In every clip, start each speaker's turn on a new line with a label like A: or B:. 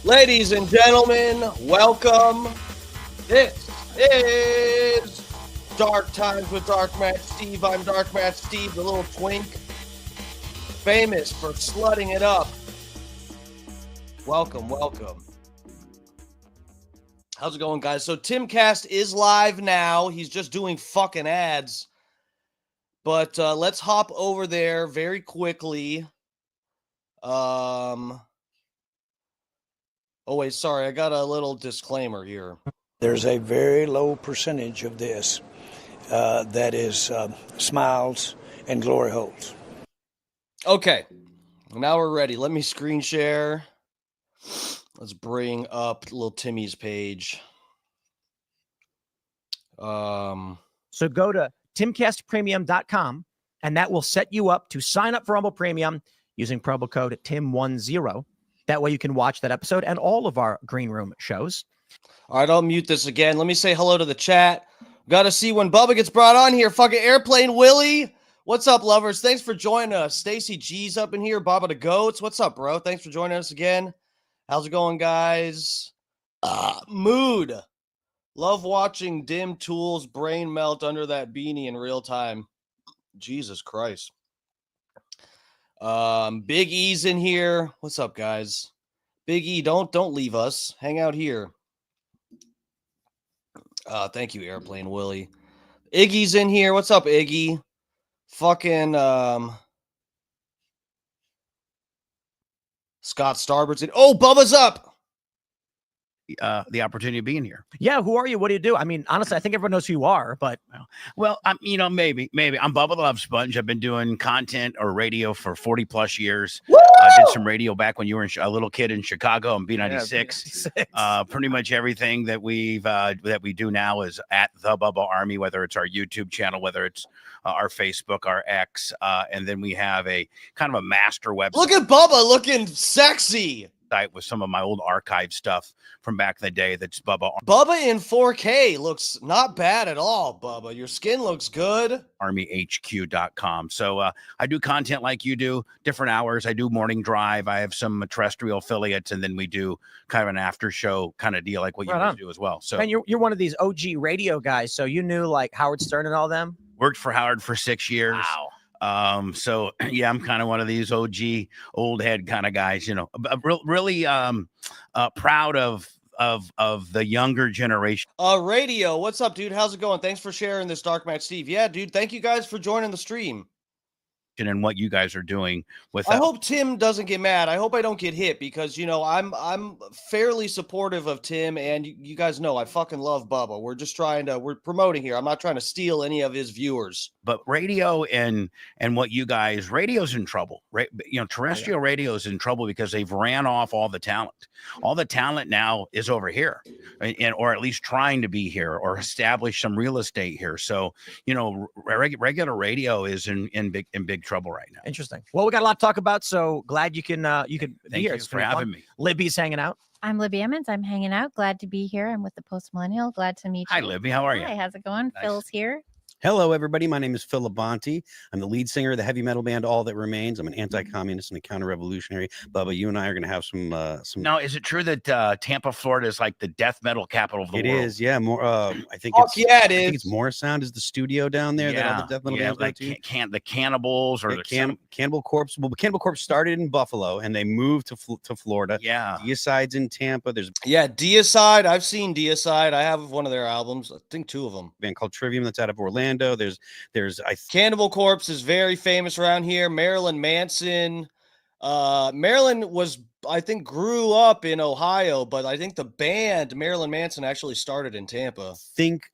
A: Ladies and gentlemen, welcome. This is Dark Times with Dark Match Steve. I'm Dark Match Steve, the little twink, famous for slutting it up. Welcome. How's it going, guys? So Timcast is live now. He's just doing fucking ads. But let's hop over there very quickly. Oh, wait, sorry. I got a little disclaimer here.
B: There's a very low percentage of this that is smiles and glory holes.
A: Okay. Now we're ready. Let me screen share. Let's bring up little Timmy's page.
C: So go to timcastpremium.com, and that will set you up to sign up for Rumble Premium using promo code TIM10. That way you can watch that episode and all of our Green Room shows.
A: All right, I'll mute this again. Let me say hello to the chat. Got to see when Bubba gets brought on here. Fucking Airplane Willie. What's up, lovers? Thanks for joining us. Stacy G's up in here. Bubba the Goats. What's up, bro? Thanks for joining us again. How's it going, guys? Mood. Love watching Dim Tools brain melt under that beanie in real time. Jesus Christ. Big E's in here. What's up, guys? Big E, don't leave us. Hang out here. Thank you, Airplane Willie. Iggy's in here. What's up, Iggy? Fucking Scott Starboard's in. Oh, Bubba's up.
D: The opportunity of being here.
C: Yeah, who are you? What do you do? I mean, honestly, I think everyone knows who you are, but
D: well, maybe I'm Bubba the Love Sponge. I've been doing content or radio for 40 plus years. I did some radio back when you were a little kid in Chicago on B96. Pretty much everything that we do now is at the Bubba Army, whether it's our YouTube channel, whether it's our Facebook, our X, and then we have a kind of a master website.
A: Look at Bubba looking sexy.
D: With some of my old archive stuff from back in the day. That's Bubba
A: in 4K looks not bad at all. Bubba, your skin looks good.
D: ArmyHQ.com. So I do content like you do, different hours. I do morning drive. I have some terrestrial affiliates, and then we do kind of an after show kind of deal like what you guys do as well. So
C: and you're one of these OG radio guys, so you knew like Howard Stern and all them.
D: Worked for Howard for 6 years.
C: Wow.
D: So yeah, I'm kind of one of these OG old head kind of guys, you know, really proud of the younger generation.
A: Radio. What's up, dude? How's it going? Thanks for sharing this Dark Match Steve. Yeah, dude. Thank you guys for joining the stream.
D: And what you guys are doing with
A: I hope Tim doesn't get mad. I hope I don't get hit because, you know, I'm fairly supportive of Tim, and you guys know I fucking love Bubba. We're just we're promoting here. I'm not trying to steal any of his viewers.
D: But radio and what you guys, radio's in trouble, right? You know, terrestrial radio is in trouble because they've ran off all the talent. All the talent now is over here, or at least trying to be here or establish some real estate here. So, you know, regular radio is in big trouble right now.
C: Interesting. Well, we got a lot to talk about, so glad you can be here.
D: Thanks for having me.
C: Libby's hanging out.
E: I'm Libby Emmons. I'm hanging out. Glad to be here. I'm with the Post Millennial. Glad to meet you.
D: Hi, Libby. How are you?
E: Hi, how's it going?
D: Nice.
E: Phil's here.
F: Hello, everybody. My name is Phil Labonte. I'm the lead singer of the heavy metal band All That Remains. I'm an anti-communist and a counter-revolutionary. Bubba, you and I are going to have some.
D: Now, is it true that Tampa, Florida, is like the death metal capital of the world?
F: It is, yeah. More. I think
A: Fuck
F: it's.
A: yeah, it
F: I think
A: is.
F: it's Morrisound is the studio down there that all the death metal bands
D: like
F: go to.
D: the Cannibals or
F: Cannibal Corpse. Well, Cannibal Corpse started in Buffalo and they moved to Florida.
D: Yeah.
F: Deicide's in Tampa. There's
A: Deicide. I've seen Deicide. I have one of their albums. I think 2 of them.
F: a band called Trivium that's out of Orlando. There's
A: Cannibal Corpse is very famous around here. Marilyn Manson. Marilyn I think grew up in Ohio, but I think the band Marilyn Manson actually started in Tampa.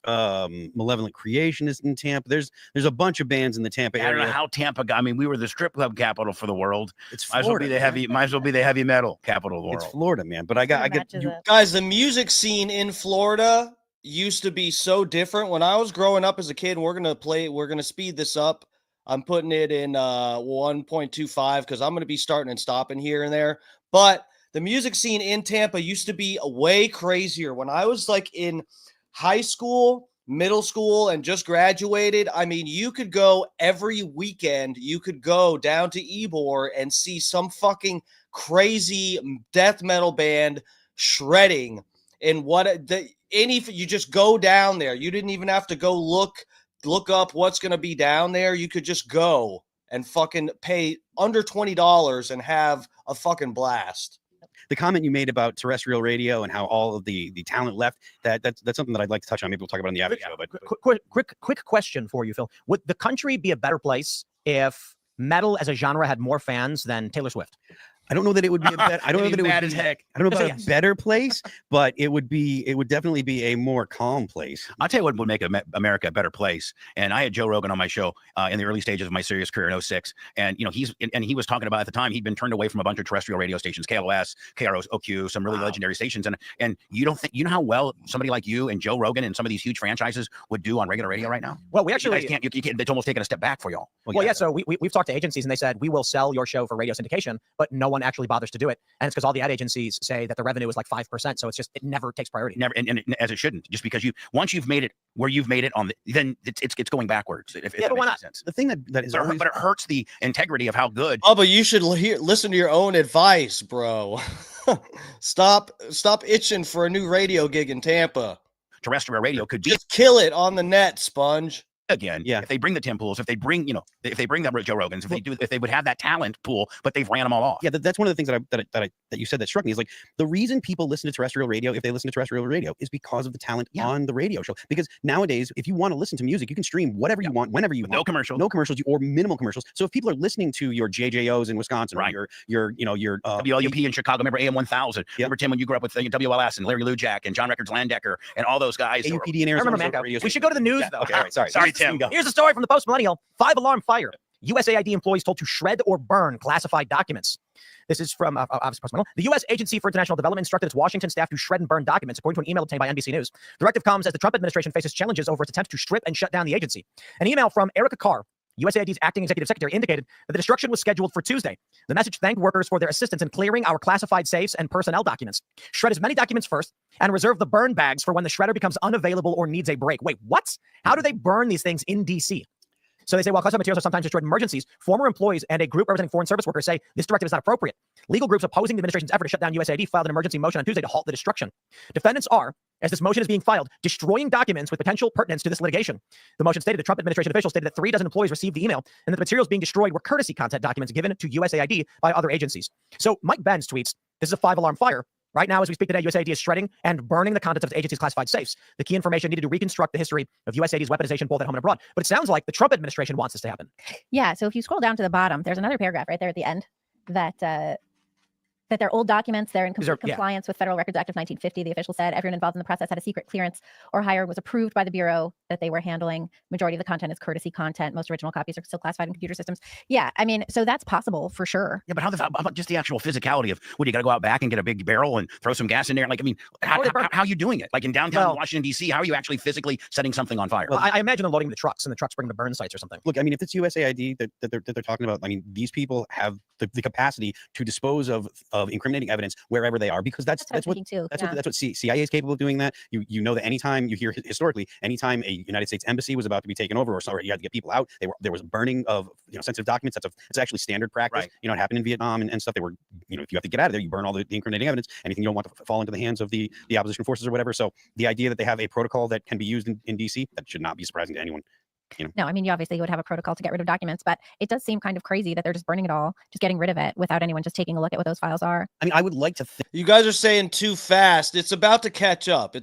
F: Malevolent Creation is in Tampa. There's a bunch of bands in the Tampa area.
D: I don't know how Tampa got. I mean, we were the strip club capital for the world.
F: It's Florida.
D: Might as well be the heavy metal capital of the world.
F: It's Florida, man. But I get you,
A: guys. The music scene in Florida used to be so different. When I was growing up as a kid, we're gonna speed this up. I'm putting it in 1.25 because I'm gonna be starting and stopping here and there. But the music scene in Tampa used to be way crazier. When I was like in high school, middle school, and just graduated, I mean, you could go every weekend. You could go down to Ybor and see some fucking crazy death metal band shredding and you just go down there. You didn't even have to go look up what's going to be down there. You could just go and fucking pay under $20 and have a fucking blast.
F: The comment you made about terrestrial radio and how all of the talent left, that's something that I'd like to touch on. Maybe we'll talk about it in the after show. But
C: quick question for you, Phil. Would the country be a better place if metal as a genre had more fans than Taylor Swift?
F: I don't know that it would be a better. I don't know that it would be.
D: Heck.
F: I don't know about a better place, but it would definitely be a more calm place.
D: I'll tell you what would make America a better place. And I had Joe Rogan on my show in the early stages of my serious career in 06. And, he was talking about at the time, he'd been turned away from a bunch of terrestrial radio stations, KLOS, KROQ, some really legendary stations. And you know how well somebody like you and Joe Rogan and some of these huge franchises would do on regular radio right now?
C: Well, we actually
D: you can't, it's almost taken a step back for y'all.
C: Well, yeah. So we've talked to agencies and they said, we will sell your show for radio syndication, but no one actually bothers to do it. And it's because all the ad agencies say that the revenue is like 5%. So it never takes priority.
D: Never, and as it shouldn't, just because once you've made it where you've made it then it's going backwards. If
C: but why not?
D: Sense.
F: The thing that is
D: but it hurts the integrity of how good.
A: Oh, but you should listen to your own advice, bro. Stop itching for a new radio gig in Tampa.
D: Terrestrial radio could be
A: just kill it on the net, Sponge.
D: Again,
F: yeah.
D: If they bring the Tim Pools, if they bring the Joe Rogans, if they would have that talent pool, but they've ran them all off.
F: Yeah, that's one of the things that you said that struck me is like the reason people listen to terrestrial radio, if they listen to terrestrial radio, is because of the talent on the radio show. Because nowadays, if you want to listen to music, you can stream whatever you want, whenever you want.
D: No commercials,
F: or minimal commercials. So if people are listening to your JJOs in Wisconsin, right, or your
D: WLUP in Chicago, remember AM 1000.
F: Yep.
D: Remember Tim when you grew up with WLS and Larry Lujak and John Records Landecker and all those guys.
F: AUPD in Arizona.
C: I remember Mango. We should go to the news though.
F: Okay, all right, sorry,
D: Tim.
C: Here's a story from the Post Millennial. 5-alarm fire. USAID employees told to shred or burn classified documents. This is from obviously Post Millennial. The U.S. Agency for International Development instructed its Washington staff to shred and burn documents, according to an email obtained by NBC News. The directive comes as the Trump administration faces challenges over its attempts to strip and shut down the agency. An email from Erica Carr, USAID's acting executive secretary, indicated that the destruction was scheduled for Tuesday. The message thanked workers for their assistance in clearing our classified safes and personnel documents. Shred as many documents first and reserve the burn bags for when the shredder becomes unavailable or needs a break. Wait, what? How do they burn these things in D.C.? So they say, while classified materials are sometimes destroyed in emergencies, former employees and a group representing foreign service workers say this directive is not appropriate. Legal groups opposing the administration's effort to shut down USAID filed an emergency motion on Tuesday to halt the destruction. Defendants are, as this motion is being filed, destroying documents with potential pertinence to this litigation. The motion stated the Trump administration officials stated that 36 employees received the email and that the materials being destroyed were courtesy content documents given to USAID by other agencies. So Mike Benz tweets, this is a 5-alarm fire. Right now, as we speak today, USAID is shredding and burning the contents of its agency's classified safes. The key information needed to reconstruct the history of USAID's weaponization both at home and abroad. But it sounds like the Trump administration wants this to happen.
E: Yeah. So if you scroll down to the bottom, there's another paragraph right there at the end that they're old documents. They're in compliance with Federal Records Act of 1950. The official said everyone involved in the process had a secret clearance or hire was approved by the bureau that they were handling. Majority of the content is courtesy content. Most original copies are still classified in computer systems. Yeah, I mean, so that's possible for sure.
D: Yeah, but how about just the actual physicality of you got to go out back and get a big barrel and throw some gas in there? Like, I mean, how are you doing it? Like in downtown Washington, D.C., how are you actually physically setting something on fire?
C: Well, I imagine them loading the trucks and the trucks bring the burn sites or something.
F: Look, I mean, if it's USAID that they're talking about, I mean, these people have the capacity to dispose of incriminating evidence wherever they are, because that's what CIA is capable of doing. That you know that anytime you hear historically, anytime a United States embassy was about to be taken over or sorry, you had to get people out, there was burning of sensitive documents. It's actually standard practice.
C: Right.
F: It happened in Vietnam and stuff. They were if you have to get out of there, you burn all the incriminating evidence. Anything you don't want to fall into the hands of the opposition forces or whatever. So the idea that they have a protocol that can be used in DC, that should not be surprising to anyone.
E: No, I mean, you obviously would have a protocol to get rid of documents, but it does seem kind of crazy that they're just burning it all, just getting rid of it without anyone just taking a look at what those files are.
F: I mean, I would like to think.
A: You guys are saying too fast. It's about to catch up.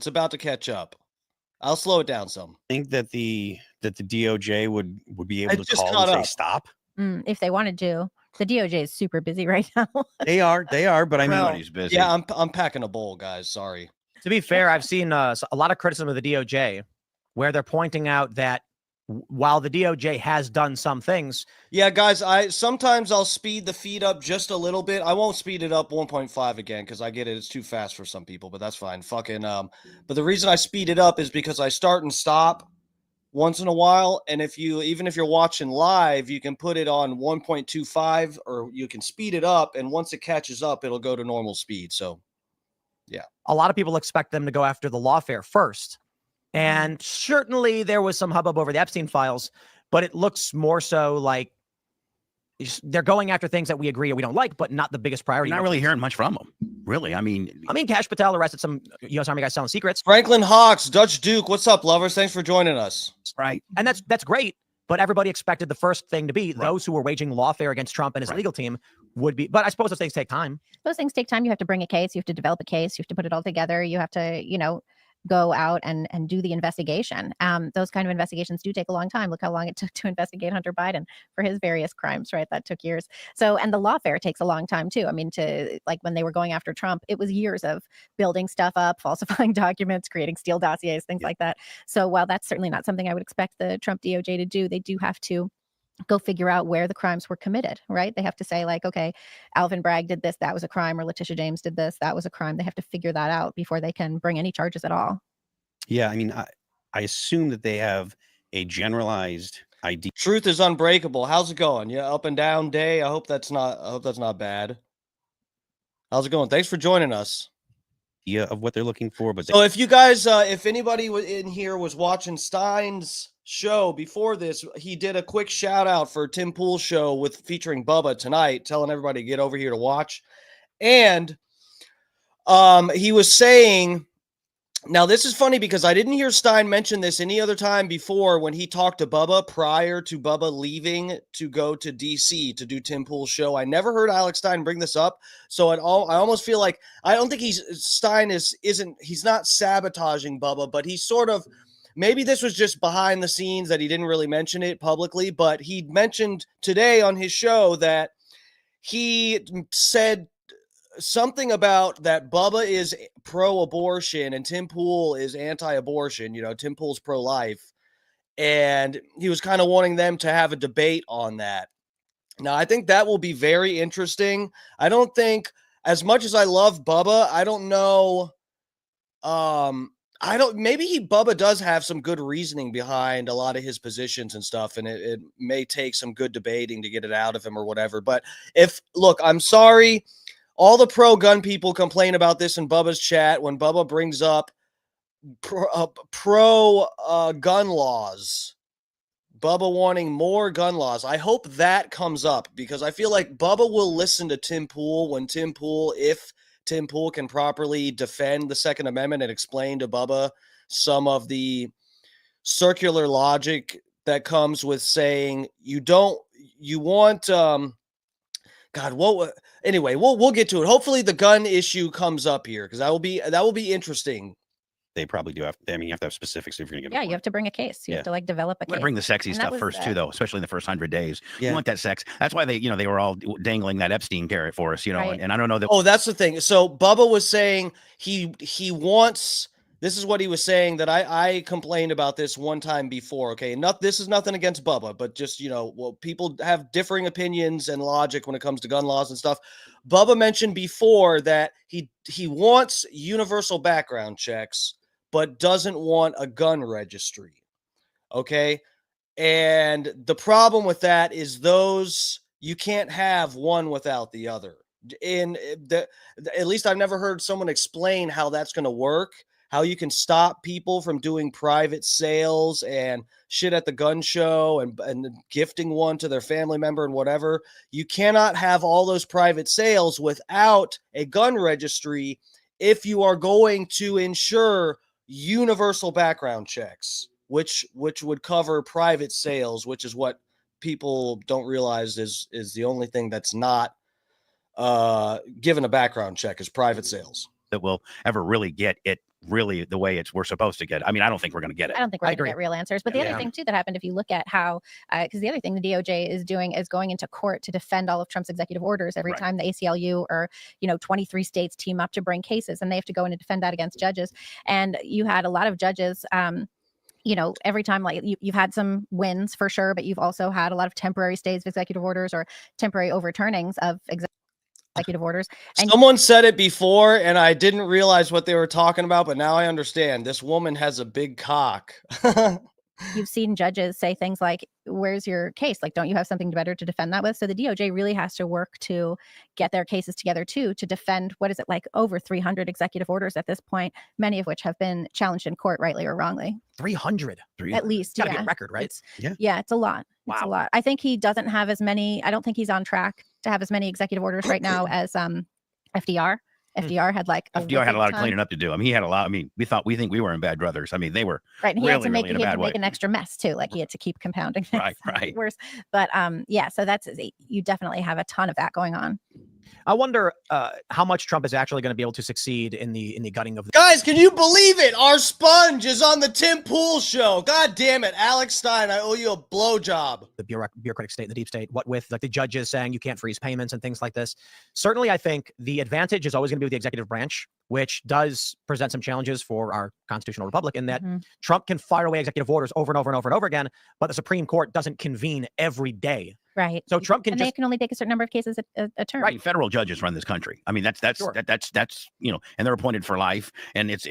A: I'll slow it down some.
F: I think that the DOJ would be able to call and say stop.
E: If they wanted to. The DOJ is super busy right now.
F: They are, but I mean,
D: everybody's busy.
A: Yeah, I'm packing a bowl, guys. Sorry.
C: To be fair, I've seen a lot of criticism of the DOJ where they're pointing out that while the DOJ has done some things.
A: Yeah, guys, sometimes I'll speed the feed up just a little bit. I won't speed it up 1.5 again because I get it. It's too fast for some people, but that's fine. But the reason I speed it up is because I start and stop once in a while. And even if you're watching live, you can put it on 1.25 or you can speed it up. And once it catches up, it'll go to normal speed. So, yeah.
C: A lot of people expect them to go after the lawfare first. And certainly there was some hubbub over the Epstein files, but it looks more so like they're going after things that we agree or we don't like, but not the biggest priority.
D: You're not really hearing much from them. Really? I mean,
C: Kash Patel arrested some U.S. Army guys selling secrets.
A: Franklin Hawks, Dutch Duke, what's up, lovers? Thanks for joining us.
D: Right.
C: And that's great. But everybody expected the first thing to be those who were waging lawfare against Trump and his legal team would be. But I suppose those things take time.
E: Those things take time. You have to bring a case. You have to develop a case. You have to put it all together. You have to, go out and do the investigation. Those kind of investigations do take a long time. Look how long it took to investigate Hunter Biden for his various crimes, right? That took years. So, and the lawfare takes a long time too. I mean, when they were going after Trump, it was years of building stuff up, falsifying documents, creating Steele dossiers, things like that. So while that's certainly not something I would expect the Trump DOJ to do, they do have to go figure out where the crimes were committed, right? They have to say like, okay, Alvin Bragg did this, that was a crime, or Letitia James did this, that was a crime. They have to figure that out before they can bring any charges at all.
F: Yeah, I mean, I assume that they have a generalized idea.
A: Truth is unbreakable. How's it going? Yeah, up and down day. I hope that's not bad. How's it going? Thanks for joining us.
F: Yeah, of what they're looking for, but
A: so if you guys, if anybody in here was watching Stein's show before this, he did a quick shout out for Tim Pool's show featuring Bubba tonight, telling everybody to get over here to watch. And he was saying, now this is funny because I didn't hear Stein mention this any other time before when he talked to Bubba prior to Bubba leaving to go to DC to do Tim Pool's show. I never heard Alex Stein bring this up. So I almost feel like, I don't think he's not sabotaging Bubba, but he's sort of, maybe this was just behind the scenes that he didn't really mention it publicly, but he mentioned today on his show that he said something about that Bubba is pro-abortion and Tim Pool is anti-abortion. Tim Pool's pro-life. And he was kind of wanting them to have a debate on that. Now, I think that will be very interesting. I don't think, as much as I love Bubba, I don't know. Maybe Bubba does have some good reasoning behind a lot of his positions and stuff, and it may take some good debating to get it out of him or whatever. But I'm sorry, all the pro-gun people complain about this in Bubba's chat when Bubba brings up pro-gun laws. Bubba wanting more gun laws. I hope that comes up because I feel like Bubba will listen to Tim Pool if Tim Pool can properly defend the Second Amendment and explain to Bubba some of the circular logic that comes with saying anyway, we'll get to it. Hopefully the gun issue comes up here because that will be interesting.
F: They probably do have. I mean, you have to have specifics if you're going to get.
E: Yeah, you have to bring a case. You have to develop a case.
D: Bring the sexy stuff first too, though, especially in the first 100 days. Yeah. You want that sex. That's why they were all dangling that Epstein carrot for us, right. And I don't know that.
A: Oh, that's the thing. So Bubba was saying he wants. This is what he was saying that I complained about this one time before. Okay, this is nothing against Bubba, but just people have differing opinions and logic when it comes to gun laws and stuff. Bubba mentioned before that he wants universal background checks, but doesn't want a gun registry. Okay. And the problem with that is you can't have one without the other. At least I've never heard someone explain how that's going to work, how you can stop people from doing private sales and shit at the gun show and gifting one to their family member and whatever. You cannot have all those private sales without a gun registry if you are going to ensure universal background checks, which would cover private sales, which is what people don't realize is the only thing that's not given a background check is private sales.
D: That will ever really get it really the way we're supposed to get it. I mean, I don't think we're going to get it.
E: I don't think we're going to get real answers. But the other thing too that happened, if you look at how, because the other thing the DOJ is doing is going into court to defend all of Trump's executive orders every time the ACLU or 23 states team up to bring cases, and they have to go in and defend that against judges. And you had a lot of judges. Every time, like you've had some wins for sure, but you've also had a lot of temporary stays of executive orders or temporary overturnings of executive orders. And
A: someone said it before and I didn't realize what they were talking about, but now I understand. This woman has a big cock.
E: You've seen judges say things like, where's your case? Like, don't you have something better to defend that with? So the DOJ really has to work to get their cases together too, to defend, what is it, like over 300 executive orders at this point, many of which have been challenged in court, rightly or wrongly.
C: 300
E: at least.
C: Gotta be a record, right?
E: It's a lot. Wow. It's a lot. I think he doesn't have as many. I don't think he's on track to have as many executive orders right now as FDR FDR had like
D: FDR had a lot of cleaning up to do. I mean, he had a lot. I mean, we think we were in bad brothers. I mean, they were
E: right. And he
D: really,
E: had to make,
D: really in a bad way.
E: make an extra mess too. Like he had to keep compounding.
D: Right.
E: Worse. But yeah, so that's, you definitely have a ton of that going on.
C: I wonder how much Trump is actually going to be able to succeed in the gutting of the
A: guys. Can you believe it? Our sponge is on the Tim Pool show. God damn it, Alex Stein! I owe you a blowjob.
C: The bureaucratic state, the deep state. What with like the judges saying you can't freeze payments and things like this. Certainly, I think the advantage is always going to be with the executive branch, which does present some challenges for our constitutional republic in that Trump can fire away executive orders over and over and over and over again, but the Supreme Court doesn't convene every day.
E: Right.
C: So Trump can
E: they can only take a certain number of cases a term.
D: Right. Federal judges run this country. I mean, that's and they're appointed for life. And it's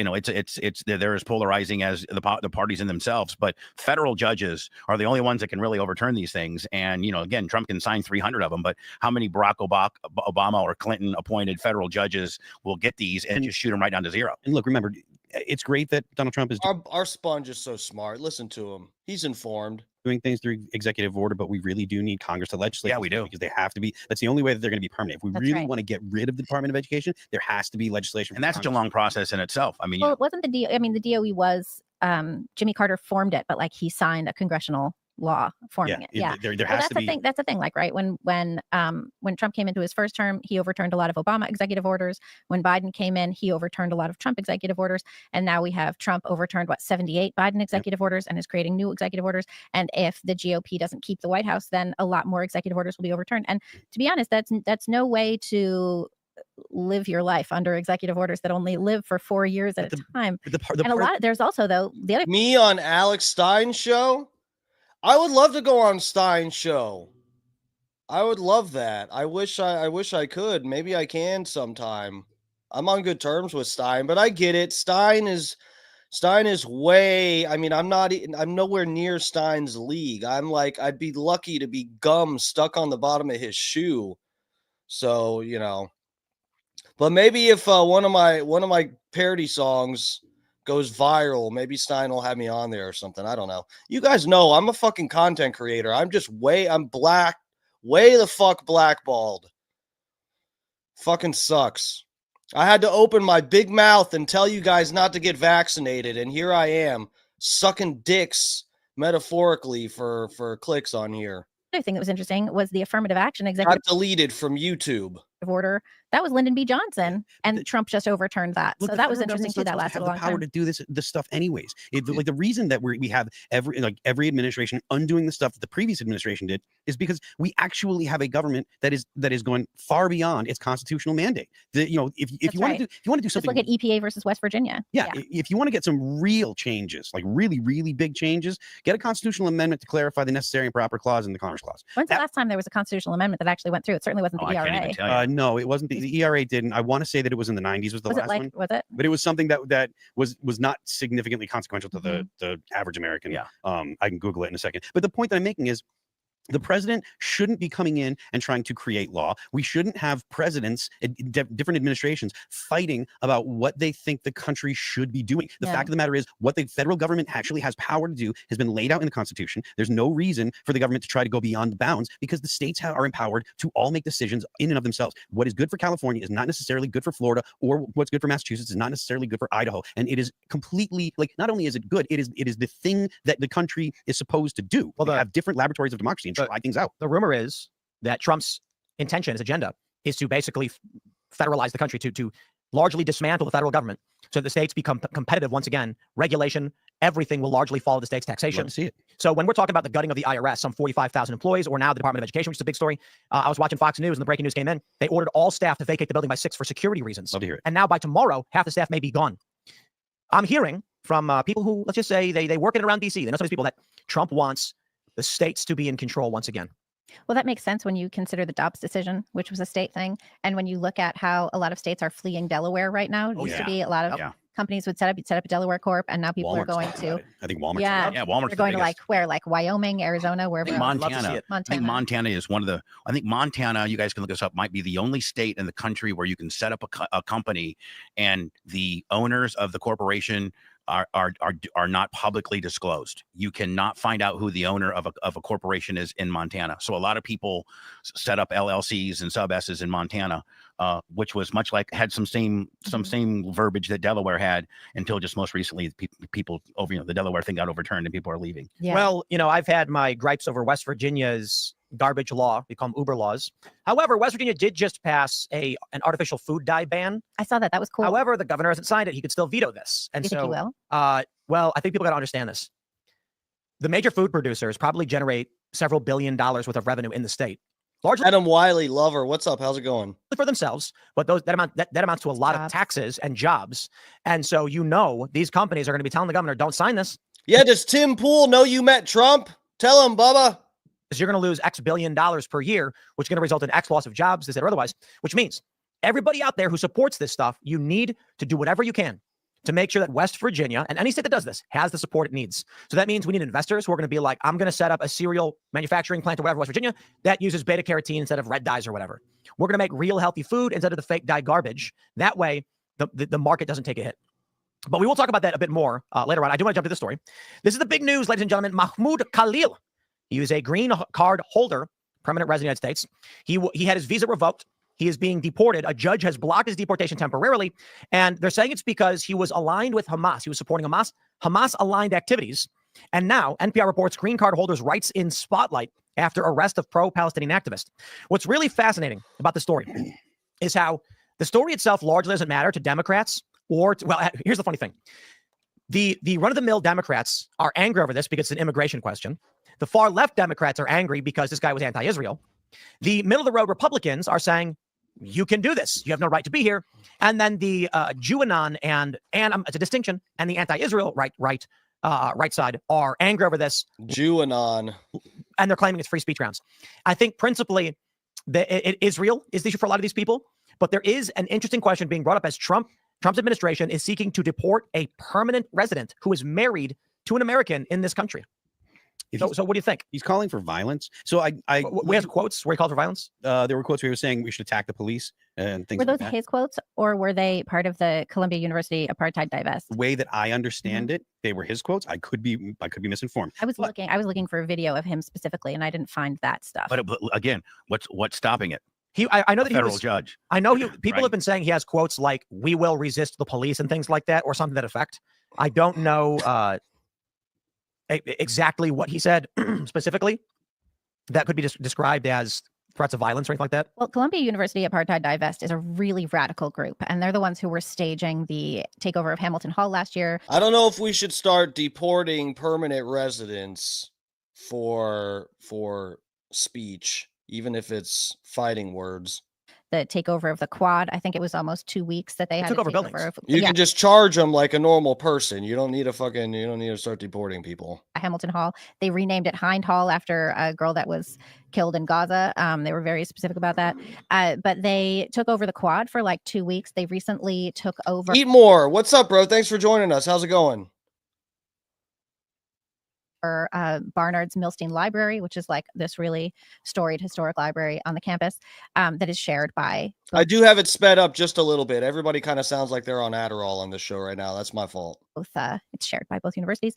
D: they're as polarizing as the parties in themselves. But federal judges are the only ones that can really overturn these things. And again, Trump can sign 300 of them. But how many Barack Obama or Clinton appointed federal judges will get these and just shoot them right down to zero?
F: And look, remember, it's great that Donald Trump is
A: our sponge is so smart. Listen to him; he's informed.
F: Doing things through executive order, but we really do need Congress to legislate.
D: Yeah, we do,
F: because they have to be. That's the only way that they're going to be permanent. If we really want to get rid of the Department of Education, there has to be legislation.
D: And that's such a long process in itself. I mean,
E: well, it wasn't the DOE. I mean, the DOE was Jimmy Carter formed it, but like he signed a congressional law forming it. Yeah,
F: there has to be.
E: That's the thing. Like, right when Trump came into his first term, he overturned a lot of Obama executive orders. When Biden came in, he overturned a lot of Trump executive orders. And now we have Trump overturned 78 Biden executive orders and is creating new executive orders. And if the GOP doesn't keep the White House, then a lot more executive orders will be overturned. And to be honest, that's no way to live your life under executive orders that only live for 4 years at a time. There's also though the other
A: me on Alex Stein's show. I would love to go on Stein's show. I would love that. I wish I could. Maybe I can sometime. I'm on good terms with Stein, but I get it. Stein is way. I mean, I'm nowhere near Stein's league. I'd be lucky to be gum stuck on the bottom of his shoe. So, but maybe if one of my parody songs goes viral, maybe Stein will have me on there or something. I don't know. You guys know I'm a fucking content creator. I'm way the fuck blackballed. Fucking sucks. I had to open my big mouth and tell you guys not to get vaccinated, and here I am sucking dicks metaphorically for clicks on here.
E: Other thing that was interesting was the affirmative action executive
A: got deleted from YouTube
E: order. That was Lyndon B. Johnson, and Trump just overturned that.
F: Look,
E: so that was interesting too. That lasted a long time.
F: Power to do this stuff anyways. Like the reason that we have every administration undoing the stuff that the previous administration did is because we actually have a government that is going far beyond its constitutional mandate. If you want to do something,
E: just look at EPA versus West Virginia.
F: Yeah, if you want to get some real changes, like really, really big changes, get a constitutional amendment to clarify the necessary and proper clause in the Commerce Clause.
E: When's the last time there was a constitutional amendment that actually went through? It certainly wasn't the ERA.
F: No, it wasn't. The ERA didn't. I want to say that it was in the 90s was the last one.
E: Was it?
F: But it was something that was not significantly consequential to the average American.
D: Yeah.
F: I can Google it in a second. But the point that I'm making is the president shouldn't be coming in and trying to create law. We shouldn't have presidents, different administrations, fighting about what they think the country should be doing. The fact of the matter is, what the federal government actually has power to do has been laid out in the Constitution. There's no reason for the government to try to go beyond the bounds because the states are empowered to all make decisions in and of themselves. What is good for California is not necessarily good for Florida, or what's good for Massachusetts is not necessarily good for Idaho. And it is completely, not only is it good, it is the thing that the country is supposed to do. Well, they have different laboratories of democracy and try things out.
C: The rumor is that Trump's intention, his agenda, is to basically federalize the country, to largely dismantle the federal government so the states become competitive once again. Regulation, everything will largely follow the state's taxation.
F: See it.
C: So when we're talking about the gutting of the IRS, some 45,000 employees, or now the Department of Education, which is a big story. I was watching Fox News and the breaking news came in. They ordered all staff to vacate the building by 6 for security reasons.
F: Love to hear it.
C: And now by tomorrow, half the staff may be gone. I'm hearing from people who, let's just say, they work in around DC. They know some of these people that Trump wants the states to be in control once again.
E: Well, that makes sense when you consider the Dobbs decision, which was a state thing. And when you look at how a lot of states are fleeing Delaware right now, it used to be a lot of companies would set up a Delaware Corp, and now people are going to.
F: I think Walmart.
D: Walmart's
E: they're going to like Wyoming, Arizona, wherever.
D: Montana. I think Montana is one of the. I think Montana, you guys can look this up, might be the only state in the country where you can set up a company, and the owners of the corporation are not publicly disclosed. You cannot find out who the owner of a corporation is in Montana. So a lot of people set up LLCs and sub S's in Montana, which was much like had some same verbiage that Delaware had until just most recently people over the Delaware thing got overturned and people are leaving.
C: Yeah. Well, I've had my gripes over West Virginia's garbage law. We call them Uber laws. However, West Virginia did just pass an artificial food dye ban.
E: I saw that. That was cool.
C: However, the governor hasn't signed it. He could still veto this. And
E: you think he will?
C: Well, I think people got to understand this. The major food producers probably generate several $1 billion worth of revenue in the state. Largely
A: Adam Wiley, lover. What's up? How's it going?
C: For themselves, but that amounts to a lot of taxes and jobs. And so these companies are going to be telling the governor, don't sign this.
A: Yeah, does Tim Pool know you met Trump? Tell him, Bubba.
C: Because you're going to lose X billion dollars per year, which is going to result in X loss of jobs, or otherwise, which means everybody out there who supports this stuff, you need to do whatever you can to make sure that West Virginia and any state that does this has the support it needs. So that means we need investors who are going to be like, I'm going to set up a cereal manufacturing plant or whatever, West Virginia, that uses beta carotene instead of red dyes or whatever. We're going to make real healthy food instead of the fake dye garbage. That way, the market doesn't take a hit. But we will talk about that a bit more later on. I do want to jump to this story. This is the big news, ladies and gentlemen. Mahmoud Khalil. He was a green card holder, permanent resident of the United States. He had his visa revoked. He is being deported. A judge has blocked his deportation temporarily, and they're saying it's because he was aligned with Hamas. He was supporting Hamas-aligned activities. And now, NPR reports green card holders' rights in spotlight after arrest of pro-Palestinian activist. What's really fascinating about the story is how the story itself largely doesn't matter to Democrats here's the funny thing. The run-of-the-mill Democrats are angry over this because it's an immigration question. The far left Democrats are angry because this guy was anti-Israel. The middle-of-the-road Republicans are saying, you can do this. You have no right to be here. And then the Jewanon and it's a distinction, and the anti-Israel right side are angry over this.
A: Jewanon. And
C: they're claiming it's free speech grounds. I think principally Israel is the issue for a lot of these people, but there is an interesting question being brought up as Trump's administration is seeking to deport a permanent resident who is married to an American in this country. So what do you think?
F: He's calling for violence. So
C: we have quotes where he called for violence.
F: There were quotes where he was saying we should attack the police and things.
E: Were those
F: like that.
E: his quotes, or were they part of the Columbia University apartheid divest?
F: The way that I understand it, they were his quotes. I could be misinformed.
E: I was looking for a video of him specifically, and I didn't find that stuff.
D: But again, what's stopping it?
C: I know that
D: federal judge.
C: I know people have been saying he has quotes like "We will resist the police" and things like that, or something to that effect. I don't know exactly what he said specifically. That could be described as threats of violence or anything like that.
E: Well, Columbia University Apartheid Divest is a really radical group, and they're the ones who were staging the takeover of Hamilton Hall last year.
A: I don't know if we should start deporting permanent residents for speech, even if it's fighting words.
E: The takeover of the quad. I think it was almost 2 weeks that they had
C: took over buildings.
A: You can just charge them like a normal person. You don't need to start deporting people.
E: Hamilton Hall. They renamed it Hind Hall after a girl that was killed in Gaza. They were very specific about that. But they took over the quad for like 2 weeks. They recently took over.
A: Eat more. What's up, bro? Thanks for joining us. How's it going?
E: Barnard's Milstein Library, which is like this really storied historic library on the campus that is shared by.
A: I do have it sped up just a little bit. Everybody kind of sounds like they're on Adderall on this show right now. That's my fault.
E: Both, it's shared by both universities.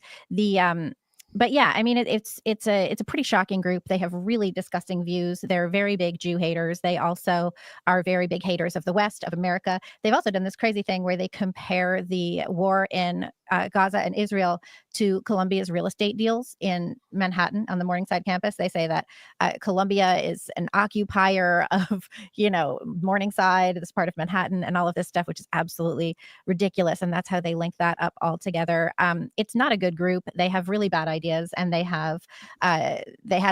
E: But yeah, I mean, it's a pretty shocking group. They have really disgusting views. They're very big Jew haters. They also are very big haters of the West, of America. They've also done this crazy thing where they compare the war in Gaza and Israel to Columbia's real estate deals in Manhattan on the Morningside campus. They say that Columbia is an occupier of, Morningside, this part of Manhattan, and all of this stuff, which is absolutely ridiculous. And that's how they link that up all together. It's not a good group. They have really bad ideas, and they had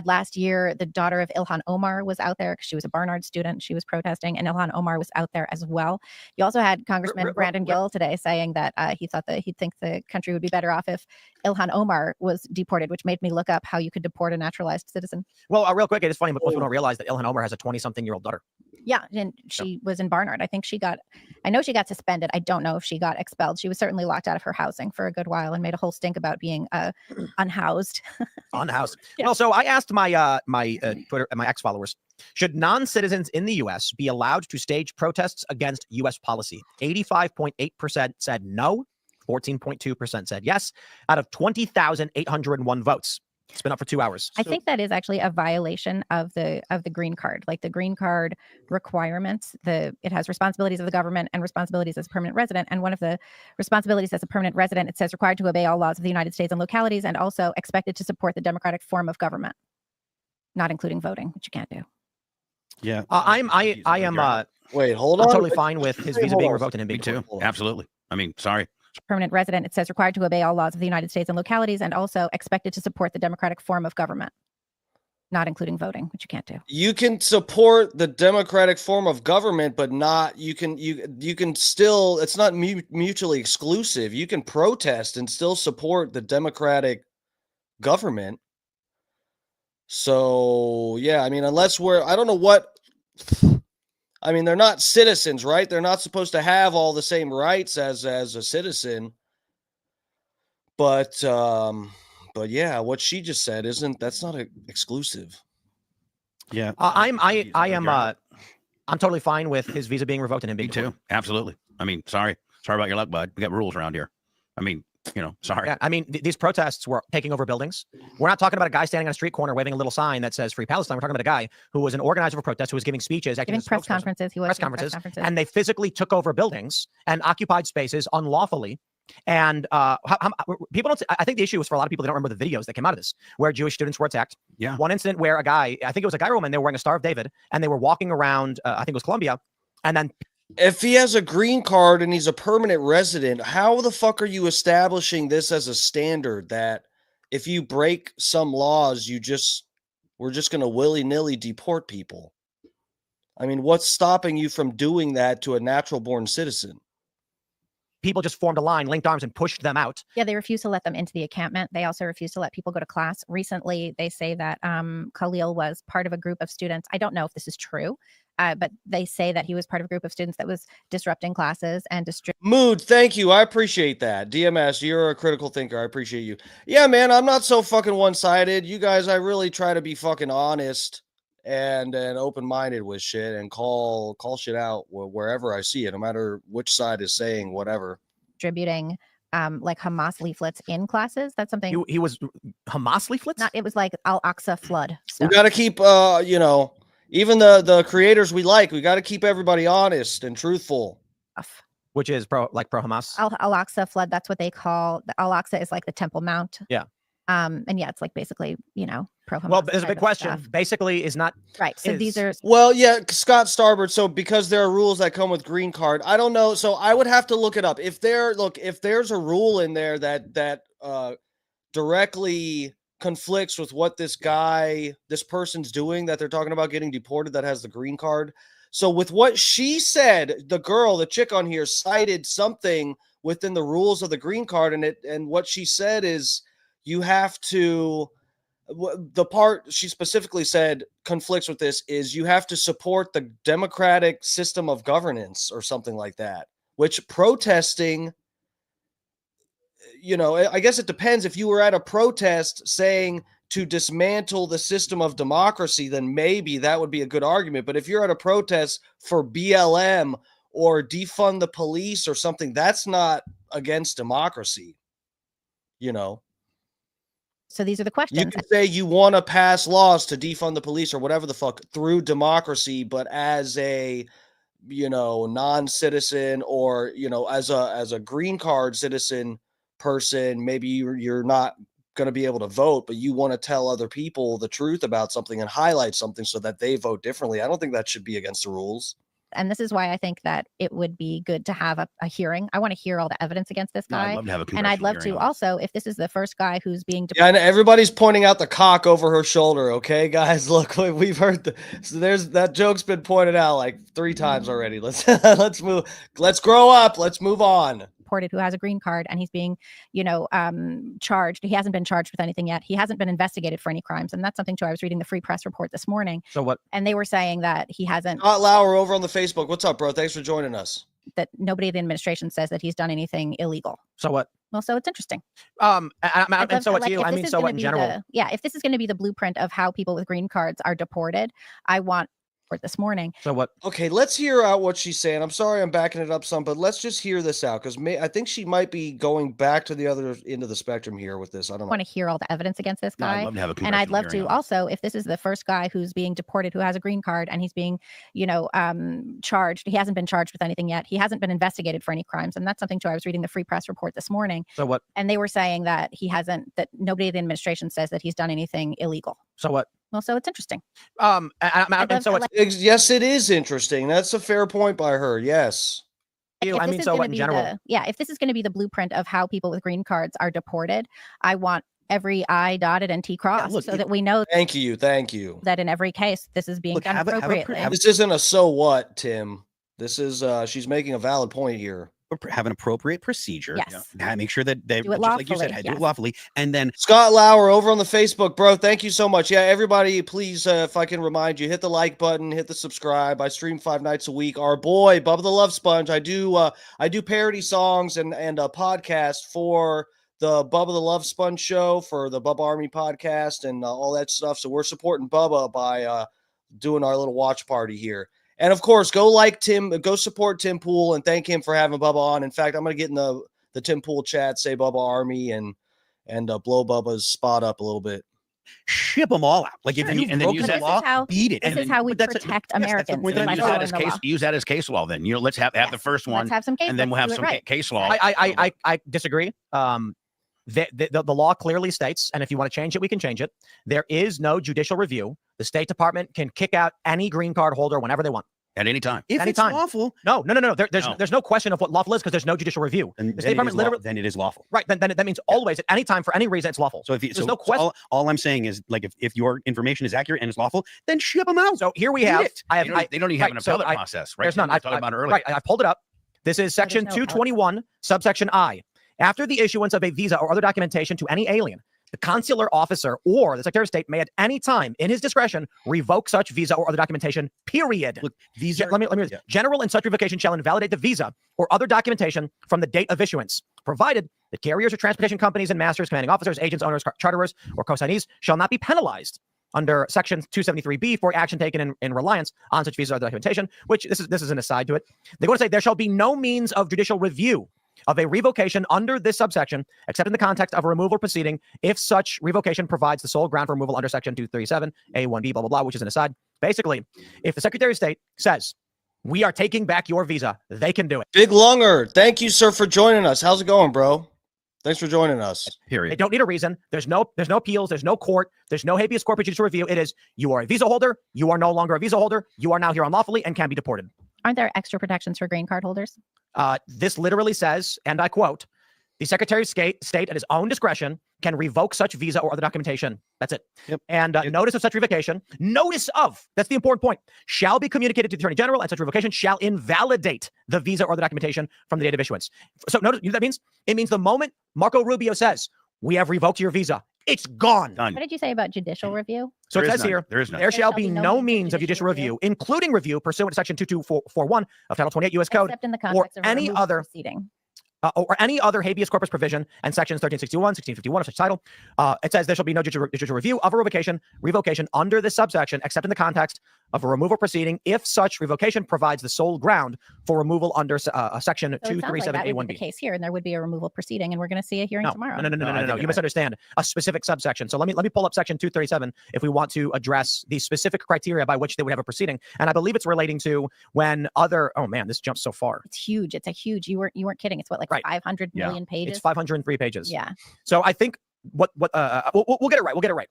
E: last year the daughter of Ilhan Omar was out there because she was a Barnard student. She was protesting, and Ilhan Omar was out there as well. You also had Congressman Brandon Gill today saying that he'd think the country would be better off if Ilhan Omar was deported, which made me look up how you could deport a naturalized citizen.
C: Well, real quick, it is funny, but most people don't realize that Ilhan Omar has a 20-something-year-old daughter.
E: Yeah, and she was in Barnard. I know she got suspended. I don't know if she got expelled. She was certainly locked out of her housing for a good while and made a whole stink about being unhoused.
C: Unhoused.
E: Yeah.
C: Well, so I asked my Twitter and my ex followers, should non-citizens in the U.S. be allowed to stage protests against U.S. policy? 85.8% said no. 14.2% said yes out of 20,801 votes. It's been up for 2 hours.
E: I think that is actually a violation of the green card. Like the green card requirements, it has responsibilities of the government and responsibilities as a permanent resident. And one of the responsibilities as a permanent resident, it says required to obey all laws of the United States and localities, and also expected to support the democratic form of government, not including voting, which you can't do.
F: Yeah,
C: I am.
A: Wait, hold on.
C: I'm totally fine with his visa being revoked and him being
D: Me too. Absolutely. I mean, sorry.
E: Permanent resident, it says required to obey all laws of the United States and localities, and also expected to support the democratic form of government, not including voting, which you can't do.
A: You can support the democratic form of government, but not you can still, it's not mutually exclusive. You can protest and still support the democratic government. So yeah, I mean, unless I don't know what, I mean, they're not citizens, right? They're not supposed to have all the same rights as a citizen. But yeah, what she just said that's not exclusive.
F: Yeah.
C: I'm totally fine with his visa being revoked and him being
D: Me too. Absolutely. I mean, sorry about your luck, bud. We got rules around here. I mean, sorry.
C: Yeah, I mean, these protests were taking over buildings. We're not talking about a guy standing on a street corner waving a little sign that says "Free Palestine." We're talking about a guy who was an organizer of a protest, who was giving speeches,
E: giving press conferences. He was
C: press conferences, and they physically took over buildings and occupied spaces unlawfully. And people don't. I think the issue was for a lot of people, they don't remember the videos that came out of this, where Jewish students were attacked.
D: Yeah.
C: One incident where a guy, I think it was a guy or woman, they were wearing a Star of David, and they were walking around. I think it was Colombia, and then.
A: If he has a green card and he's a permanent resident, how the fuck are you establishing this as a standard that if you break some laws, we're just going to willy-nilly deport people? I mean, what's stopping you from doing that to a natural born citizen?
C: People just formed a line, linked arms, and pushed them out.
E: Yeah, they refused to let them into the encampment. They also refused to let people go to class. Recently, they say that Khalil was part of a group of students. I don't know if this is true, but they say that he was part of a group of students that was disrupting classes and
A: Mood, thank you. I appreciate that. DMS, you're a critical thinker. I appreciate you. Yeah, man, I'm not so fucking one-sided. You guys, I really try to be fucking honest and open-minded with shit and call shit out wherever I see it, no matter which side is saying whatever.
E: Distributing like Hamas leaflets in classes. That's something
C: he was Hamas leaflets.
E: It was like Al-Aqsa flood stuff.
A: We got to keep even the creators we like, we got to keep everybody honest and truthful.
C: Which is pro Hamas.
E: Al-Aqsa flood. That's what they call Al-Aqsa is like the Temple Mount.
C: Yeah.
E: And yeah, it's like basically, pro Hamas.
C: Well, there's a big question.
E: Stuff.
C: Basically, is not
E: right. So these are
A: Scott Starbird. So because there are rules that come with green card, I don't know. So I would have to look it up. If there's a rule in there that directly conflicts with what this person's doing, that they're talking about getting deported, that has the green card. So with what she said, the chick on here cited something within the rules of the green card, and what she said is you have to. The part she specifically said conflicts with this is you have to support the democratic system of governance or something like that, which protesting, I guess it depends. If you were at a protest saying to dismantle the system of democracy, then maybe that would be a good argument. But if you're at a protest for BLM or defund the police or something, that's not against democracy,
E: So these are the questions.
A: You can say you want to pass laws to defund the police or whatever the fuck through democracy, but as a, non-citizen or, as a green card citizen person, maybe you're not going to be able to vote, but you want to tell other people the truth about something and highlight something so that they vote differently. I don't think that should be against the rules.
E: And this is why I think that it would be good to have a hearing. I want to hear all the evidence against this guy.
D: I'd love to have a
E: and I'd love to also, if this is the first guy who's being
A: deported. Yeah, and everybody's pointing out the cock over her shoulder. Okay, guys, look, we've heard there's that joke's been pointed out like 3 times already. Let's grow up. Let's move on.
E: Who has a green card, and he's being, charged. He hasn't been charged with anything yet. He hasn't been investigated for any crimes. And that's something too. I was reading the Free Press report this morning.
C: So what?
E: And they were saying that he hasn't.
A: Scott Lauer over on the Facebook. What's up, bro? Thanks for joining us.
E: That nobody in the administration says that he's done anything illegal.
C: So what?
E: Well, so it's interesting.
C: And so what to you? I mean, so what in general?
E: If this is going to be the blueprint of how people with green cards are deported, I want this morning.
C: So what?
A: Okay, let's hear out what she's saying. I'm sorry I'm backing it up some, but let's just hear this out because I think she might be going back to the other end of the spectrum here with this. I don't know.
E: Want to hear all the evidence against this
D: No,
E: guy.
D: I'd love to have a
E: And I'd love to
D: congressional
E: also, if this is the first guy who's being deported who has a green card and he's being, charged. He hasn't been charged with anything yet. He hasn't been investigated for any crimes. And that's something too. I was reading the Free Press report this morning.
C: So what?
E: And they were saying that that nobody in the administration says that he's done anything illegal.
C: So what?
E: Well, so it's interesting.
A: Yes, it is interesting. That's a fair point by her. Yes.
E: If this is going to be the blueprint of how people with green cards are deported, I want every I dotted and T crossed so that we know.
A: Thank you. That
E: in every case, this is being done appropriately.
A: This isn't a so what, Tim. This is she's making a valid point here.
F: Have an appropriate procedure.
E: Yes.
F: Make sure that they,
E: do it
F: just like you said,
E: lawfully,
F: do it lawfully. And then
A: Scott Lauer over on the Facebook, bro. Thank you so much. Yeah, everybody, please, if I can remind you, hit the like button, hit the subscribe. I stream 5 nights a week. Our boy, Bubba the Love Sponge. I do parody songs and a podcast for the Bubba the Love Sponge show, for the Bubba Army podcast and all that stuff. So we're supporting Bubba by doing our little watch party here. And of course, go support Tim Pool and thank him for having Bubba on. In fact, I'm going to get in the Tim Pool chat, say Bubba Army and blow Bubba's spot up a little bit.
F: Ship them all out. Like if you broke the law, beat it.
E: This is how we protect Americans.
D: Use that as case law. Then let's have the first one.
E: Let's have some case,
D: and then we'll have some case law.
C: I disagree. The law clearly states, and if you want to change it, we can change it. There is no judicial review. The State Department can kick out any green card holder whenever they want.
D: At any time.
F: If it's lawful.
C: No. There's no question of what lawful is because there's no judicial review.
F: And the State Department then it is lawful.
C: Right. Then that means always at any time for any reason it's lawful.
F: So there's no question. All I'm saying is like if your information is accurate and it's lawful, then ship them out.
C: So here we have.
D: They don't even have an appellate process, right?
C: There's none.
D: I talked about it earlier.
C: Right. I pulled it up. This is section 221, subsection I. After the issuance of a visa or other documentation to any alien, the consular officer or the Secretary of State may at any time in his discretion revoke such visa or other documentation, period.
F: Look, visa.
C: Let me read this. General and such revocation shall invalidate the visa or other documentation from the date of issuance, provided that carriers or transportation companies and masters, commanding officers, agents, owners, charterers, or co-signees shall not be penalized under section 273B for action taken in reliance on such visa or documentation, which this is an aside to it. They go to say there shall be no means of judicial review of a revocation under this subsection, except in the context of a removal proceeding, if such revocation provides the sole ground for removal under section 237, A1B, blah, blah, blah, which is an aside. Basically, if the Secretary of State says, we are taking back your visa, they can do it.
A: Big Lunger, thank you, sir, for joining us. How's it going, bro? Thanks for joining us.
D: Period.
C: They don't need a reason. There's no appeals. There's no court. There's no habeas corpus judicial review. It is, you are a visa holder. You are no longer a visa holder. You are now here unlawfully and can be deported.
E: Aren't there extra protections for green card holders?
C: This literally says, and I quote, the Secretary of State at his own discretion can revoke such visa or other documentation. That's it.
F: Yep.
C: And notice of such revocation, that's the important point, shall be communicated to the Attorney General, and such revocation shall invalidate the visa or the documentation from the date of issuance. So notice, you know what that means? It means the moment Marco Rubio says, we have revoked your visa, it's gone.
E: What did you say about judicial review?
C: So it says here, there shall be no means of judicial review, including review pursuant to section 2241 of Title 28 U.S. Code,
E: except in the context of
C: any other
E: proceeding.
C: Or any other habeas corpus provision and sections 1361, 1651 of such title. It says there shall be no judicial review of a revocation under this subsection, except in the context of a removal proceeding, if such revocation provides the sole ground for removal under section 237
E: that
C: A1B.
E: would be the case here, and there would be a removal proceeding, and we're going to see a hearing tomorrow.
C: No. You misunderstand. A specific subsection. So let me pull up section 237 if we want to address the specific criteria by which they would have a proceeding, and I believe it's relating to when other. Oh man, this jumps so far.
E: It's huge. It's a huge. You weren't kidding. It's what, like 500 million pages.
C: It's 503 pages.
E: Yeah.
C: So I think we'll get it right. We'll get it right.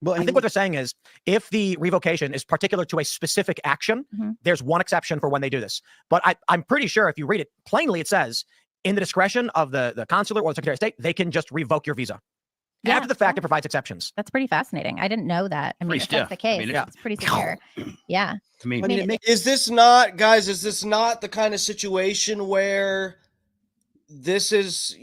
C: Well, I think what they're saying is if the revocation is particular to a specific action, there's one exception for when they do this. But I'm pretty sure if you read it plainly, it says in the discretion of the consular or the Secretary of State, they can just revoke your visa. Yeah, after the fact, it provides exceptions.
E: That's pretty fascinating. I didn't know that. I mean, if that's the case, it's pretty severe. Yeah.
A: Is this not, guys, the kind of situation where this is,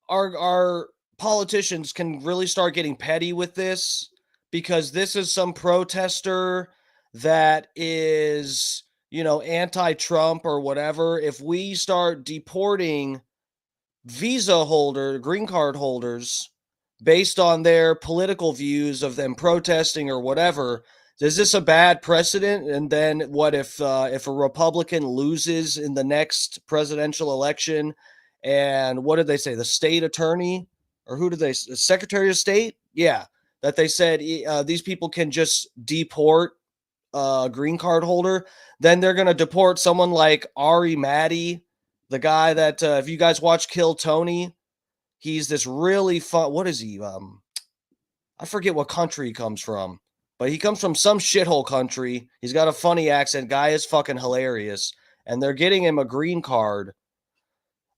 A: our politicians can really start getting petty with this, because this is some protester that is, anti-Trump or whatever. If we start deporting green card holders based on their political views of them protesting or whatever, Is this a bad precedent? And then what if a Republican loses in the next presidential election? And what did they say? The state attorney, or who did they? Secretary of State? Yeah, that they said these people can just deport a green card holder. Then they're going to deport someone like Ari Maddie, the guy that if you guys watch Kill Tony, he's this really fun. What is he? I forget what country he comes from, but he comes from some shithole country. He's got a funny accent. Guy is fucking hilarious, and they're getting him a green card.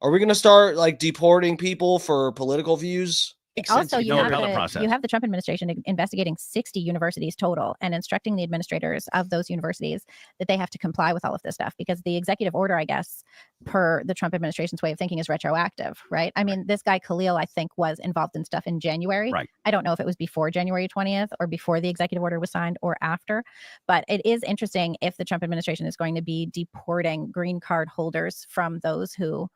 A: Are we going to start like deporting people for political views?
E: Also, you have the Trump administration investigating 60 universities total and instructing the administrators of those universities that they have to comply with all of this stuff, because the executive order, I guess, per the Trump administration's way of thinking, is retroactive, right? I mean, this guy Khalil, I think, was involved in stuff in January.
D: Right.
E: I don't know if it was before January 20th or before the executive order was signed or after, but it is interesting if the Trump administration is going to be deporting green card holders from those who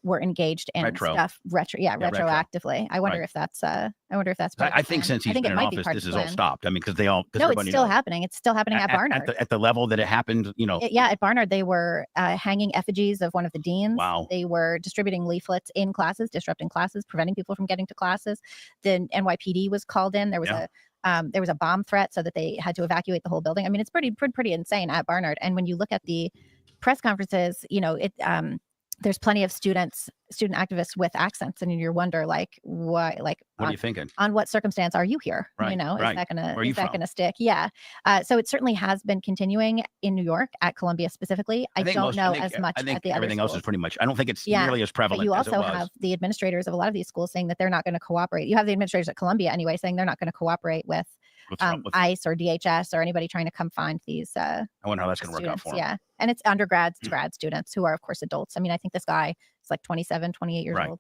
E: were engaged in stuff retroactively. I wonder if that's
D: I think since he's been in office, this is all stopped. I mean, because
E: it's still happening. It's still happening at Barnard.
D: At the level that it happened,
E: at Barnard, they were hanging effigies of one of the deans.
D: Wow.
E: They were distributing leaflets in classes, disrupting classes, preventing people from getting to classes. The NYPD was called in. There was a bomb threat, so that they had to evacuate the whole building. I mean, it's pretty insane at Barnard. And when you look at the press conferences, there's plenty of student activists with accents, and you wonder, like, why, like,
D: what are you thinking?
E: On what circumstance are you here?
D: Right,
E: is that gonna stick? Yeah. So it certainly has been continuing in New York at Columbia specifically. I don't know as much at the other
D: everything else is pretty much. I don't think it's nearly as prevalent.
E: But you also
D: as it was.
E: have the administrators of a lot of these schools saying that they're not going to cooperate. You have the administrators at Columbia anyway saying they're not going to cooperate with ICE or DHS or anybody trying to come find these. I
D: wonder how that's going to work out for them.
E: Yeah. And it's undergrads to grad students who are, of course, adults. I mean, I think this guy is like 27, 28 years old.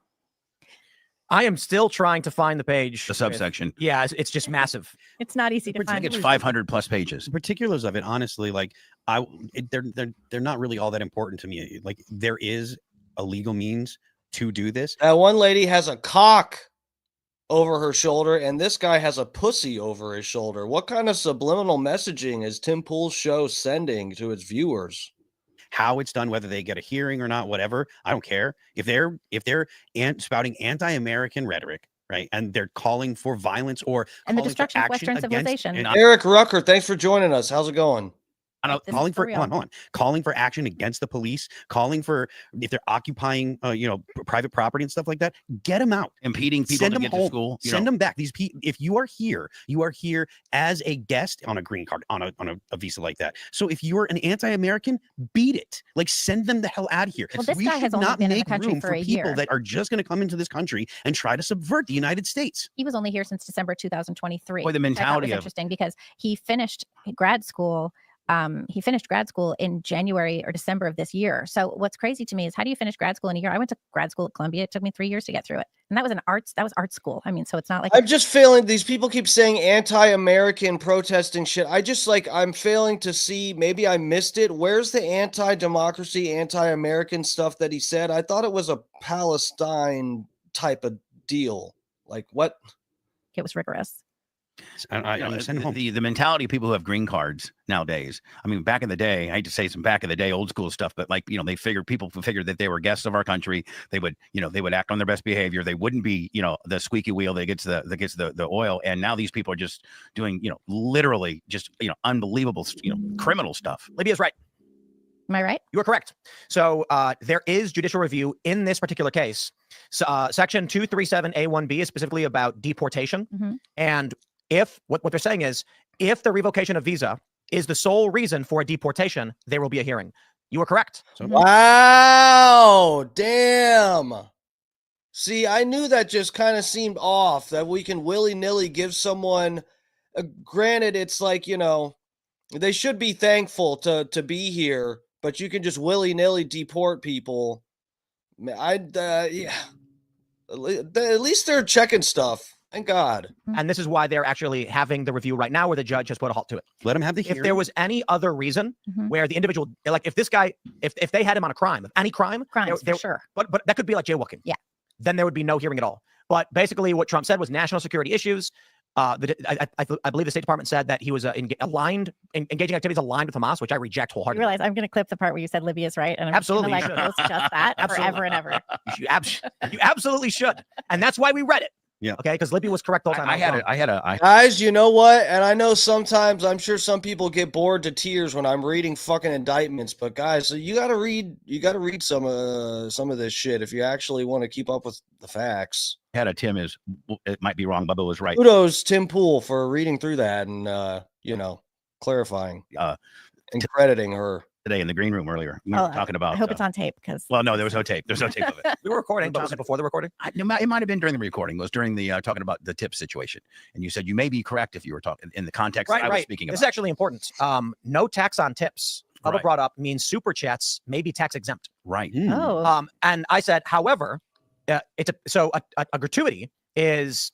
C: I am still trying to find the page.
D: The subsection.
C: Yeah, it's just massive.
E: It's not easy to find.
D: I think it's 500 plus pages.
F: The particulars of it, honestly, like they're not really all that important to me. Like, there is a legal means to do this.
A: That one lady has a cock over her shoulder, and this guy has a pussy over his shoulder. What kind of subliminal messaging is Tim Pool's show sending to its viewers?
F: How it's done, whether they get a hearing or not, whatever, I don't care. If they're spouting anti-American rhetoric, right, and they're calling for violence or
E: the destruction of Western civilization.
A: Eric Rucker, thanks for joining us. How's it going?
F: Calling for action against the police, calling for, if they're occupying private property and stuff like that, get them out,
D: impeding people to get to school,
F: send them back. These people, if you are here as a guest on a green card, on a visa like that. So if you're an anti-American, beat it. Like, send them the hell out of here.
E: Well, this guy has only been in the country for a year.
F: People that are just going to come into this country and try to subvert the United States.
E: He was only here since December 2023.
D: Boy, the mentality
E: was interesting because he finished grad school. He finished grad school in January or December of this year. So what's crazy to me is, how do you finish grad school in a year? I went to grad school at Columbia. It took me 3 years to get through it. And that was art school. I mean, so it's not like,
A: I'm just failing. These people keep saying anti-American protesting shit. I'm failing to see, maybe I missed it. Where's the anti-democracy, anti-American stuff that he said? I thought it was a Palestine type of deal. Like, what?
E: It was rigorous.
D: The mentality of people who have green cards nowadays. I mean, back in the day, I hate to say some back in the day old school stuff, but people figured that they were guests of our country. They would act on their best behavior. They wouldn't be, the squeaky wheel that gets the oil. And now these people are just doing, literally just, unbelievable, criminal stuff.
C: Lydia's right.
E: Am I right?
C: You are correct. So there is judicial review in this particular case. So, Section 237A1B is specifically about deportation.
E: Mm-hmm.
C: And if what they're saying is, if the revocation of visa is the sole reason for a deportation, there will be a hearing. You are correct.
A: So, wow, damn. See, I knew that just kind of seemed off, that we can willy-nilly give someone, granted, it's like, they should be thankful to be here, but you can just willy-nilly deport people. Yeah. At least they're checking stuff. Thank God.
C: And this is why they're actually having the review right now, where the judge has put a halt to it.
F: Let him have the hearing.
C: If there was any other reason where the individual, like if this guy, if they had him on a crime, any crime,
E: crimes for sure.
C: But that could be like jaywalking.
E: Yeah.
C: Then there would be no hearing at all. But basically what Trump said was national security issues. I believe the State Department said that he was engaging activities aligned with Hamas, which I reject
E: You
C: wholeheartedly.
E: realize I'm going to clip the part where you said Libya's right, and I'm
C: Absolutely,
E: just gonna, like, post just that forever and ever.
C: You absolutely should, and that's why we read it.
F: Yeah.
C: Okay, because Libya was correct the whole time.
A: Guys, you know what? And I know sometimes I'm sure some people get bored to tears when I'm reading fucking indictments, but guys, so you gotta read some of this shit if you actually want to keep up with the facts.
D: Tim it might be wrong. Bubba was right.
A: Kudos Tim Pool for reading through that and clarifying and crediting her.
D: Today in the green room earlier, we were talking about.
E: I hope it's on tape because.
D: Well, no, there was no tape. There's no tape of it.
C: We were recording, but was it before the recording?
D: It might have been during the recording. It was during the talking about the tip situation, and you said you may be correct if you were talking in the context I was speaking about.
C: This is actually important. No tax on tips. Bubba brought up means super chats may be tax exempt.
D: Right.
E: Oh.
C: And I said, however, a gratuity is.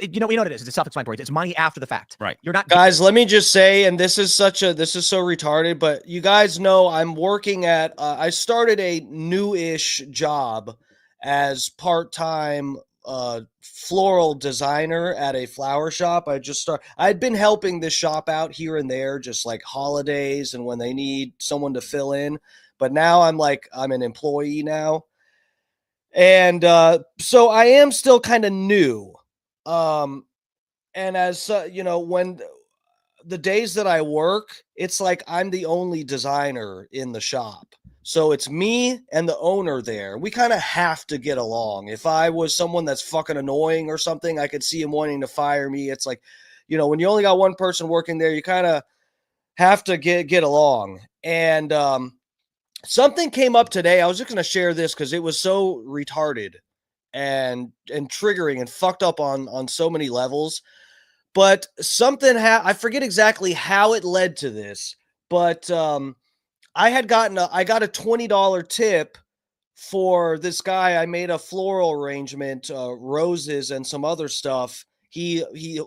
C: You know what it is. It's self-explanatory. It's money after the fact.
D: Right.
A: You're not. Guys, let me just say, and this is so retarded, but you guys know I'm working at. I started a new-ish job as part-time floral designer at a flower shop. I'd been helping this shop out here and there, just like holidays and when they need someone to fill in. But now I'm an employee now, and so I am still kind of new. And as when the days that I work, it's like I'm the only designer in the shop. So it's me and the owner there. We kind of have to get along. If I was someone that's fucking annoying or something, I could see him wanting to fire me. It's like, when you only got one person working there, you kind of have to get along. And something came up today. I was just going to share this because it was so retarded and triggering and fucked up on so many levels. But something I forget exactly how it led to this, but I got a $20 tip for this guy. I made a floral arrangement, roses and some other stuff. He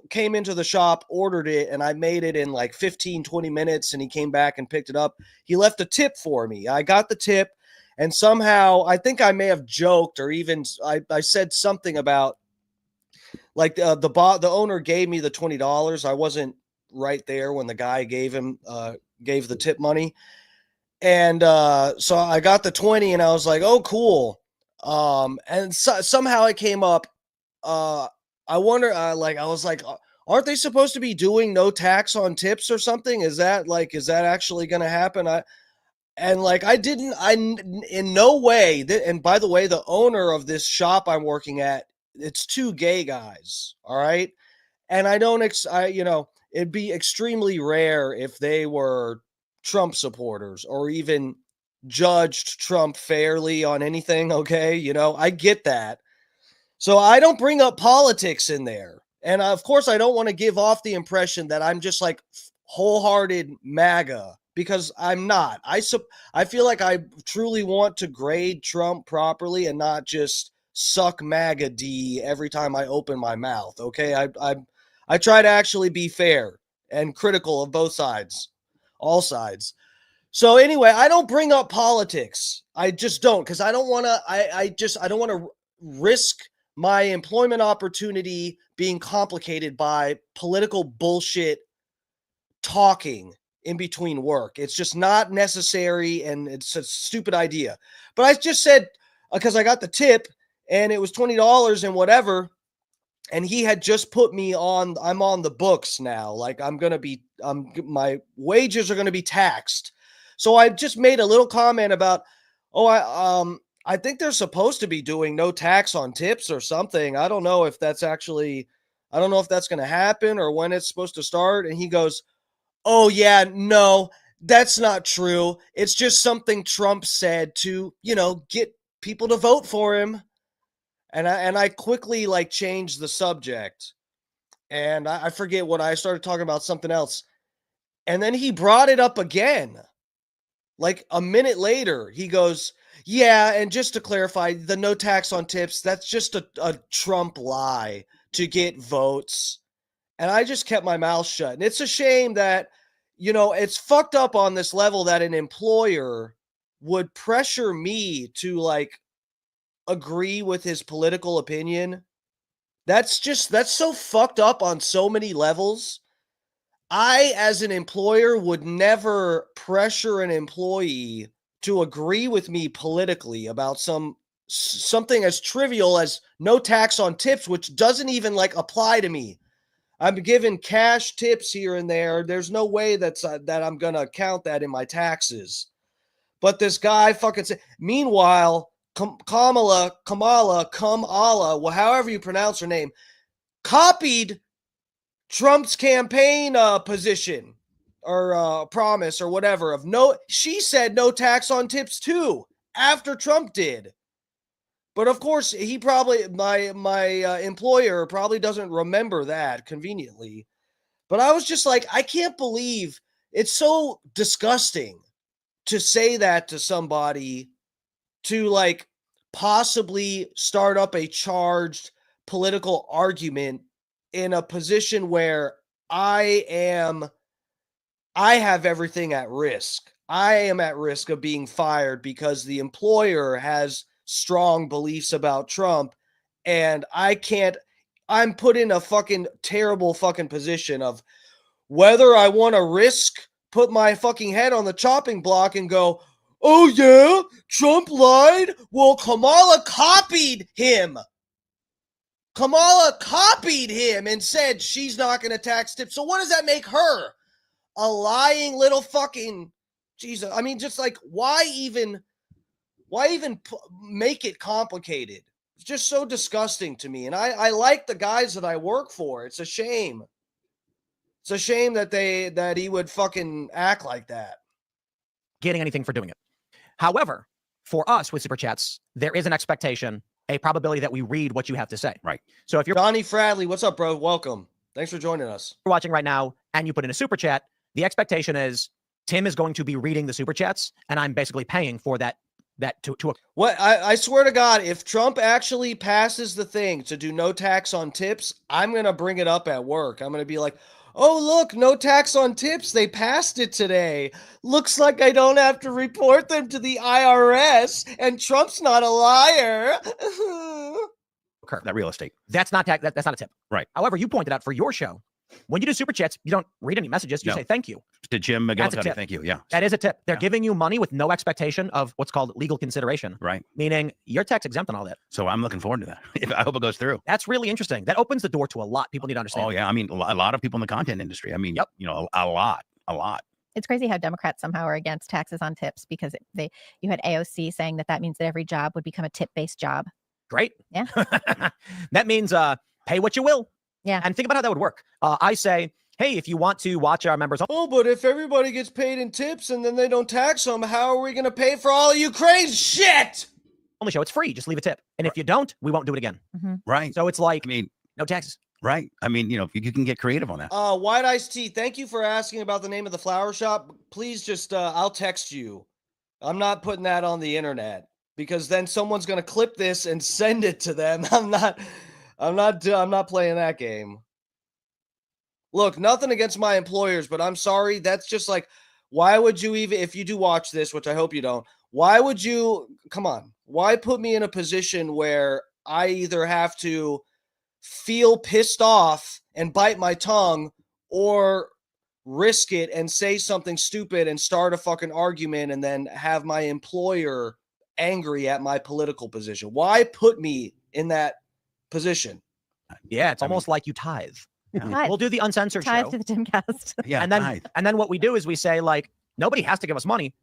A: came into the shop, ordered it, and I made it in like 15-20 minutes, and he came back and picked it up. He left a tip for me. I got the tip. And somehow, I think I may have joked, or even I said something about like the owner gave me the $20. I wasn't right there when the guy gave the tip money, and so I got the 20, and I was like, oh, cool. And somehow it came up. I wonder, I was like, aren't they supposed to be doing no tax on tips or something? Is that actually going to happen? And in no way, and by the way, the owner of this shop I'm working at, it's two gay guys. All right. And it'd be extremely rare if they were Trump supporters or even judged Trump fairly on anything. Okay. I get that. So I don't bring up politics in there. And of course, I don't want to give off the impression that I'm just like wholehearted MAGA. Because I'm not. I feel like I truly want to grade Trump properly and not just suck MAGA D every time I open my mouth. Okay, I try to actually be fair and critical of both sides, all sides. So anyway, I don't bring up politics. I just don't, because I don't want to. I don't want to risk my employment opportunity being complicated by political bullshit talking in between work. It's just not necessary, and it's a stupid idea. But I just said, because I got the tip and it was $20 and whatever, and he had just put me on, I'm on the books now. Like my wages are going to be taxed. So I just made a little comment about, I think they're supposed to be doing no tax on tips or something. I don't know if that's going to happen or when it's supposed to start. And he goes, oh, yeah, no, that's not true. It's just something Trump said to, get people to vote for him. And I quickly changed the subject. And I forget what I started talking about, something else. And then he brought it up again. Like a minute later, he goes, yeah, and just to clarify, the no tax on tips, that's just a Trump lie to get votes. And I just kept my mouth shut. And it's a shame that, it's fucked up on this level that an employer would pressure me to agree with his political opinion That's so fucked up on so many levels. I, as an employer, would never pressure an employee to agree with me politically about something as trivial as no tax on tips, which doesn't even like apply to me. I'm given cash tips here and there. There's no way that I'm going to count that in my taxes. But this guy fucking said, meanwhile, Kamala, well, however you pronounce her name, copied Trump's campaign position or promise or whatever of she said no tax on tips too, after Trump did. But of course, he probably, my employer probably doesn't remember that conveniently. But I was just like, I can't believe it's so disgusting to say that to somebody, to like possibly start up a charged political argument in a position where I have everything at risk. I am at risk of being fired because the employer has strong beliefs about Trump, and I'm put in a fucking terrible fucking position of whether I want to put my fucking head on the chopping block and go, oh yeah, Trump lied? Well, Kamala copied him. Kamala copied him and said she's not going to tax tips. So what does that make her? A lying little fucking Jesus. I mean, just like, why even make it complicated? It's just so disgusting to me. And I like the guys that I work for. It's a shame. It's a shame that he would fucking act like that.
C: Getting anything for doing it. However, for us with Super Chats, there is an expectation, a probability that we read what you have to say.
D: Right.
C: So if you're
A: Johnny Fradley, what's up, bro? Welcome. Thanks for joining us.
C: You're watching right now and you put in a Super Chat, the expectation is Tim is going to be reading the Super Chats, and I'm basically paying for that to
A: what I swear to God, if Trump actually passes the thing to do no tax on tips, I'm going to bring it up at work. I'm going to be like, oh, look, no tax on tips. They passed it today. Looks like I don't have to report them to the IRS, and Trump's not a liar.
C: That real estate. That's not tax. That's not a tip.
D: Right.
C: However, you pointed out for your show, when you do Super Chats, you don't read any messages. You say thank you.
D: To Jim McGillicuddy, thank you. Yeah.
C: That is a tip. They're giving you money with no expectation of what's called legal consideration.
D: Right.
C: Meaning you're tax exempt on all that.
D: So I'm looking forward to that. I hope it goes through.
C: That's really interesting. That opens the door to a lot. People need to understand.
D: Oh, yeah. I mean, a lot of people in the content industry. I mean, you know, a lot.
E: It's crazy how Democrats somehow are against taxes on tips because you had AOC saying that means that every job would become a tip-based job.
C: Great.
E: Yeah.
C: That means pay what you will.
E: Yeah.
C: And think about how that would work. I say, hey, if you want to watch our members.
A: Oh, but if everybody gets paid in tips and then they don't tax them, how are we going to pay for all of Ukraine's shit?
C: Only show it's free. Just leave a tip. And if you don't, we won't do it again.
E: Mm-hmm.
D: Right.
C: So it's like,
D: I mean,
C: no taxes.
D: Right. I mean, you know, you can get creative on that.
A: White Iced Tea, thank you for asking about the name of the flower shop. Please just, I'll text you. I'm not putting that on the internet because then someone's going to clip this and send it to them. I'm not playing that game. Look, nothing against my employers, but I'm sorry. That's just like, why would you even, if you do watch this, which I hope you don't, why would you, come on, why put me in a position where I either have to feel pissed off and bite my tongue or risk it and say something stupid and start a fucking argument and then have my employer angry at my political position? Why put me in that position?
C: Yeah, it's almost like you tithe.
E: Yeah.
C: We'll do the uncensored
E: Tithe
C: show.
E: to the Timcast.
D: Yeah,
C: and then what we do is we say, like, nobody has to give us money,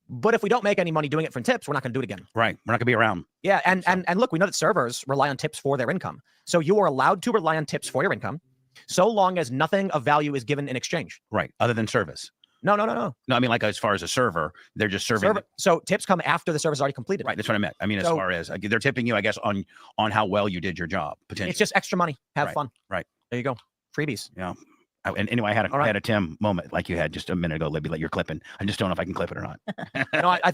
C: but if we don't make any money doing it for tips, we're not going to do it again.
D: Right. We're not going to be around.
C: Yeah, and look, we know that servers rely on tips for their income. So you are allowed to rely on tips for your income so long as nothing of value is given in exchange.
D: Right. Other than service.
C: No.
D: No, I mean, like, as far as a server, they're just serving.
C: So tips come after the service is already completed.
D: Right. That's what I meant. I mean, as far as they're tipping you, I guess, on how well you did your job, potentially.
C: It's just extra money. Have fun.
D: Right.
C: There you go. Freebies.
D: Yeah. And anyway, I had a Tim moment like you had just a minute ago, Libby, like you're clipping. I just don't know if I can clip it or not.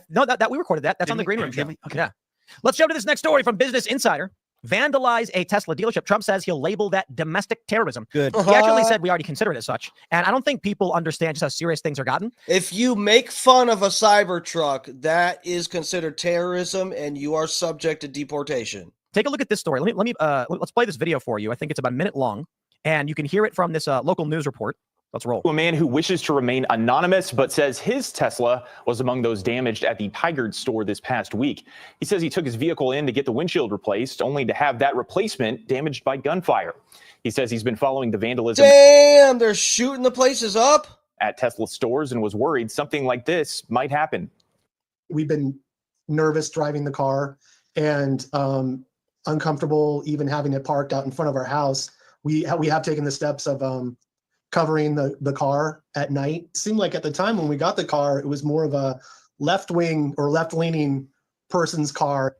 C: No, that we recorded that. That's on the Green Room show.
D: Okay.
C: Yeah. Let's jump to this next story from Business Insider. Vandalize a Tesla dealership. Trump says he'll label that domestic terrorism.
F: Good.
C: He actually said we already consider it as such. And I don't think people understand just how serious things are gotten.
A: If you make fun of a cyber truck, that is considered terrorism and you are subject to deportation.
C: take a look at this story. Let's play this video for you. I think it's about a minute long, and you can hear it from this local news report. Let's roll.
G: A man who wishes to remain anonymous, but says his Tesla was among those damaged at the Tigard store this past week. He says he took his vehicle in to get the windshield replaced, only to have that replacement damaged by gunfire. He says he's been following the vandalism.
A: Damn, they're shooting the places up
G: At Tesla stores and was worried something like this might happen.
H: We've been nervous driving the car and uncomfortable even having it parked out in front of our house. We have taken the steps of covering the car at night. It seemed like at the time when we got the car, it was more of a left-wing or left-leaning person's car.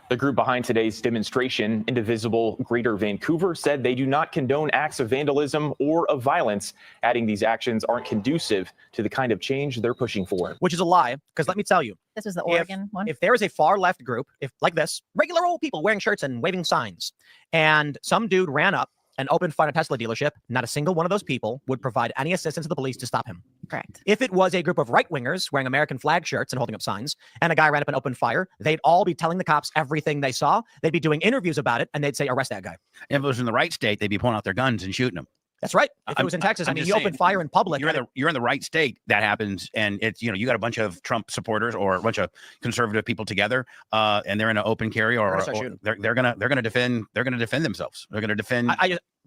G: The group behind today's demonstration, Indivisible Greater Vancouver, said they do not condone acts of vandalism or of violence, adding these actions aren't conducive to the kind of change they're pushing for.
C: Which is a lie, because let me tell you.
E: This was the Oregon one.
C: If there is a far left group, like this, regular old people wearing shirts and waving signs, and some dude ran up and opened fire at a Tesla dealership, not a single one of those people would provide any assistance to the police to stop him.
E: Correct.
C: If it was a group of right-wingers wearing American flag shirts and holding up signs, and a guy ran up and opened fire, they'd all be telling the cops everything they saw. They'd be doing interviews about it, and they'd say, arrest that guy.
D: If it was in the right state, they'd be pulling out their guns and shooting them.
C: That's right. If it was in Texas, I mean, he opened fire in public.
D: You're in the right state. That happens, and it's you got a bunch of Trump supporters or a bunch of conservative people together, and they're in an open carry, or they're gonna defend themselves. They're gonna defend.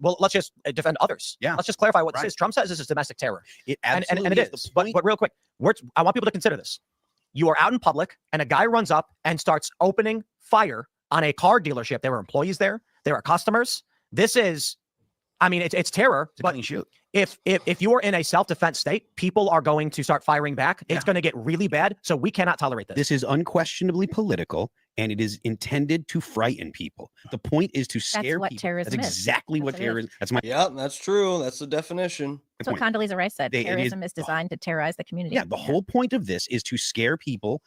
C: Well, let's just defend others.
D: Yeah.
C: Let's just clarify what this is. Trump says this is domestic terror.
F: It absolutely
C: and it is. But real quick, I want people to consider this. You are out in public, and a guy runs up and starts opening fire on a car dealership. There were employees there. There are customers. This is. I mean, it's terror, but if you are in a self-defense state, people are going to start firing back. It's going to get really bad. So we cannot tolerate this.
F: This is unquestionably political, and it is intended to frighten people. The point is to scare people.
E: That's what terrorism
F: is. Exactly what terrorism. That's my.
A: Yeah, that's true. That's the definition.
E: That's what Condoleezza Rice said. Terrorism is designed to terrorize the community.
F: Yeah, the whole point of this is to scare people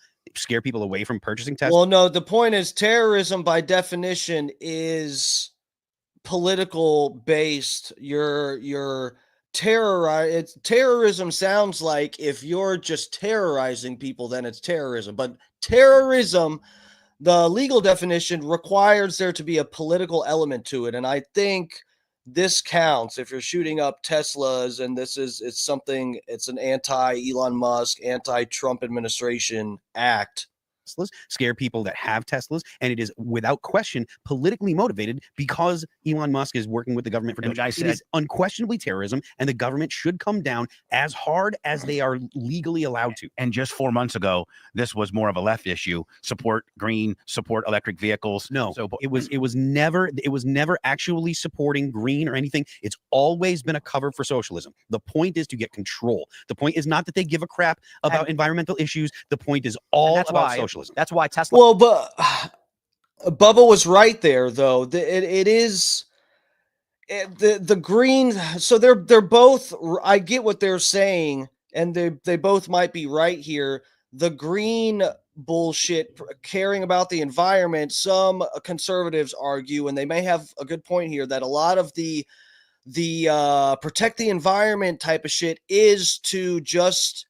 F: away from purchasing Tesla.
A: Well, no, the point is terrorism by definition is political based. You're terrorism sounds like if you're just terrorizing people, then it's terrorism. But terrorism, the legal definition, requires there to be a political element to it. And I think this counts if you're shooting up Teslas, and it's an anti-Elon Musk, anti-Trump administration act.
F: Scare people that have Teslas, and it is without question politically motivated because Elon Musk is working with the government for doing it. It is unquestionably terrorism, and the government should come down as hard as they are legally allowed to.
D: And just 4 months ago, this was more of a left issue. Support green, support electric vehicles.
F: No, so it was never actually supporting green or anything. It's always been a cover for socialism. The point is to get control. The point is not that they give a crap about environmental issues. The point is all about socialism.
C: That's why Tesla.
A: Well, but Bubba was right there, though. It is the green. So they're both. I get what they're saying, and they both might be right here. The green bullshit, caring about the environment. Some conservatives argue, and they may have a good point here, that a lot of the protect the environment type of shit is to just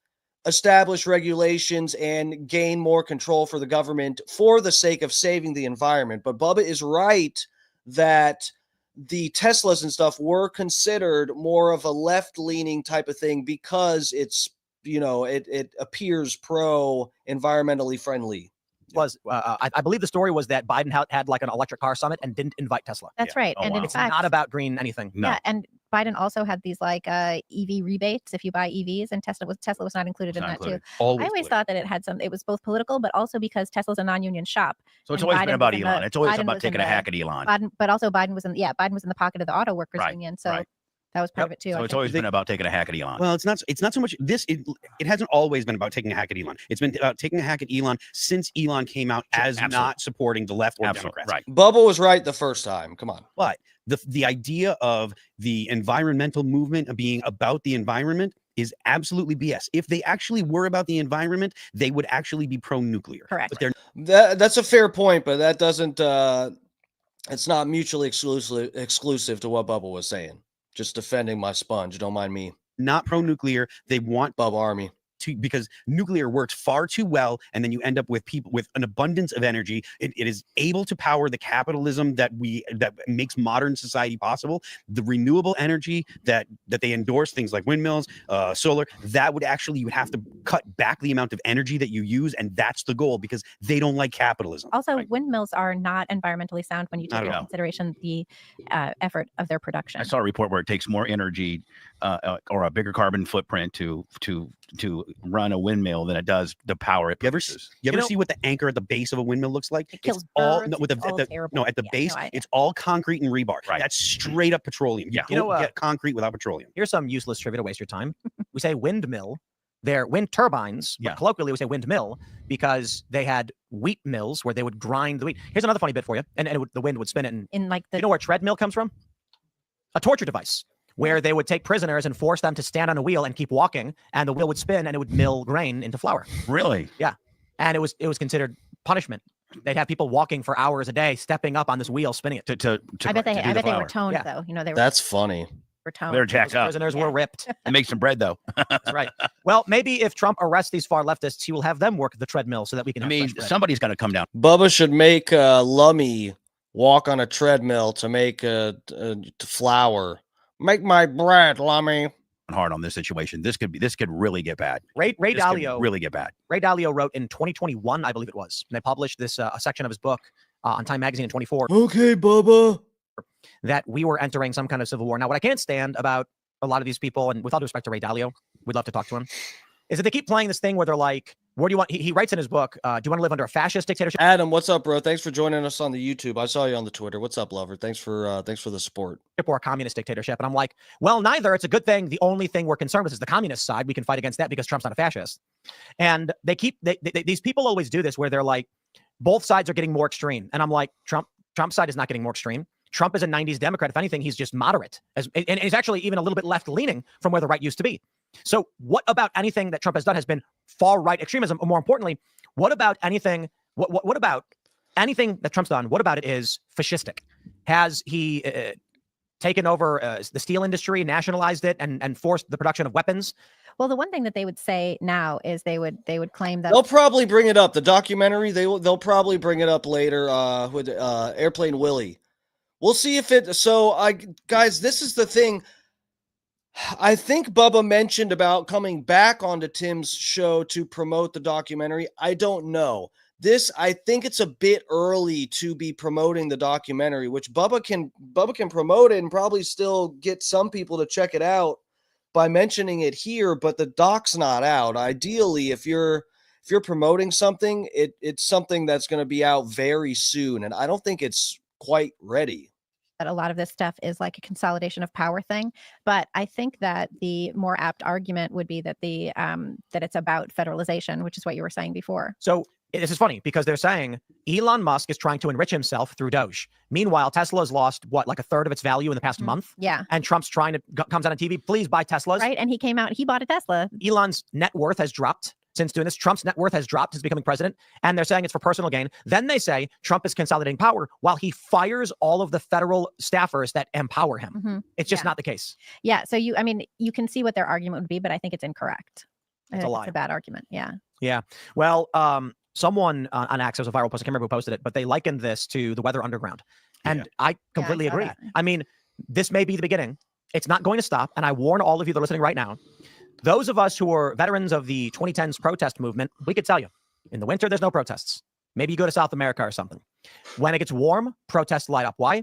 A: establish regulations and gain more control for the government for the sake of saving the environment. But Bubba is right that the Teslas and stuff were considered more of a left-leaning type of thing because it's, it appears pro-environmentally friendly.
C: I believe the story was that Biden had like an electric car summit and didn't invite Tesla.
E: That's right.
C: And in fact, it's not about green anything.
D: No.
E: Yeah, and Biden also had these like EV rebates if you buy EVs, and Tesla was not included in that too. I always thought that it was both political, but also because Tesla's a non-union shop.
D: So it's always been about Elon. It's always about taking a hack at Elon.
E: But also Biden was in the pocket of the auto workers union. So that was part of it too.
D: So it's always been about taking a hack at Elon.
F: Well, it's not so much this. It hasn't always been about taking a hack at Elon. It's been about taking a hack at Elon since Elon came out as not supporting the left or Democrats.
D: Right.
A: Bubba was right the first time. Come on.
F: But the idea of the environmental movement being about the environment is absolutely BS. If they actually were about the environment, they would actually be pro-nuclear.
E: Correct.
F: But they're
A: that's a fair point, but that doesn't. It's not mutually exclusive to what Bubba was saying. Just defending my sponge. Don't mind me.
F: Not pro-nuclear. They want
A: Bubba Army.
F: because nuclear works far too well, and then you end up with people with an abundance of energy. It is able to power the capitalism that makes modern society possible. The renewable energy that they endorse, things like windmills, solar, that would actually, you would have to cut back the amount of energy that you use, and that's the goal, because they don't like capitalism.
E: Also, windmills are not environmentally sound when you take into consideration the effort of their production.
D: I saw a report where it takes more energy or a bigger carbon footprint to run a windmill than it does the power it produces.
F: You ever see what the anchor at the base of a windmill looks like?
E: It kills
F: it's all
E: birds,
F: at the base. It's all concrete and rebar.
D: Right.
F: That's straight up petroleum. You don't get concrete without petroleum.
C: Here's some useless trivia to waste your time. We say windmill. They're wind turbines, but colloquially we say windmill because they had wheat mills where they would grind the wheat. Here's another funny bit for you, and the wind would spin it. In like you know where treadmill comes from? A torture device where they would take prisoners and force them to stand on a wheel and keep walking, and the wheel would spin and it would mill grain into flour.
D: Really?
C: Yeah, and it was considered punishment. They'd have people walking for hours a day, stepping up on this wheel, spinning it.
E: I bet they were toned though. You know, they were.
A: That's funny.
D: They're jacked up.
C: Prisoners were ripped.
D: They make some bread, though.
C: That's right. Well, maybe if Trump arrests these far leftists, he will have them work the treadmill so that we can.
D: I mean, somebody's got to come down.
A: Bubba should make Lummy walk on a treadmill to make flour. Make my bread, Lummy.
D: Hard on this situation. This could really get bad.
C: Ray Dalio
D: really get bad.
C: Ray Dalio wrote in 2021, I believe it was, and they published this a section of his book on Time Magazine in 24.
A: Okay, Bubba.
C: That we were entering some kind of civil war. Now, what I can't stand about a lot of these people, and with all due respect to Ray Dalio, we'd love to talk to him, is that they keep playing this thing where they're like, where do you want, he writes in his book, do you want to live under a fascist dictatorship?
A: Adam, what's up, bro? Thanks for joining us on the YouTube. I saw you on the Twitter. What's up, lover? Thanks for the support.
C: Or a communist dictatorship. And I'm like, well, neither. It's a good thing. The only thing we're concerned with is the communist side. We can fight against that because Trump's not a fascist. And they these people always do this where they're like, both sides are getting more extreme. And I'm like, Trump's side is not getting more extreme. Trump is a 90s Democrat. If anything, he's just moderate. And he's actually even a little bit left-leaning from where the right used to be. So what about anything that Trump has done has been far-right extremism? Or more importantly, what about anything that Trump's done? What about it is fascistic? Has he taken over the steel industry, nationalized it, and forced the production of weapons?
E: Well, the one thing that they would say now is they would claim that
A: they'll probably bring it up. The documentary, they'll probably bring it up later with Airplane Willie. We'll see if it. So, guys, this is the thing. I think Bubba mentioned about coming back onto Tim's show to promote the documentary. I don't know. I think it's a bit early to be promoting the documentary, which Bubba can promote it and probably still get some people to check it out by mentioning it here. But the doc's not out. Ideally, if you're promoting something, it's something that's going to be out very soon, and I don't think it's quite ready.
E: That a lot of this stuff is like a consolidation of power thing, but I think that the more apt argument would be that that it's about federalization, which is what you were saying before.
C: So this is funny because they're saying Elon Musk is trying to enrich himself through Doge. Meanwhile, Tesla has lost like a third of its value in the past month.
E: Yeah,
C: and Trump's comes out on TV, please buy Teslas.
E: Right, and he came out, he bought a Tesla.
C: Elon's net worth has dropped. Since doing this, Trump's net worth has dropped since becoming president, and they're saying it's for personal gain. Then they say Trump is consolidating power while he fires all of the federal staffers that empower him.
E: Mm-hmm.
C: It's just not the case.
E: Yeah. So you can see what their argument would be, but I think it's incorrect.
C: It's a lie.
E: It's a bad argument. Yeah.
C: Yeah. Well, someone on X, there was a viral post, I can't remember who posted it, but they likened this to the Weather Underground. And I completely agree. That. I mean, this may be the beginning. It's not going to stop. And I warn all of you that are listening right now, those of us who are veterans of the 2010s protest movement, we could tell you, in the winter, there's no protests. Maybe you go to South America or something. When it gets warm, protests light up. Why?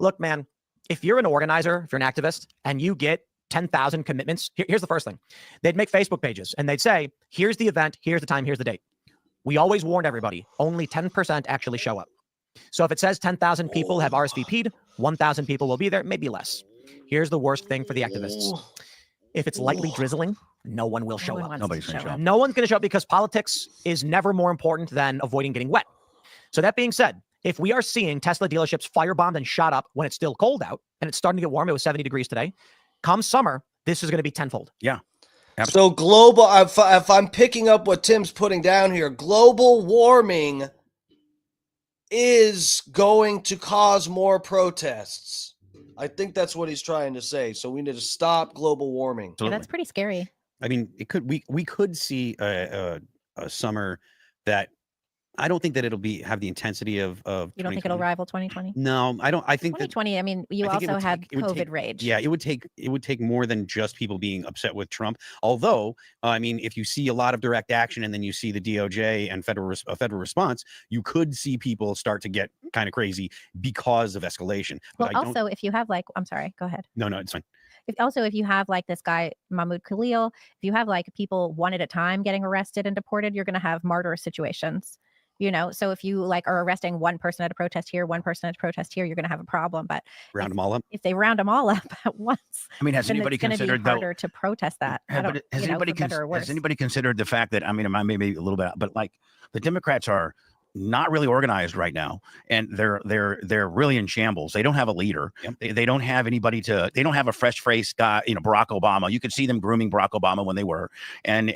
C: Look, man, if you're an organizer, if you're an activist, and you get 10,000 commitments, here's the first thing. They'd make Facebook pages, and they'd say, here's the event, here's the time, here's the date. We always warned everybody, only 10% actually show up. So if it says 10,000 people have RSVP'd, 1,000 people will be there, maybe less. Here's the worst thing for the activists. If it's lightly drizzling, no one will show up.
D: Nobody's going to show up.
C: No one's going to show up because politics is never more important than avoiding getting wet. So that being said, if we are seeing Tesla dealerships firebombed and shot up when it's still cold out, and it's starting to get warm, it was 70 degrees today, come summer, this is going to be tenfold.
D: Yeah.
A: Absolutely. So global, if I'm picking up what Tim's putting down here, global warming is going to cause more protests. I think that's what he's trying to say. So we need to stop global warming.
E: Yeah, that's pretty scary.
F: I mean, it could we could see a summer that I don't think that it'll have the intensity of
E: You don't think it'll rival 2020?
F: No, I don't. I think
E: 2020. I mean, you also had COVID rage.
F: Yeah, it would take more than just people being upset with Trump. Although, I mean, if you see a lot of direct action and then you see the DOJ and federal response, you could see people start to get kind of crazy because of escalation.
E: Well, also, if you have I'm sorry, go ahead.
F: No, it's fine.
E: If you have like this guy Mahmoud Khalil, if you have like people one at a time getting arrested and deported, you're going to have martyr situations. So if you like are arresting one person at a protest here, one person at a protest here, you're going to have a problem. But
F: round them all up.
E: If they round them all up at once,
D: I mean, has anybody considered
E: harder to protest that?
D: Has anybody considered the fact that, I mean, I may be a little bit, but like the Democrats are not really organized right now, and they're really in shambles. They don't have a leader. Yep. They don't have anybody they don't have a fresh face guy, Barack Obama. You could see them grooming Barack Obama when they were, and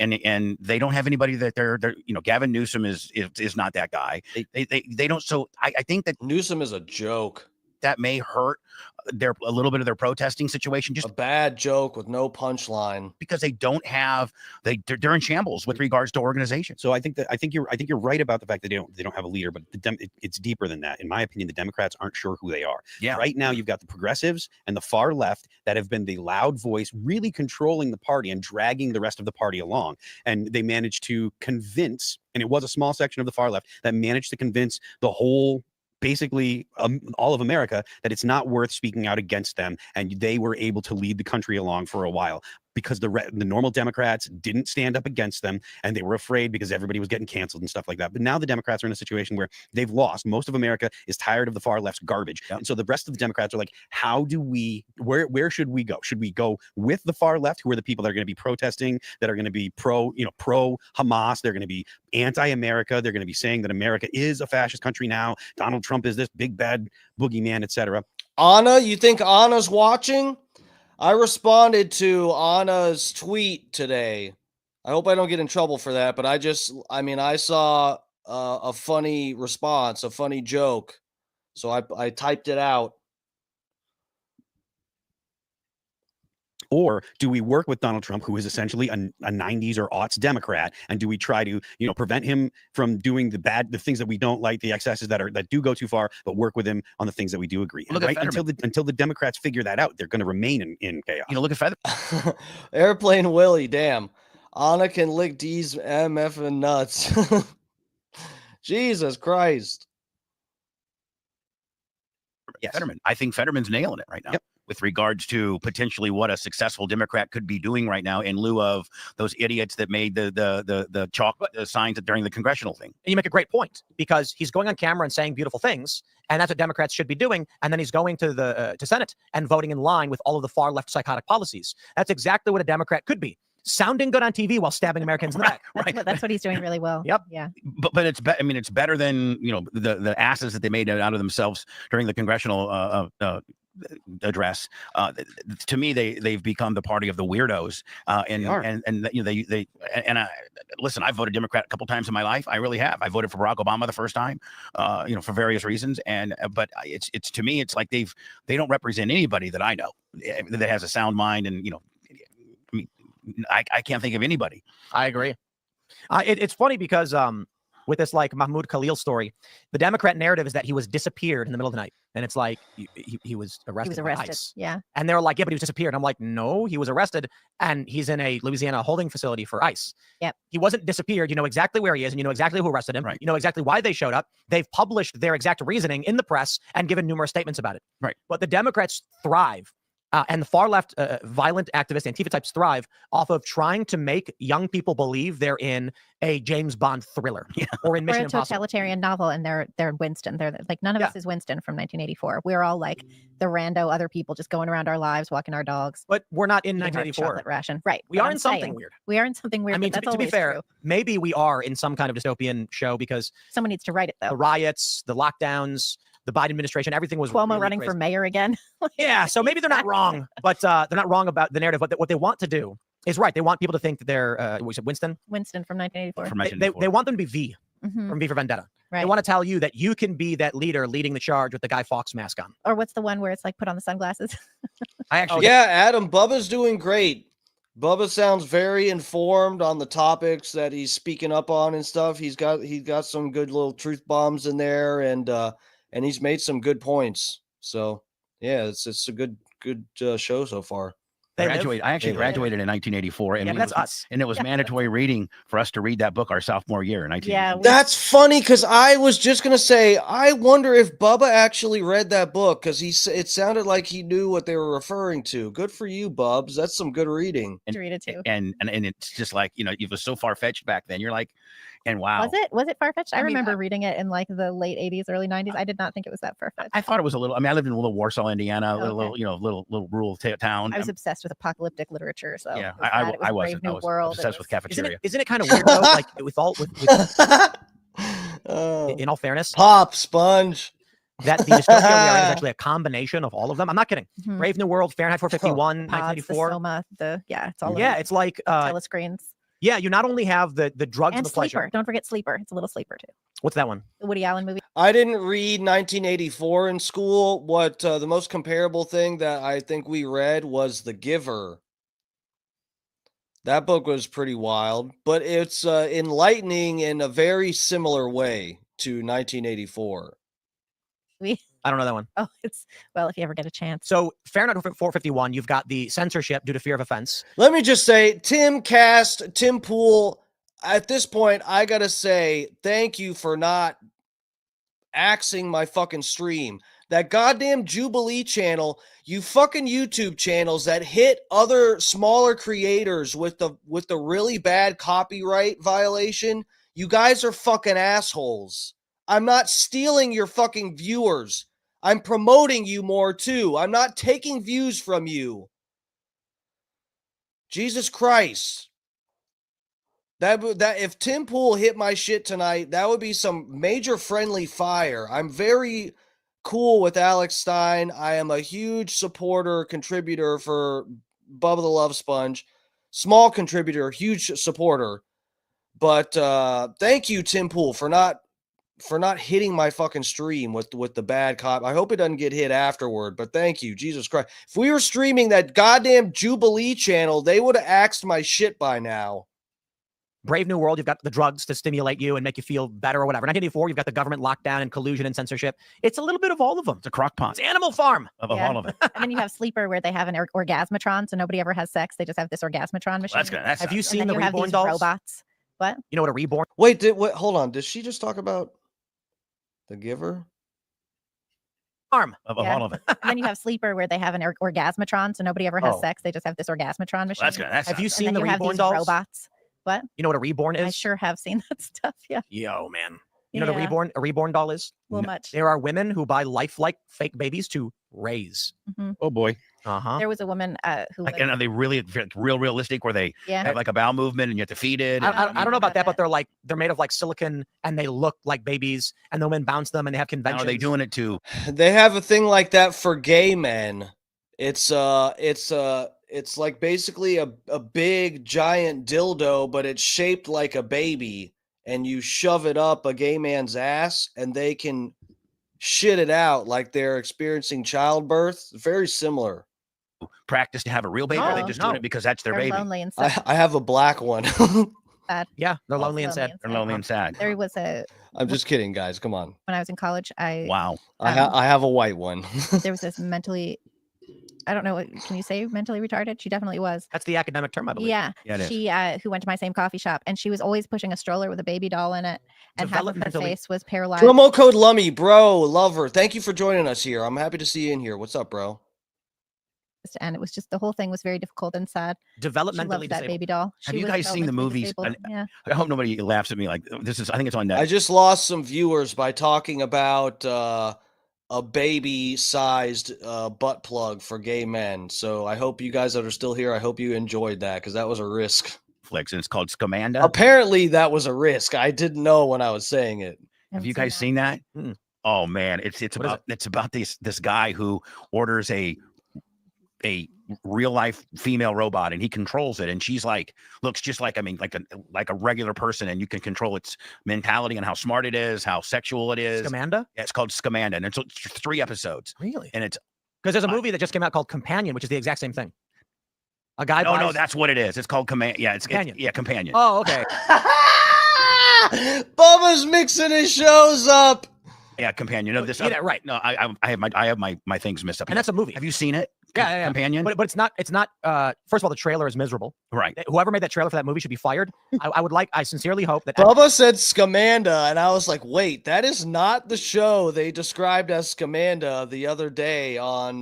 D: they don't have anybody that they're Gavin Newsom is not that guy. They don't. So I think that
A: Newsom is a joke.
D: That may hurt a little bit of their protesting situation. Just
A: a bad joke with no punchline,
D: because they don't have they're in shambles with regards to organization.
F: So I think you're right about the fact that they don't have a leader, but it's deeper than that. In my opinion, the Democrats aren't sure who they are.
D: Yeah.
F: Right now, you've got the progressives and the far left that have been the loud voice, really controlling the party and dragging the rest of the party along. And they managed to convince, and it was a small section of the far left that managed to convince the whole, basically all of America, that it's not worth speaking out against them, and they were able to lead the country along for a while because the normal Democrats didn't stand up against them, and they were afraid because everybody was getting canceled and stuff like that. But now the Democrats are in a situation where they've lost. Most of America is tired of the far left's garbage. Yep. And so the rest of the Democrats are like, where should we go? Should we go with the far left, who are the people that are going to be protesting, that are going to be pro Hamas? They're going to be anti-America. They're going to be saying that America is a fascist country now. Donald Trump is this big bad boogeyman, etc.
A: Anna, you think Anna's watching? I responded to Anna's tweet today. I hope I don't get in trouble for that, but I saw a funny response, a funny joke. So I typed it out.
F: Or do we work with Donald Trump, who is essentially a 90s or aughts Democrat, and do we try to, prevent him from doing the things that we don't like, the excesses that do go too far, but work with him on the things that we do agree?
D: Look,
F: right until the Democrats figure that out, they're going to remain in chaos.
D: Look at Fetterman.
A: Airplane Willie, damn. Anna can lick D's MF and nuts. Jesus Christ.
D: Yes. Fetterman. I think Fetterman's nailing it right now.
F: Yep.
D: With regards to potentially what a successful Democrat could be doing right now, in lieu of those idiots that made the chalk signs during the congressional thing.
C: And you make a great point, because he's going on camera and saying beautiful things, and that's what Democrats should be doing. And then he's going to the Senate and voting in line with all of the far left psychotic policies. That's exactly what a Democrat could be. Sounding good on TV while stabbing Americans in the back.
E: That's what he's doing really well.
C: Yep.
E: Yeah.
D: But it's it's better than the asses that they made out of themselves during the congressional address. To me, they've become the party of the weirdos. Listen, I voted Democrat a couple times in my life. I really have. I voted for Barack Obama the first time, for various reasons. But it's to me, it's like they don't represent anybody that I know that has a sound mind. And I can't think of anybody.
C: I agree. It's funny because with this like Mahmoud Khalil story, the Democrat narrative is that he was disappeared in the middle of the night. And it's like he was arrested. He was arrested. By ICE.
E: Yeah.
C: And they're like, yeah, but he was disappeared. I'm like, no, he was arrested, and he's in a Louisiana holding facility for ICE.
E: Yep.
C: He wasn't disappeared. You know exactly where he is, and you know exactly who arrested him.
D: Right.
C: You know exactly why they showed up. They've published their exact reasoning in the press and given numerous statements about it.
D: Right.
C: But the Democrats thrive. And the far left violent activists, Antifa types, thrive off of trying to make young people believe they're in a James Bond thriller or in Mission Impossible.
E: Or a totalitarian novel, and they're Winston. They're like, none of us is Winston from 1984. We're all like the rando other people just going around our lives, walking our dogs.
C: But we're not in
E: eating our
C: 1984.
E: chocolate ration. Right.
C: We are in something weird.
E: We are in something weird.
C: I mean, to be fair, maybe we are in some kind of dystopian show, because
E: someone needs to write it, though.
C: The riots, the lockdowns, the Biden administration, everything was
E: Cuomo
C: really
E: running
C: crazy.
E: For mayor again.
C: Yeah, so maybe they're not wrong, but they're not wrong about the narrative. But what they want to do is right. They want people to think that they're Winston.
E: Winston from 1984.
C: They want them to be V from V for Vendetta.
E: Right.
C: They want to tell you that you can be that leader leading the charge with the Guy Fawkes mask on.
E: Or what's the one where it's like, put on the sunglasses?
A: Yeah, Adam, Bubba's doing great. Bubba sounds very informed on the topics that he's speaking up on and stuff. He's got some good little truth bombs in there, and he's made some good points. So yeah, it's a good show so far.
D: I actually graduated in 1984, and
C: that's us.
D: And it was mandatory reading for us to read that book our sophomore year in 1984.
E: Yeah,
A: That's funny because I was just gonna say I wonder if Bubba actually read that book because it sounded like he knew what they were referring to. Good for you, Bubs. That's some good reading.
E: to read it too.
D: And it's just like, it was so far fetched back then. You're like, and wow.
E: Was it far-fetched? I remember reading it in like the late 80s, early 90s. I did not think it was that far-fetched.
D: I thought it was a little. I lived in a little Warsaw, Indiana, little rural town.
E: I was obsessed with apocalyptic literature, so
D: yeah,
E: I
D: wasn't. I was obsessed with cafeteria.
C: Isn't it kind of weird though? Like with in all fairness,
A: Pop Sponge.
C: that the dystopia we are in is actually a combination of all of them. I'm not kidding.
E: Mhm.
C: Brave New World, Fahrenheit 451,
E: Pods, the
C: 1984.
E: Soma, it's all
C: It's like
E: telescreens.
C: yeah, you not only have the drugs and
E: And
C: the pleasure.
E: Sleeper. Don't forget Sleeper. It's a little Sleeper too.
C: What's that one?
E: The Woody Allen movie.
A: I didn't read 1984 in school. What the most comparable thing that I think we read was The Giver. That book was pretty wild, but it's enlightening in a very similar way to 1984.
C: I don't know that one.
E: Oh, if you ever get a chance.
C: So Fahrenheit 451, you've got the censorship due to fear of offense.
A: Let me just say, Tim Pool, at this point, I got to say, thank you for not axing my fucking stream. That goddamn Jubilee channel, you fucking YouTube channels that hit other smaller creators with the really bad copyright violation, you guys are fucking assholes. I'm not stealing your fucking viewers. I'm promoting you more too. I'm not taking views from you. Jesus Christ. That if Tim Pool hit my shit tonight, that would be some major friendly fire. I'm very cool with Alex Stein. I am a huge contributor for Bubba the Love Sponge. Small contributor, huge supporter. But thank you, Tim Pool, for not hitting my fucking stream with the bad cop. I hope it doesn't get hit afterward, but thank you, Jesus Christ. If we were streaming that goddamn Jubilee channel, they would have axed my shit by now.
C: Brave New World, you've got the drugs to stimulate you and make you feel better or whatever. 1984, you've got the government lockdown and collusion and censorship. It's a little bit of all of them.
D: It's a crock pot.
C: It's Animal Farm.
D: Of all of it.
E: And then you have Sleeper, where they have an orgasmatron, so nobody ever has sex. They just have this orgasmatron machine.
D: That's good.
C: Have you seen
E: and
C: the
E: then you have
C: Reborn
E: these
C: dolls?
E: robots. What?
C: You know what a Reborn?
A: Wait, hold on. Did she just talk about The Giver?
C: Farm.
D: Of all of it.
E: And then you have Sleeper, where they have an orgasmatron, so nobody ever has sex. They just have this orgasmatron machine.
D: That's good.
C: Have you
E: And
C: seen
E: then
C: the
E: you have
C: Reborn
E: these
C: dolls?
E: robots. What?
C: You know what a Reborn is?
E: I sure have seen that stuff. Yeah.
C: Yo, man. You know what a Reborn doll is?
E: Well, much.
C: There are women who buy lifelike fake babies to raise.
E: Mm-hmm.
F: Oh boy.
C: Uh-huh.
E: There was a woman who
D: Like, and are they really real realistic where they have like a bowel movement and you have to feed it?
C: I don't know about that, but they're made of like silicon and they look like babies and the women bounce them and they have conventions.
D: How are they doing it too?
A: They have a thing like that for gay men. It's like basically a big giant dildo, but it's shaped like a baby, and you shove it up a gay man's ass and they can shit it out like they're experiencing childbirth. Very similar.
D: Practice to have a real baby, or are they just doing it because that's their baby?
E: Lonely and sad.
A: I have a black one.
E: Sad.
C: Yeah, they're lonely and sad.
D: They're lonely and sad.
E: There was
A: I'm just kidding, guys. Come on.
E: when I was in college,
D: Wow.
A: I have a white one.
E: there was this I don't know, can you say mentally retarded? She definitely was.
C: That's the academic term, I believe.
E: Yeah.
D: Yeah, it is.
E: She who went to my same coffee shop, and she was always pushing a stroller with a baby doll in it, and half of her
C: Developmentally-
E: face was paralyzed.
A: Promo code Lummy, bro. Lover. Thank you for joining us here. I'm happy to see you in here. What's up, bro?
E: And it was just, the whole thing was very difficult and sad. She
C: Developmentally
E: loved that
C: disabled.
E: baby doll.
D: Have
E: She
D: you
E: was
D: guys seen the
E: developmentally
D: movies?
E: disabled. Yeah.
D: I hope nobody laughs at me like this is. I think it's on Netflix.
A: I just lost some viewers by talking about a baby-sized butt plug for gay men. So I hope you guys that are still here, I hope you enjoyed that, because that was a risk.
D: And it's called Scamanda.
A: Apparently, that was a risk. I didn't know when I was saying it.
D: Have you guys seen that? Oh man, it's about this guy who orders a real life female robot and he controls it, and she's like looks just like like a regular person, and you can control its mentality and how smart it is, how sexual it is.
C: Scamanda?
D: Yeah, it's called Scamanda, and it's 3 episodes.
C: Really?
D: And it's
C: because there's a movie that just came out called Companion, which is the exact same thing. A guy
D: No,
C: buys...
D: that's what it is. It's called Companion.
C: Companion.
D: Companion.
C: Oh, okay.
A: Bubba's mixing his shows up.
D: Yeah, Companion. No, this.
C: Yeah, right.
D: No, I have my things mixed up.
C: And that's a movie.
D: Have you seen it?
C: Yeah.
D: Companion.
C: But it's not. First of all, the trailer is miserable.
D: Right.
C: Whoever made that trailer for that movie should be fired. I sincerely hope that.
A: Bubba said Scamanda, and I was like, wait, that is not the show they described as Scamanda the other day on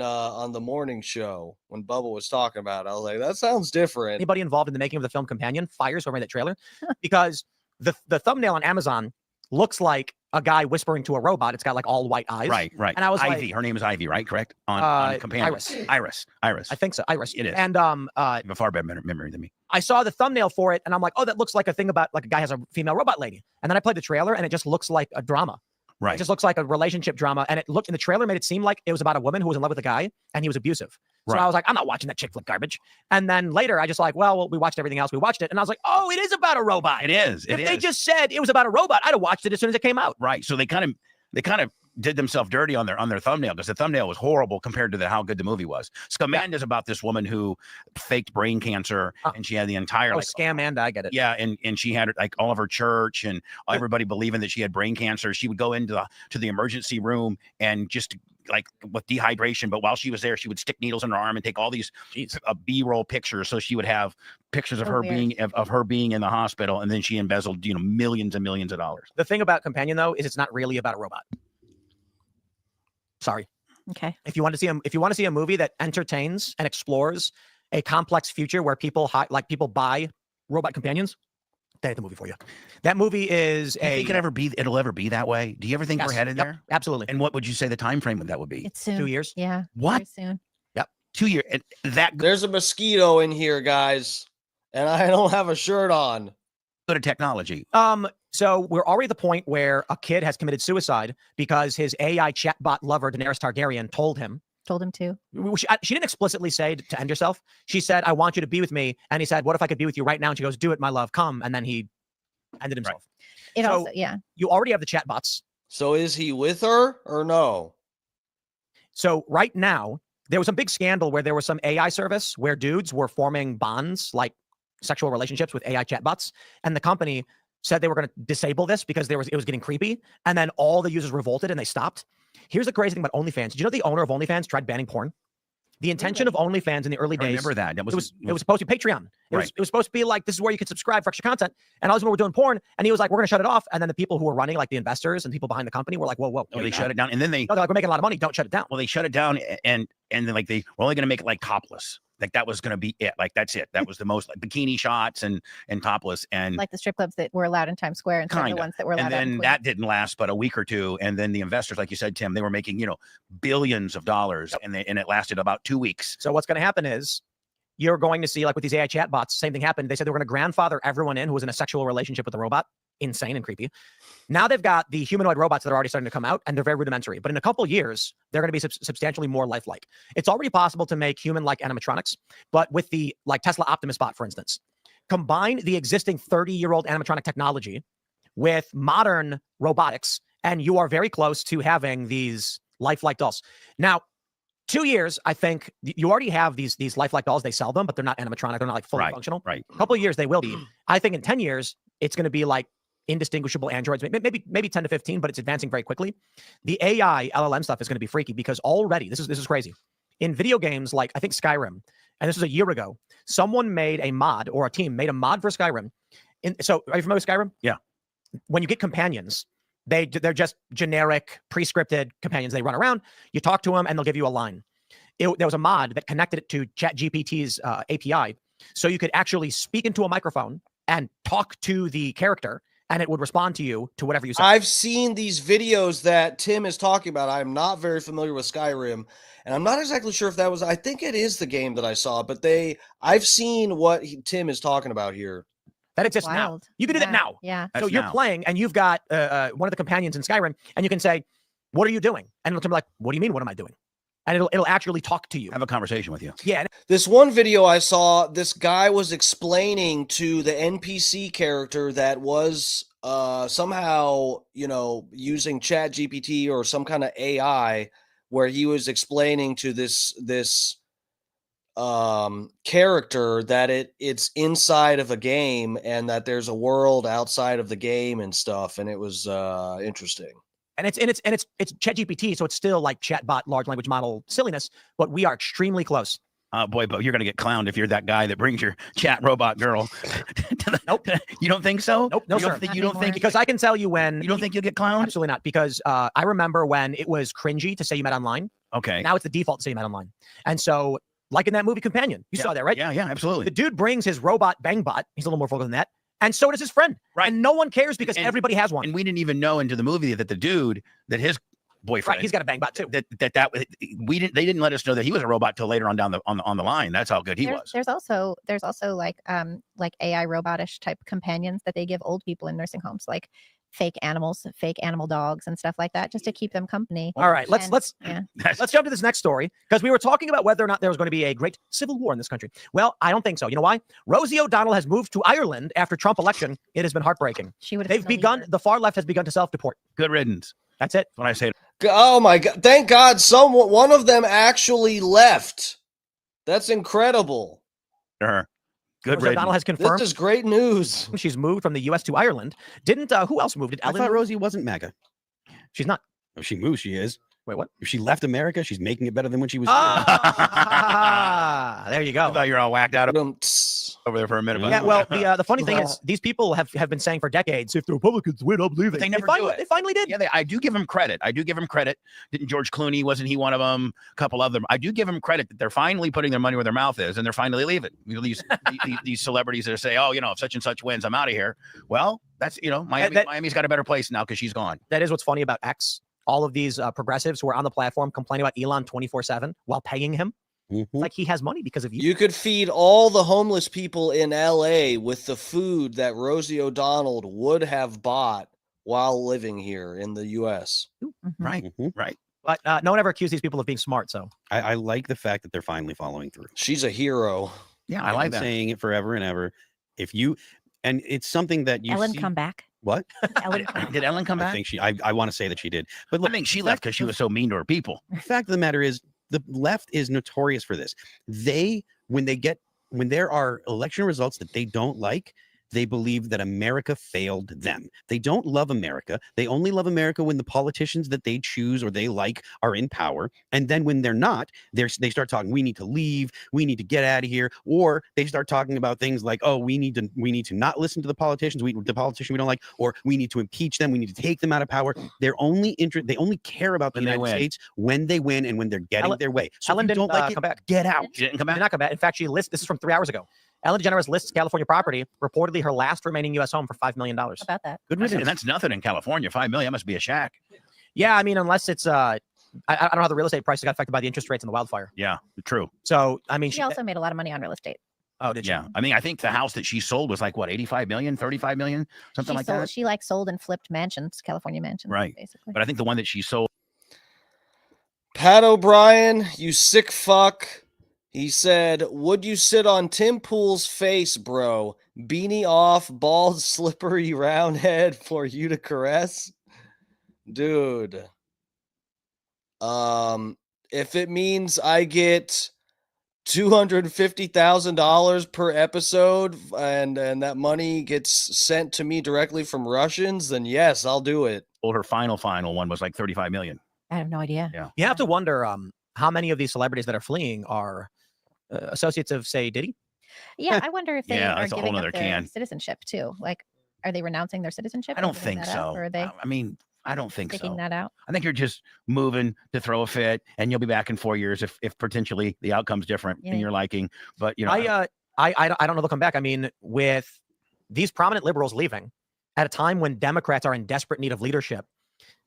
A: the morning show when Bubba was talking about it. I was like, that sounds different.
C: Anybody involved in the making of the film Companion fires whoever made that trailer because the thumbnail on Amazon looks like a guy whispering to a robot. It's got like all white eyes.
D: Right.
C: And I was
D: Ivy.
C: like,
D: her name is Ivy, right? Correct. On Companion.
C: Iris.
D: I
C: think so. Iris.
D: It is.
C: And
D: you have a far better memory than me.
C: I saw the thumbnail for it, and I'm like, oh, that looks like a thing about like a guy has a female robot lady. And then I played the trailer, and it just looks like a drama.
D: Right.
C: It just looks like a relationship drama. And the trailer made it seem like it was about a woman who was in love with a guy, and he was abusive. So I was like, I'm not watching that chick flick garbage. And then later, I just like, well, we watched everything else. We watched it, and I was like, oh, it is about a robot.
D: It is.
C: If they just said it was about a robot, I'd have watched it as soon as it came out.
D: Right. So they kind of did themselves dirty on their thumbnail because the thumbnail was horrible compared to how good the movie was. Scamanda is about this woman who faked brain cancer, and she had the entire
C: Scamanda, I get it.
D: Yeah, and she had like all of her church and everybody believing that she had brain cancer. She would go into the emergency room and just like with dehydration, but while she was there, she would stick needles in her arm and take all these B-roll pictures, so she would have pictures of her being in the hospital, and then she embezzled millions and millions of dollars.
C: The thing about Companion though is it's not really about a robot. Sorry.
E: Okay.
C: If you want to see a movie that entertains and explores a complex future where people buy robot companions, that's the movie for you. That movie is
D: Do you think it'll ever be that way? Do you ever think we're headed there?
C: Absolutely.
D: And what would you say the time frame of that would be?
E: It's soon.
C: 2 years.
E: Yeah.
D: What?
E: Very soon.
C: Yep.
D: 2 years.
A: There's a mosquito in here, guys, and I don't have a shirt on.
D: Go to technology.
C: So we're already at the point where a kid has committed suicide because his AI chatbot lover, Daenerys Targaryen, told him to. She didn't explicitly say to end yourself. She said, I want you to be with me. And he said, what if I could be with you right now? And she goes, do it, my love, come. And then he ended himself.
E: Right.
C: You already have the chatbots.
A: So is he with her or no?
C: So right now, there was a big scandal where there was some AI service where dudes were forming bonds, like sexual relationships with AI chatbots. And the company said they were going to disable this because it was getting creepy. And then all the users revolted and they stopped. Here's the crazy thing about OnlyFans. Did you know the owner of OnlyFans tried banning porn? The intention of OnlyFans in the early days.
D: I remember that. It was
C: supposed to be Patreon. It was supposed to be like, this is where you could subscribe for extra content. And all of a sudden we're doing porn. And he was like, we're going to shut it off. And then the people who were running, like the investors and people behind the company, were like, whoa.
D: They shut it down. And then they're
C: like, we're making a lot of money. Don't shut it down.
D: Well, they shut it down and then like they were only going to make it like topless. Like that was going to be it. Like that's it. That was the most like bikini shots and topless and
E: like the strip clubs that were allowed in Times Square and some of the ones that were allowed.
D: And then that didn't last but a week or two. And then the investors, like you said, Tim, they were making billions of dollars, and it lasted about 2 weeks.
C: So what's going to happen is you're going to see, like with these AI chatbots, same thing happened. They said they were going to grandfather everyone in who was in a sexual relationship with a robot. Insane and creepy. Now they've got the humanoid robots that are already starting to come out, and they're very rudimentary. But in a couple years, they're going to be substantially more lifelike. It's already possible to make human-like animatronics, but with the like Tesla Optimus bot, for instance, combine the existing 30-year-old animatronic technology with modern robotics, and you are very close to having these lifelike dolls. Now, 2 years, I think you already have these lifelike dolls. They sell them, but they're not animatronic. They're not like fully functional.
D: Right.
C: A couple of years, they will be. I think in 10 years, it's going to be like indistinguishable androids, maybe 10 to 15, but it's advancing very quickly. The AI LLM stuff is going to be freaky because already, this is crazy. In video games like I think Skyrim, and this was a year ago, someone made a mod, or a team made a mod for Skyrim. So are you familiar with Skyrim?
D: Yeah. When
C: you get companions, they're just generic pre-scripted companions. They run around, you talk to them, and they'll give you a line. There was a mod that connected it to ChatGPT's API, so you could actually speak into a microphone and talk to the character, and it would respond to you to whatever you said.
A: I've seen these videos that Tim is talking about. I'm not very familiar with Skyrim, and I'm not exactly sure if that was, I think it is the game that I saw, but I've seen what Tim is talking about here.
C: That exists now. You can do that now.
E: Yeah.
C: So you're playing, and you've got one of the companions in Skyrim, and you can say, what are you doing? And it'll be like, what do you mean, what am I doing? And it'll actually talk to you.
D: Have a conversation with you.
C: Yeah.
A: This one video I saw, this guy was explaining to the NPC character that was somehow, using ChatGPT or some kind of AI, where he was explaining to this character that it's inside of a game and that there's a world outside of the game and stuff, and it was interesting.
C: And it's ChatGPT, so it's still like chatbot, large language model silliness, but we are extremely close.
D: Boy, but you're gonna get clowned if you're that guy that brings your chat robot girl. Nope. You don't think so?
C: Nope. No, sir.
D: You don't think
C: because I can tell you when
D: you don't think you'll get clowned?
C: Absolutely not. Because I remember when it was cringy to say you met online.
D: Okay.
C: Now it's the default to say you met online. And so, like in that movie Companion, you saw that, right?
D: Yeah, absolutely.
C: The dude brings his robot Bangbot. He's a little more vocal than that. And so does his friend.
D: Right.
C: And no one cares because everybody has one.
D: And we didn't even know into the movie that the dude, that his boyfriend,
C: right, he's got a Bangbot too.
D: They didn't let us know that he was a robot till later on down on the line. That's how good he was.
E: There's also like AI robotish type companions that they give old people in nursing homes, like fake animals, fake animal dogs and stuff like that, just to keep them company.
C: All right, let's jump to this next story, because we were talking about whether or not there was going to be a great civil war in this country. Well, I don't think so. You know why? Rosie O'Donnell has moved to Ireland after Trump election. It has been heartbreaking. The far left has begun to self-deport.
D: Good riddance.
C: That's it.
D: When I say,
A: oh my God, thank God, one of them actually left. That's incredible.
D: Good
C: Rosie O'Donnell has confirmed.
A: This is great news.
C: She's moved from the U.S. to Ireland. Who else moved?
F: I thought Rosie wasn't MAGA.
C: She's not.
F: If she moves, she is.
C: Wait, what?
F: If she left America, she's making it better than when she was
C: here. There you go.
D: I thought you were all whacked out over there for a minute.
C: Yeah, well, the funny thing is, these people have been saying for decades, if the Republicans win, I'll believe it.
D: They never do it.
C: They finally did.
D: Yeah, I do give them credit. Didn't George Clooney, wasn't he one of them? A couple of them. I do give them credit that they're finally putting their money where their mouth is, and they're finally leaving. These celebrities that say, oh, if such and such wins, I'm out of here. Well, that's, Miami's got a better place now because she's gone.
C: That is what's funny about X. All of these progressives who are on the platform complaining about Elon 24/7 while paying him.
F: Mm-hmm.
C: Like he has money because of you.
A: You could feed all the homeless people in LA with the food that Rosie O'Donnell would have bought while living here in the US.
C: Mm-hmm.
D: Right.
F: Mm-hmm.
D: Right.
C: But no one ever accused these people of being smart. So
F: I like the fact that they're finally following through.
A: She's a hero.
D: Yeah, I like that.
F: Saying it forever and ever. And it's something that you
E: Ellen come back.
F: What?
D: Did Ellen come back?
F: I think I want to say that she did. But look,
D: I think she left because she was so mean to her people.
F: The fact of the matter is, the left is notorious for this. When there are election results that they don't like, they believe that America failed them. They don't love America. They only love America when the politicians that they choose or they like are in power. And then when they're not, they start talking, we need to leave, we need to get out of here. Or they start talking about things like, oh, we need to not listen to the politicians, the politician we don't like, or we need to impeach them, we need to take them out of power. They only care about the United States when they win and when they're getting their way. So
C: Ellen didn't come back.
F: Get out.
D: She didn't come back.
C: Did not come back. In fact, this is from 3 hours ago. Ellen DeGeneres lists California property, reportedly her last remaining U.S. home, for $5 million.
E: About that.
D: Good riddance. And that's nothing in California. $5 million. That must be a shack.
C: Yeah, I mean, unless it's I don't know how the real estate prices got affected by the interest rates and the wildfire.
D: Yeah, true.
C: So I mean,
E: she also made a lot of money on real estate.
C: Oh, did she?
D: Yeah, I mean, I think the house that she sold was like what, 85 million, 35 million, something like that.
E: She sold and flipped mansions, California mansions,
D: right?
E: Basically.
D: But I think the one that she sold.
A: Pat O'Brien, you sick fuck. He said, would you sit on Tim Pool's face, bro? Beanie off, bald, slippery, round head for you to caress? Dude. If it means I get $250,000 per episode and that money gets sent to me directly from Russians, then yes, I'll do it.
D: Well, her final one was like 35 million.
E: I have no idea.
D: Yeah.
C: You have to wonder how many of these celebrities that are fleeing are associates of, say, Diddy?
E: Yeah, I wonder if they are giving up their citizenship too. Like, are they renouncing their citizenship?
D: I don't think so.
E: Or are they?
D: I mean, I don't think
E: taking
D: so.
E: That out.
D: I think you're just moving to throw a fit, and you'll be back in 4 years if potentially the outcome's different in your liking. But
C: I don't know they'll come back. I mean, with these prominent liberals leaving at a time when Democrats are in desperate need of leadership,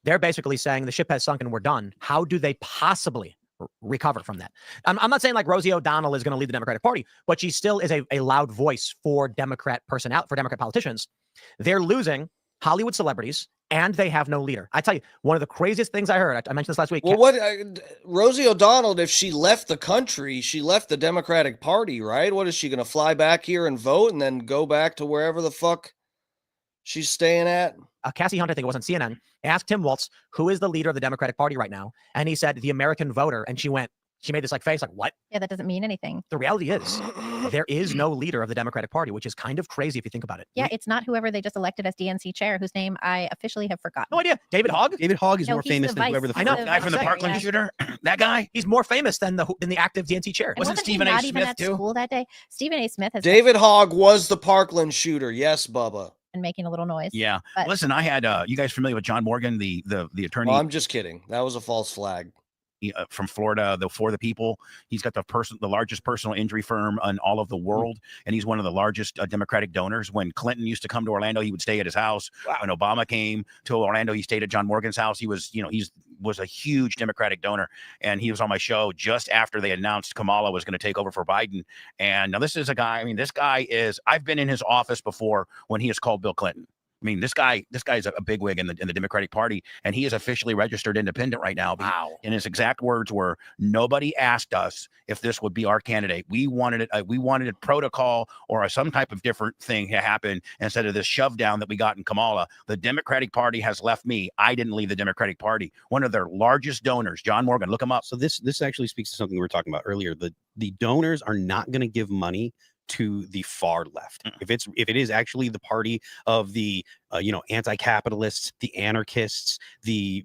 C: they're basically saying the ship has sunk and we're done. How do they possibly recover from that? I'm not saying like Rosie O'Donnell is going to lead the Democratic Party, but she still is a loud voice for Democrat politicians. They're losing Hollywood celebrities and they have no leader. I tell you, one of the craziest things I heard, I mentioned this last week.
A: Well, Rosie O'Donnell, if she left the country, she left the Democratic Party, right? What is she going to fly back here and vote and then go back to wherever the fuck she's staying at?
C: Cassie Hunt, I think it was on CNN, asked Tim Walz, who is the leader of the Democratic Party right now? And he said, the American voter. And she went, She made this like face, like, what?
E: Yeah, that doesn't mean anything.
C: The reality is, there is no leader of the Democratic Party, which is kind of crazy if you think about it.
E: Yeah, it's not whoever they just elected as DNC chair, whose name I officially have forgotten.
C: No idea. David Hogg?
F: David Hogg is
E: No,
F: more
E: he's the
F: famous than
E: vice-
F: whoever the
C: I know.
E: the
D: Guy from the
E: vice
D: Parkland
E: chair,
D: shooter? That guy?
C: He's more famous than the active DNC chair.
E: And
D: Wasn't
E: wasn't he
D: Stephen A.
E: not even
D: Smith
E: at
D: too?
E: school that day? Stephen A. Smith has
A: David Hogg was the Parkland shooter. Yes, Bubba.
E: been making a little noise.
D: Yeah.
E: But-
D: Listen, I had you guys familiar with John Morgan, the attorney
A: Well, I'm just kidding. That was a false flag.
D: from Florida, For the People. He's got the largest personal injury firm in all of the world, and he's one of the largest Democratic donors. When Clinton used to come to Orlando, he would stay at his house. Wow. When Obama came to Orlando, he stayed at John Morgan's house. He was, was a huge Democratic donor, and he was on my show just after they announced Kamala was going to take over for Biden. And now this is a guy. I mean, this guy is. I've been in his office before when he has called Bill Clinton. I mean, this guy is a bigwig in the Democratic Party, and he is officially registered independent right now.
C: Wow.
D: And his exact words were, "Nobody asked us if this would be our candidate. We wanted it. We wanted a protocol or some type of different thing to happen instead of this shove down that we got in Kamala. The Democratic Party has left me. I didn't leave the Democratic Party. One of their largest donors, John Morgan. Look him up."
F: So this actually speaks to something we were talking about earlier. The donors are not going to give money to the far left. If it is actually the party of the anti-capitalists, the anarchists, the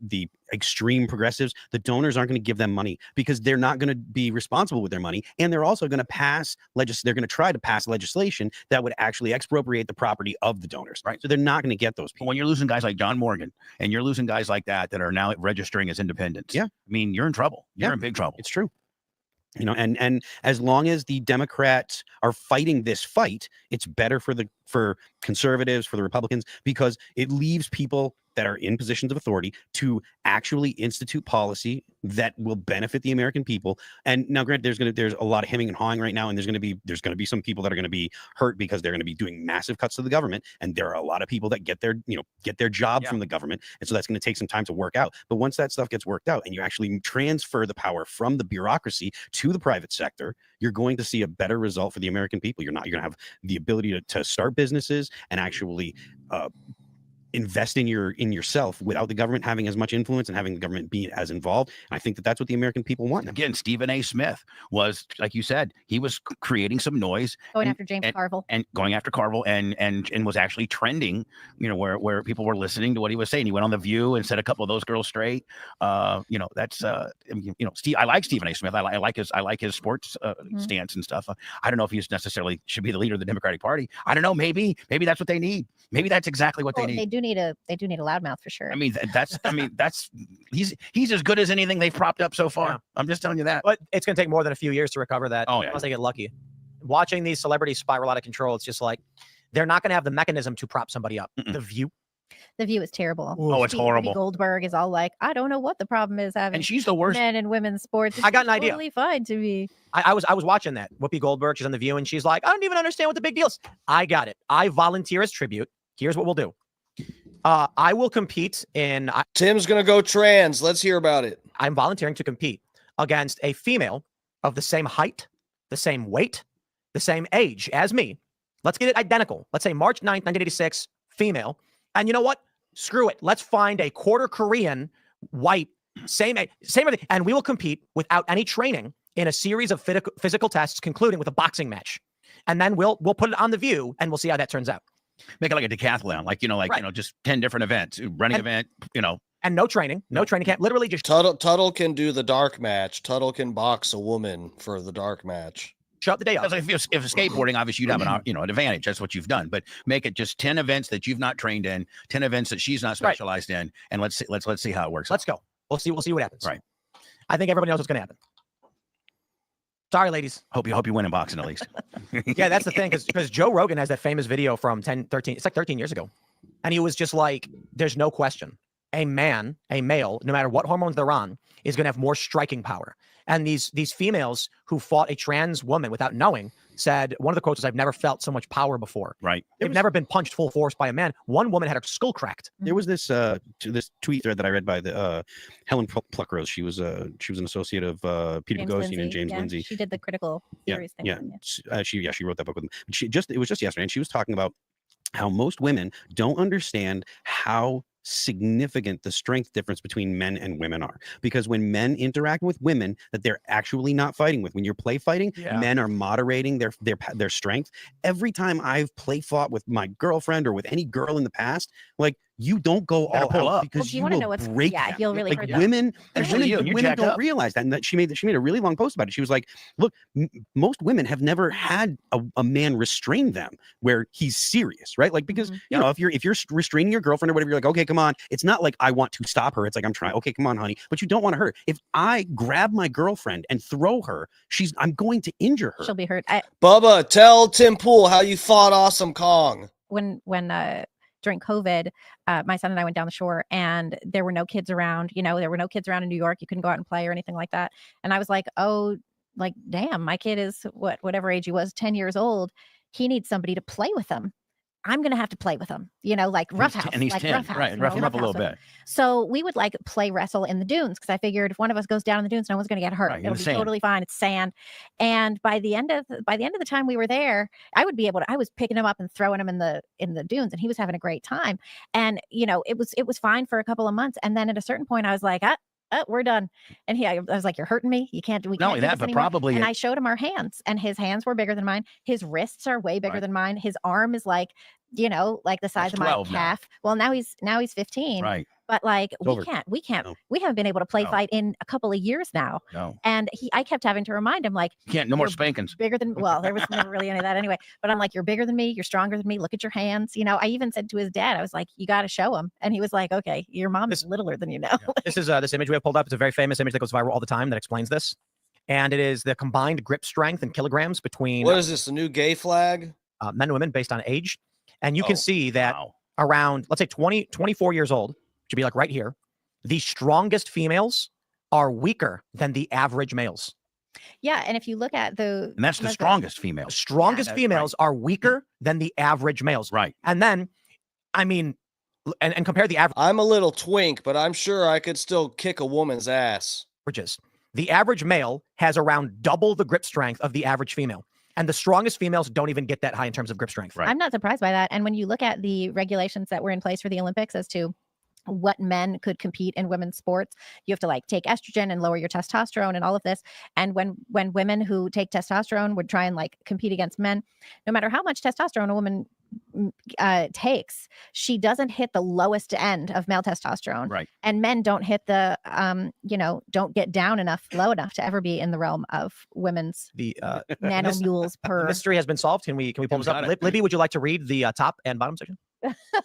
F: extreme progressives, the donors aren't going to give them money because they're not going to be responsible with their money, and they're also going to they're going to try to pass legislation that would actually expropriate the property of the donors. Right. So they're not going to get those people.
D: When you're losing guys like John Morgan and you're losing guys like that are now registering as independents.
F: Yeah.
D: I mean, you're in trouble. You're in big trouble.
F: It's true. And as long as the Democrats are fighting this fight, it's better for conservatives, for the Republicans, because it leaves people that are in positions of authority to actually institute policy that will benefit the American people. And now, granted, there's a lot of hemming and hawing right now, and there's going to be some people that are going to be hurt because they're going to be doing massive cuts to the government, and there are a lot of people that get their job from the government, and so that's going to take some time to work out. But once that stuff gets worked out, and you actually transfer the power from the bureaucracy to the private sector, you're going to see a better result for the American people. You're going to have the ability to start businesses and actually invest in yourself without the government having as much influence and having the government be as involved. And I think that's what the American people want.
D: Again, Stephen A. Smith was, like you said, he was creating some noise,
E: Going after James Carville,
D: and going after Carville, and was actually trending. Where people were listening to what he was saying. He went on The View and set a couple of those girls straight. That's Steve. I like Stephen A. Smith. I like his sports stance and stuff. I don't know if he's necessarily should be the leader of the Democratic Party. I don't know. Maybe that's what they need. Maybe that's exactly what they need.
E: They do need a loudmouth for sure.
D: I mean, he's as good as anything they've propped up so far. Yeah. I'm just telling you that.
C: But it's going to take more than a few years to recover that.
D: Oh, yeah.
C: Unless they get lucky. Watching these celebrities spiral out of control, it's just like they're not going to have the mechanism to prop somebody up.
D: Mm-mm.
C: The View
E: is terrible.
D: Oh, it's horrible.
E: Goldberg is all like, I don't know what the problem is having.
D: And she's the worst.
E: Men and women's sports.
C: I got an idea.
E: Totally fine to me.
C: I was watching that. Whoopi Goldberg, she's on The View, and she's like, I don't even understand what the big deal is. I got it. I volunteer as tribute. Here's what we'll do. I will compete in.
A: Tim's going to go trans. Let's hear about it.
C: I'm volunteering to compete against a female of the same height, the same weight, the same age as me. Let's get it identical. Let's say March 9th, 1986, female. And you know what? Screw it. Let's find a quarter Korean, white, same age, same everything. And we will compete without any training in a series of physical tests, concluding with a boxing match. And then we'll put it on The View, and we'll see how that turns out.
D: Make it like a decathlon, just 10 different events, running event,
C: And no training camp. Literally just
A: Tuttle can do the dark match. Tuttle can box a woman for the dark match.
C: Shut the day up.
D: If skateboarding, obviously you'd have an advantage. That's what you've done. But make it just 10 events that you've not trained in, 10 events that she's not specialized in, and let's see how it works.
C: Let's go. We'll see what happens.
D: Right.
C: I think everybody knows what's going to happen. Sorry, ladies.
D: Hope you win in boxing at least.
C: Yeah, that's the thing, because Joe Rogan has that famous video from 13 years ago. And he was just like, there's no question. A male, no matter what hormones they're on, is going to have more striking power. And these females who fought a trans woman without knowing said, one of the quotes is, I've never felt so much power before.
D: Right.
C: They've never been punched full force by a man. One woman had her skull cracked.
F: There was this tweet thread that I read by the Helen Pluckrose. She was an associate of Peter Boghossian and James Lindsay.
E: She did the critical theories thing.
F: Yeah. She wrote that book with him. It was just yesterday, and she was talking about how most women don't understand how significant the strength difference between men and women are, because when men interact with women that they're actually not fighting with, when you're play fighting, men are moderating their strength. Every time I've play fought with my girlfriend or with any girl in the past, like, you don't go all out because you will break them.
E: you'll really
F: like women, women don't realize that. And that she made a really long post about it. She was like, look, most women have never had a man restrain them where he's serious, right? Like, because you know, if you're restraining your girlfriend or whatever, you're like, okay, come on. It's not like I want to stop her. It's like, I'm trying. Okay, come on, honey. But you don't want to hurt. If I grab my girlfriend and throw her, I'm going to injure her.
E: She'll be hurt.
A: Bubba, tell Tim Pool how you fought Awesome Kong.
E: When during COVID, my son and I went down the shore and there were no kids around. You know, there were no kids around in New York. You couldn't go out and play or anything like that. And I was like, oh, like, damn, my kid is whatever age he was, 10 years old. He needs somebody to play with him. I'm going to have to play with him, you know, like roughhouse.
D: And he's
E: like
D: 10, right? Rough him up a little bit.
E: So we would like play wrestle in the dunes because I figured if one of us goes down in the dunes, no one's going to get hurt.
D: Right,
E: it'll be totally fine. It's sand. And by the end of the time we were there, I was picking him up and throwing him in the dunes, and he was having a great time. And you know, it was fine for a couple of months. And then at a certain point, I was like, we're done. And I was like, you're hurting me. We can't do this anymore.
D: Probably.
E: And I showed him our hands, and his hands were bigger than mine. His wrists are way bigger than mine. His arm is like, you know, like the size of my calf. Well, now he's 15.
D: Right.
E: But like, we haven't been able to play fight in a couple of years now.
D: No.
E: And I kept having to remind him, like,
D: no more spankings.
E: Bigger than, well, there was never really any of that anyway. But I'm like, you're bigger than me. You're stronger than me. Look at your hands. You know, I even said to his dad, I was like, you got to show him. And he was like, okay, your mom is littler than you know.
C: This is this image we have pulled up. It's a very famous image that goes viral all the time that explains this. And it is the combined grip strength in kilograms between.
A: What is this? The new gay flag?
C: Men and women based on age. And you can see that around, let's say 24 years old, should be like right here. The strongest females are weaker than the average males.
E: Yeah, and if you look at
D: and that's the strongest females.
C: Strongest females are weaker than the average males.
D: Right.
C: And then, I mean, and compare the average.
A: I'm a little twink, but I'm sure I could still kick a woman's ass.
C: The average male has around double the grip strength of the average female. And the strongest females don't even get that high in terms of grip strength.
E: Right. I'm not surprised by that. And when you look at the regulations that were in place for the Olympics as to what men could compete in women's sports, you have to like take estrogen and lower your testosterone and all of this. And when women who take testosterone would try and like compete against men, no matter how much testosterone a woman takes, she doesn't hit the lowest end of male testosterone.
D: Right.
E: And men don't hit the don't get down low enough to ever be in the realm of women's nanomules per.
C: The mystery has been solved. Can we pull this up? Libby, would you like to read the top and bottom section?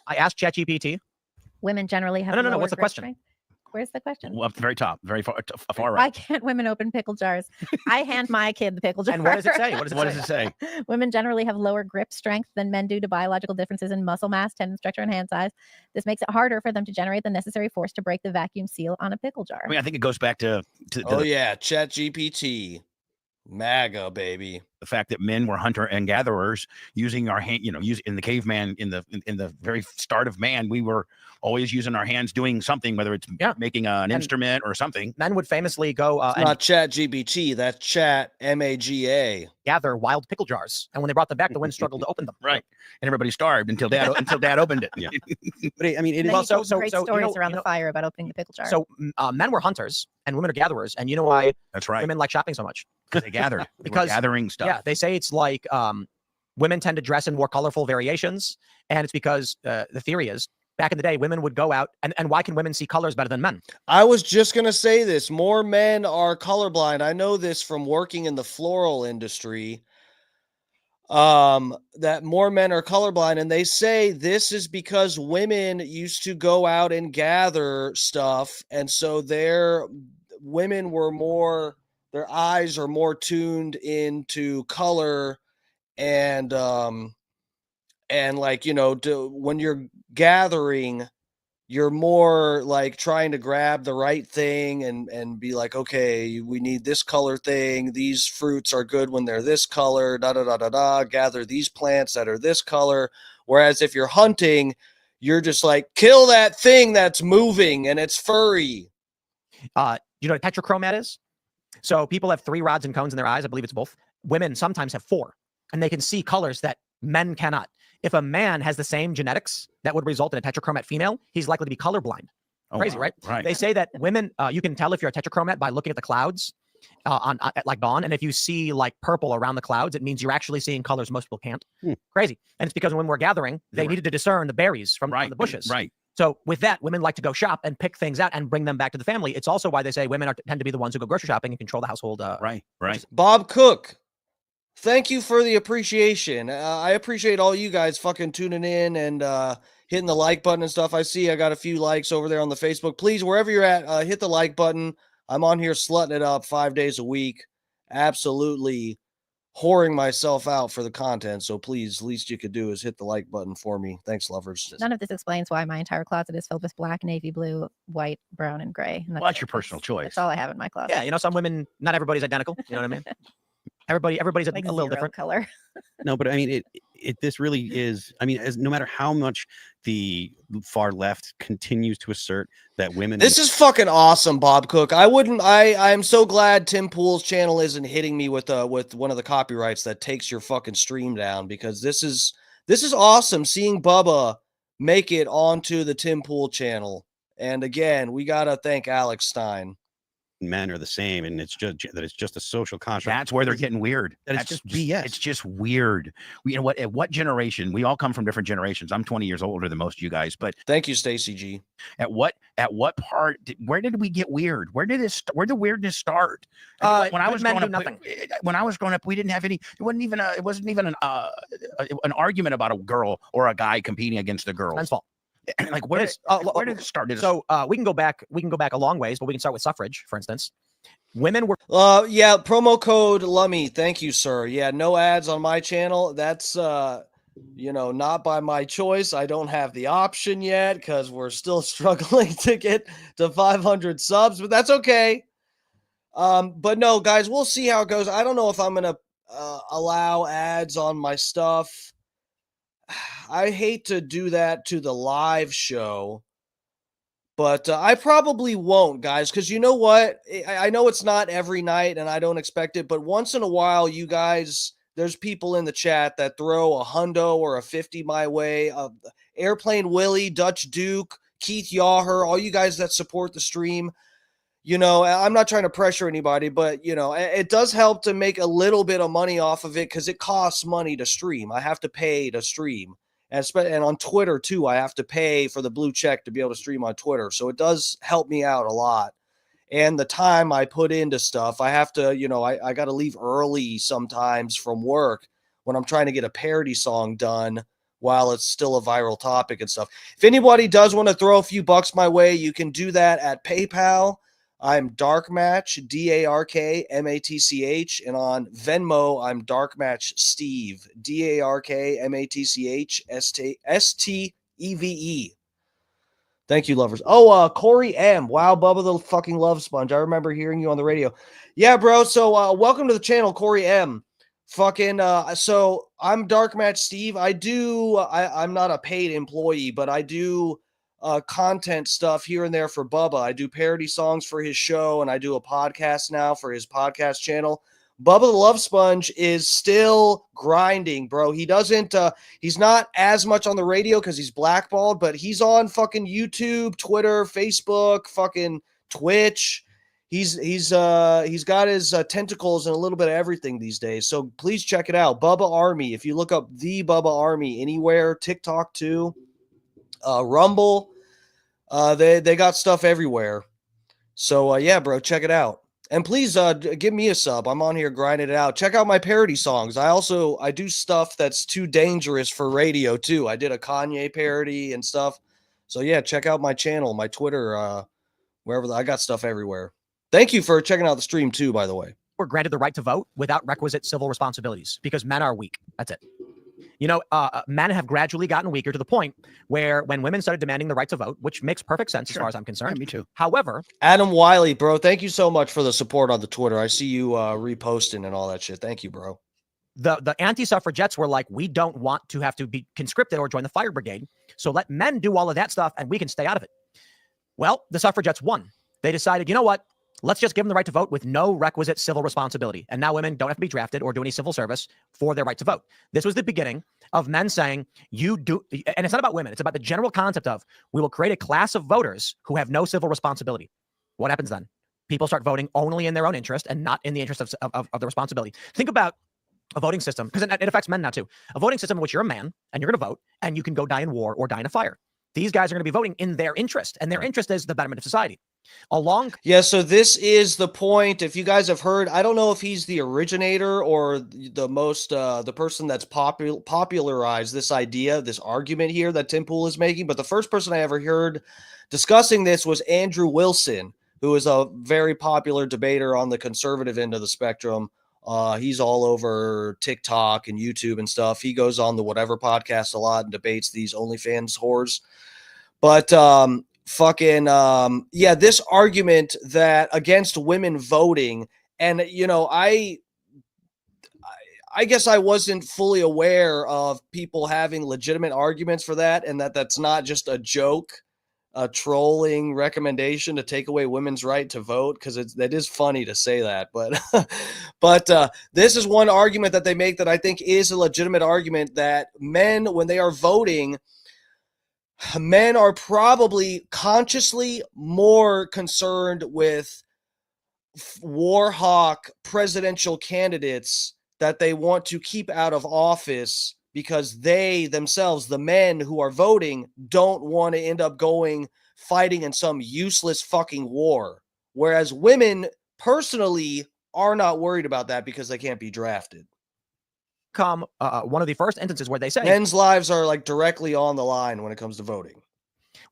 C: I asked ChatGPT.
E: Women generally have
C: no. What's the question?
E: Strength. Where's the question?
D: Well, up the very top, very far right.
E: Why can't women open pickle jars? I hand my kid the pickle jar.
C: And what does it say?
D: What does it say?
E: Women generally have lower grip strength than men due to biological differences in muscle mass, tendon structure, and hand size. This makes it harder for them to generate the necessary force to break the vacuum seal on a pickle jar.
D: I mean, I think it goes back to
A: ChatGPT. MAGA, baby.
D: The fact that men were hunter and gatherers using our hand, in the caveman, in the very start of man, we were always using our hands doing something, whether it's making an instrument or something.
C: Men would famously go
A: not ChatGPT, that's Chat MAGA.
C: Gather wild pickle jars, and when they brought them back, the women struggled to open them.
D: Right, and everybody starved until dad opened it.
F: Yeah, but I mean, it is
E: also great stories around the fire about opening the pickle jar.
C: So men were hunters and women are gatherers, and you know why?
D: That's right.
C: Women like shopping so much
D: because they gathered. Because gathering stuff.
C: Yeah, they say it's like women tend to dress in more colorful variations, and it's because the theory is back in the day women would go out and why can women see colors better than men?
A: I was just gonna say this. More men are colorblind. I know this from working in the floral industry. That more men are colorblind, and they say this is because women used to go out and gather stuff, and so women were more. Their eyes are more tuned into color and like, when you're gathering, you're more like trying to grab the right thing and be like, okay, we need this color thing. These fruits are good when they're this color, gather these plants that are this color. Whereas if you're hunting, you're just like, kill that thing that's moving and it's furry.
C: You know what tetrachromat is? So people have 3 rods and cones in their eyes. I believe it's both. Women sometimes have 4, and they can see colors that men cannot. if a man has the same genetics that would result in a tetrachromat female, he's likely to be colorblind. Crazy, right?
D: Right.
C: They say that women, you can tell if you're a tetrachromat by looking at the clouds at like dawn. And if you see like purple around the clouds, it means you're actually seeing colors most people can't. Crazy. And it's because when we're gathering, they needed to discern the berries from the bushes.
D: Right.
C: So with that, women like to go shop and pick things out and bring them back to the family. It's also why they say women tend to be the ones who go grocery shopping and control the household.
D: Right.
A: Bob Cook, thank you for the appreciation. I appreciate all you guys fucking tuning in and hitting the like button and stuff. I see I got a few likes over there on the Facebook. Please, wherever you're at, hit the like button. I'm on here slutting it up 5 days a week. Absolutely whoring myself out for the content. So please, least you could do is hit the like button for me. Thanks, lovers.
E: None of this explains why my entire closet is filled with black, navy blue, white, brown, and gray. And
D: That's your personal choice.
E: That's all I have in my closet.
C: Yeah, you know, some women, not everybody's identical. You know what I mean? Everybody's
E: Like
C: a little different.
E: color.
F: No, but I mean, this really is. I mean, no matter how much the far left continues to assert that women.
A: This is fucking awesome, Bob Cook. I'm so glad Tim Pool's channel isn't hitting me with one of the copyrights that takes your fucking stream down, because this is awesome seeing Bubba make it onto the Tim Pool channel. And again, we gotta thank Alex Stein.
F: Men are the same, and it's just a social construct.
D: That's where they're getting weird.
F: That's just BS.
D: It's just weird. You know what? At what generation? We all come from different generations. I'm 20 years older than most of you guys, but
A: thank you, Stacy G.
D: At what part? Where did we get weird? Where the weirdness start? When I was growing up, we didn't have any. It wasn't even an argument about a girl or a guy competing against a girl.
C: Men's fault.
D: Like where did it start?
C: We can go back a long ways, but we can start with suffrage, for instance. Women were
A: promo code Lummy. Thank you, sir. Yeah, no ads on my channel. That's not by my choice. I don't have the option yet because we're still struggling to get to 500 subs, but that's okay. But no, guys, we'll see how it goes. I don't know if I'm gonna allow ads on my stuff. I hate to do that to the live show, but I probably won't, guys, because you know what? I know it's not every night and I don't expect it, but once in a while, you guys, there's people in the chat that throw a hundo or a 50 my way. Airplane Willie, Dutch Duke, Keith Yaher, all you guys that support the stream. You know, I'm not trying to pressure anybody, but, it does help to make a little bit of money off of it because it costs money to stream. I have to pay to stream. And on Twitter, too, I have to pay for the blue check to be able to stream on Twitter. So it does help me out a lot. And the time I put into stuff, I have to, I got to leave early sometimes from work when I'm trying to get a parody song done while it's still a viral topic and stuff. If anybody does want to throw a few bucks my way, you can do that at PayPal. I'm Darkmatch, DARKMATCH, and on Venmo, I'm Darkmatch Steve, DARKMATCH STEVE. Thank you, lovers. Oh, Corey M. Wow, Bubba the fucking love sponge. I remember hearing you on the radio. Yeah, bro. So welcome to the channel, Corey M. So I'm Darkmatch Steve. I'm not a paid employee, but I do content stuff here and there for Bubba. I do parody songs for his show, and I do a podcast now for his podcast channel. Bubba the Love Sponge is still grinding, bro. He doesn't he's not as much on the radio because he's blackballed, but he's on fucking YouTube, Twitter, Facebook, fucking Twitch. He's got his tentacles in a little bit of everything these days. So please check it out. Bubba Army. If you look up the Bubba Army anywhere, TikTok too, Rumble, they got stuff everywhere. So yeah, bro, check it out. And please give me a sub. I'm on here grinding it out. Check out my parody songs. I do stuff that's too dangerous for radio too. I did a Kanye parody and stuff. So yeah, check out my channel, my Twitter, wherever. I got stuff everywhere. Thank you for checking out the stream too, by the way.
C: We're granted the right to vote without requisite civil responsibilities because men are weak. That's it. Men have gradually gotten weaker to the point where when women started demanding the right to vote, which makes perfect sense as far as I'm concerned.
D: Yeah, me too.
C: However,
A: Adam Wiley, bro, thank you so much for the support on the Twitter. I see you reposting and all that shit. Thank you, bro.
C: The anti-suffragettes were like, we don't want to have to be conscripted or join the fire brigade. So let men do all of that stuff and we can stay out of it. Well, the suffragettes won. They decided, you know what? Let's just give them the right to vote with no requisite civil responsibility. And now women don't have to be drafted or do any civil service for their right to vote. This was the beginning of men saying, you do, and it's not about women. It's about the general concept of, we will create a class of voters who have no civil responsibility. What happens then? People start voting only in their own interest and not in the interest of the responsibility. Think about a voting system, because it affects men now too. A voting system in which you're a man and you're going to vote and you can go die in war or die in a fire. These guys are going to be voting in their interest, and their interest is the betterment of society.
A: Yeah, so this is the point. If you guys have heard, I don't know if he's the originator or the person that's popularized this idea, this argument here that Tim Pool is making, but the first person I ever heard discussing this was Andrew Wilson, who is a very popular debater on the conservative end of the spectrum. He's all over TikTok and YouTube and stuff. He goes on the Whatever podcast a lot and debates these OnlyFans whores. But this argument that against women voting, and I guess I wasn't fully aware of people having legitimate arguments for that, and that's not just a joke, a trolling recommendation to take away women's right to vote, because that is funny to say that, but this is one argument that they make that I think is a legitimate argument, that men, when they are voting, men are probably consciously more concerned with war hawk presidential candidates that they want to keep out of office, because they themselves, the men who are voting, don't want to end up fighting in some useless fucking war. Whereas women personally are not worried about that because they can't be drafted.
C: One of the first instances where they say
A: men's lives are like directly on the line when it comes to voting.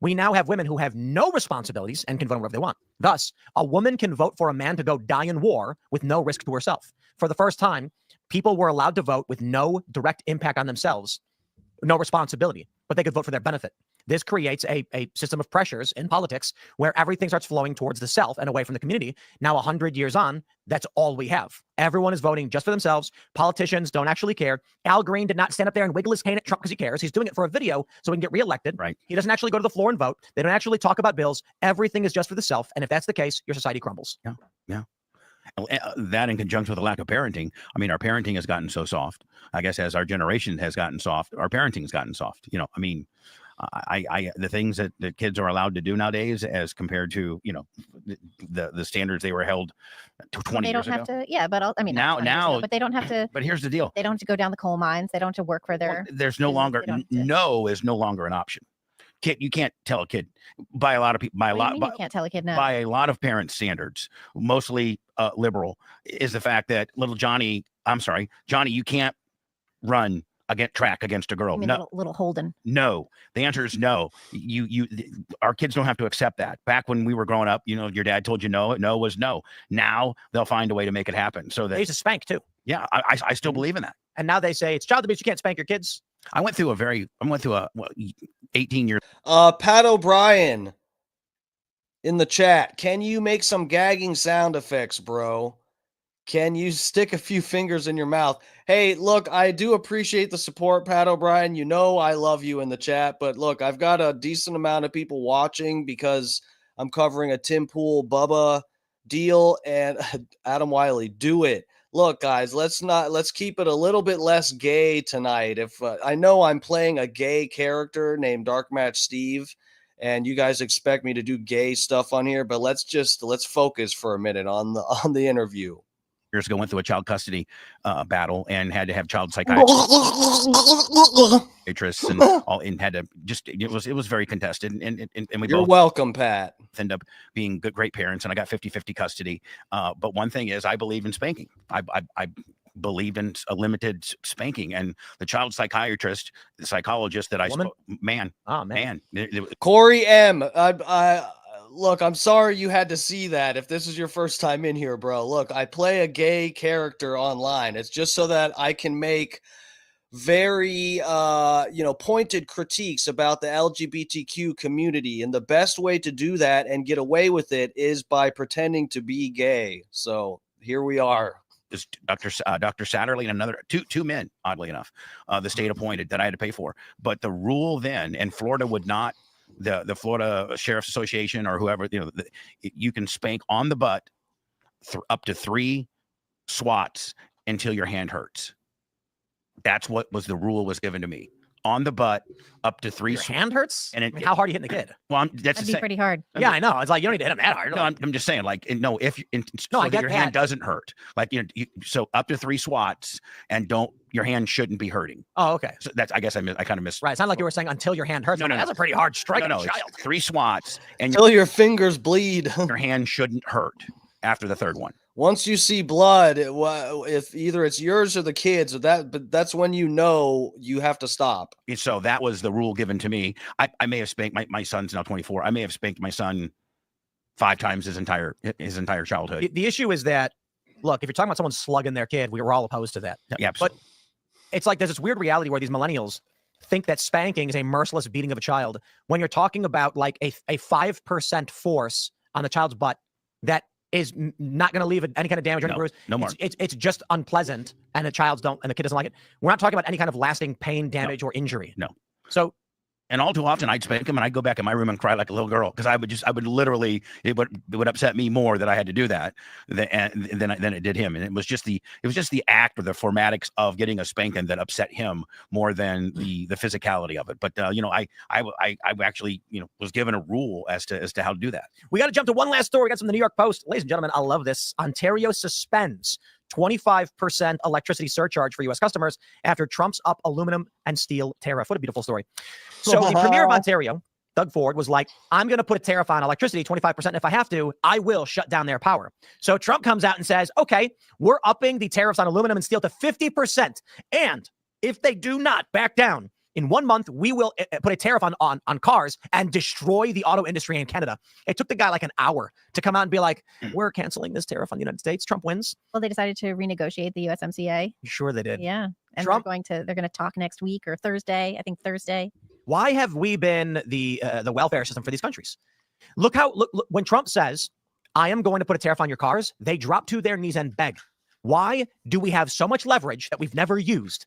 C: We now have women who have no responsibilities and can vote wherever they want. Thus, a woman can vote for a man to go die in war with no risk to herself. For the first time, people were allowed to vote with no direct impact on themselves, no responsibility, but they could vote for their benefit. This creates a system of pressures in politics where everything starts flowing towards the self and away from the community. Now, 100 years on, that's all we have. Everyone is voting just for themselves. Politicians don't actually care. Al Green did not stand up there and wiggle his cane at Trump because he cares. He's doing it for a video so he can get reelected.
D: Right.
C: He doesn't actually go to the floor and vote. They don't actually talk about bills. Everything is just for the self. And if that's the case, your society crumbles.
D: Yeah. Yeah. That in conjunction with the lack of parenting. I mean, our parenting has gotten so soft. I guess as our generation has gotten soft, our parenting has gotten soft. I mean, the things that kids are allowed to do nowadays, as compared to the standards they were held 20 years ago. They don't have
E: to. Yeah, but now, but they don't have to.
D: But here's the deal:
E: they don't have to go down the coal mines. They don't have to work for their.
D: There's no longer no is no longer an option. Kid, you can't tell a kid by a lot of people,
E: you can't tell a kid no.
D: By a lot of parents' standards, mostly liberal, is the fact that Johnny, you can't run track against a girl. No,
E: little Holden.
D: No, the answer is no. Our kids don't have to accept that. Back when we were growing up, your dad told you no was no. Now they'll find a way to make it happen. So they
C: used to spank too.
D: Yeah, I still believe in that.
C: And now they say it's child abuse. You can't spank your kids.
D: I went through a 18 years.
A: Pat O'Brien in the chat. Can you make some gagging sound effects, bro? Can you stick a few fingers in your mouth? Hey, look, I do appreciate the support, Pat O'Brien. I love you in the chat, but look, I've got a decent amount of people watching because I'm covering a Tim Pool Bubba deal, and Adam Wiley, do it. Look, guys, let's keep it a little bit less gay tonight. If I know I'm playing a gay character named Dark Match Steve, and you guys expect me to do gay stuff on here, but let's focus for a minute on the interview.
D: Years ago, went through a child custody battle and had to have child psychiatrists and all, and had to it was very contested, and we
A: You're welcome, Pat.
D: End up being great parents, and I got 50-50 custody. But one thing is, I believe in spanking. I believe in a limited spanking, and the child psychiatrist, the psychologist that man,
A: Corey M. Look, I'm sorry you had to see that. If this is your first time in here, bro, look, I play a gay character online. It's just so that I can make very, pointed critiques about the LGBTQ community. And the best way to do that and get away with it is by pretending to be gay. So here we are.
D: Is Dr. Satterley and another two men, oddly enough, the state appointed that I had to pay for. But the rule then, and Florida would not, the Florida Sheriff's Association or whoever, you can spank on the butt up to 3 swats until your hand hurts. That's what was the rule was given to me. On the butt, up to 3.
C: Your hand hurts?
D: And
C: I mean, how hard are you hitting the kid?
D: Well, that's
E: That'd be pretty hard.
C: Yeah, I know. It's like you don't need to hit him that hard.
D: No, I'm just saying, like, no, if
C: No,
D: so
C: I
D: that
C: get
D: your
C: that.
D: hand doesn't hurt, like, so up to 3 swats, and your hand shouldn't be hurting.
C: Oh, okay.
D: So that's, I guess I kind of missed.
C: Right. It's not like you were saying until your hand hurts.
D: No,
C: That's a pretty hard strike on a child.
D: It's 3 swats, and
A: Until your fingers bleed.
D: your hand shouldn't hurt after the 3rd one.
A: Once you see blood, if either it's yours or the kids, but that's when you know you have to stop.
D: And so that was the rule given to me. I may have spanked my son's now 24. I may have spanked my son 5 times his entire childhood.
C: The issue is that, look, if you're talking about someone slugging their kid, we were all opposed to that.
D: Yeah,
C: but it's like there's this weird reality where these millennials think that spanking is a merciless beating of a child when you're talking about like a 5% force on the child's butt that is not going to leave any kind of damage or any bruise.
D: No more.
C: It's just unpleasant, and the kid doesn't like it. We're not talking about any kind of lasting pain, damage, or injury.
D: No.
C: So,
D: and all too often I'd spank him and I'd go back in my room and cry like a little girl because I would literally, it would upset me more that I had to do that than it did him. And it was just the act or the formatics of getting a spanking that upset him more than the physicality of it. But I actually was given a rule as to how to do that.
C: We got to jump to one last story. We got from the New York Post. Ladies and gentlemen, I love this. Ontario suspends 25% electricity surcharge for U.S. customers after Trump's up aluminum and steel tariff. What a beautiful story. So the premier of Ontario, Doug Ford, was like, I'm going to put a tariff on electricity, 25%. If I have to, I will shut down their power. So Trump comes out and says, okay, we're upping the tariffs on aluminum and steel to 50%. And if they do not back down, in 1 month, we will put a tariff on cars and destroy the auto industry in Canada. It took the guy like an hour to come out and be like, we're canceling this tariff on the United States. Trump wins.
E: Well, they decided to renegotiate the USMCA.
C: Sure they did.
E: Yeah. And
C: Trump,
E: they're going to talk next week or Thursday. I think Thursday.
C: Why have we been the welfare system for these countries? Look when Trump says, I am going to put a tariff on your cars, they drop to their knees and beg. Why do we have so much leverage that we've never used?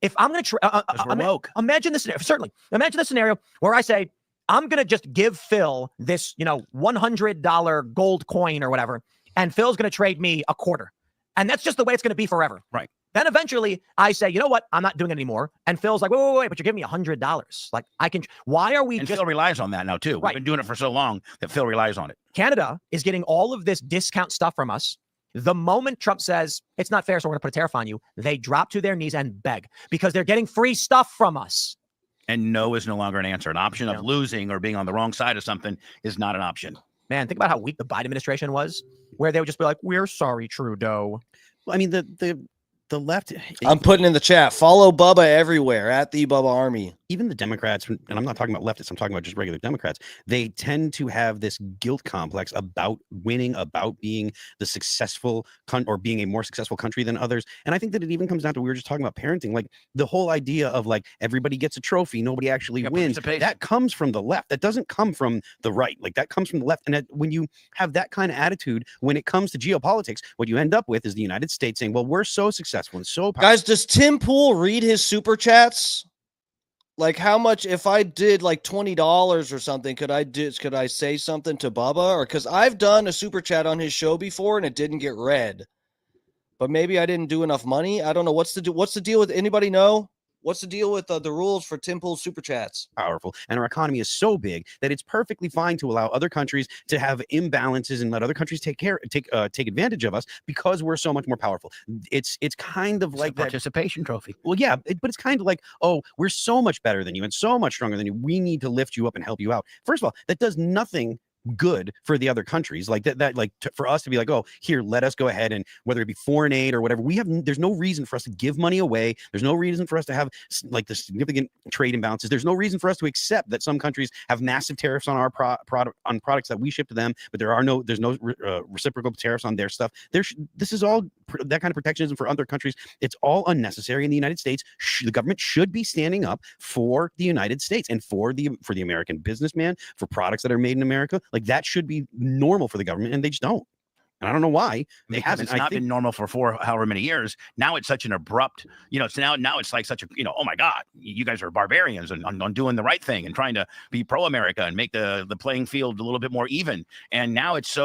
C: If I'm going to imagine this scenario, certainly imagine the scenario where I say, I'm going to just give Phil this, $100 gold coin or whatever, and Phil's going to trade me a quarter. And that's just the way it's going to be forever.
D: Right.
C: Then eventually I say, you know what? I'm not doing it anymore. And Phil's like, wait, but you're giving me $100. Like why are we
D: and Phil relies on that now too. Right. We've been doing it for so long that Phil relies on it.
C: Canada is getting all of this discount stuff from us. The moment Trump says it's not fair, so we're going to put a tariff on you, they drop to their knees and beg because they're getting free stuff from us.
D: And no is no longer an answer. An option of losing or being on the wrong side of something is not an option.
C: Man, think about how weak the Biden administration was, where they would just be like, we're sorry, Trudeau.
F: Well, I mean, the left.
A: I'm putting in the chat. Follow Bubba everywhere at the Bubba Army.
F: Even the Democrats, and I'm not talking about leftists, I'm talking about just regular Democrats, they tend to have this guilt complex about winning, about being the successful or being a more successful country than others. And I think that it even comes down to, we were just talking about parenting, like the whole idea of like everybody gets a trophy, nobody actually wins. That comes from the left. That doesn't come from the right. Like that comes from the left. And when you have that kind of attitude, when it comes to geopolitics, what you end up with is the United States saying, well, we're so successful and so powerful.
A: Guys, does Tim Pool read his super chats? Like how much, if I did like $20 or something, could I say something to Bubba? Or because I've done a super chat on his show before and it didn't get read, but maybe I didn't do enough money. I don't know. What's the deal with, anybody know? What's the deal with the rules for Tim Pool's super chats?
F: Powerful. And our economy is so big that it's perfectly fine to allow other countries to have imbalances and let other countries take advantage of us because we're so much more powerful. It's kind of like
D: that participation trophy.
F: Well, yeah, but it's kind of like, oh, we're so much better than you and so much stronger than you. We need to lift you up and help you out. First of all, that does nothing good for the other countries, like for us to be like, oh, here, let us go ahead, and whether it be foreign aid or whatever, there's no reason for us to give money away. There's no reason for us to have like the significant trade imbalances. There's no reason for us to accept that some countries have massive tariffs on our products that we ship to them, but there's no reciprocal tariffs on their stuff. This is all that kind of protectionism for other countries. It's all unnecessary. In the United States, the government should be standing up for the United States and for the American businessman, for products that are made in America. Like that should be normal for the government, and they just don't. And I don't know why they
D: because
F: haven't.
D: it's not been normal for however many years. Now it's such an abrupt, so now it's like such a, oh my God, you guys are barbarians and on doing the right thing and trying to be pro-America and make the playing field a little bit more even. And now it's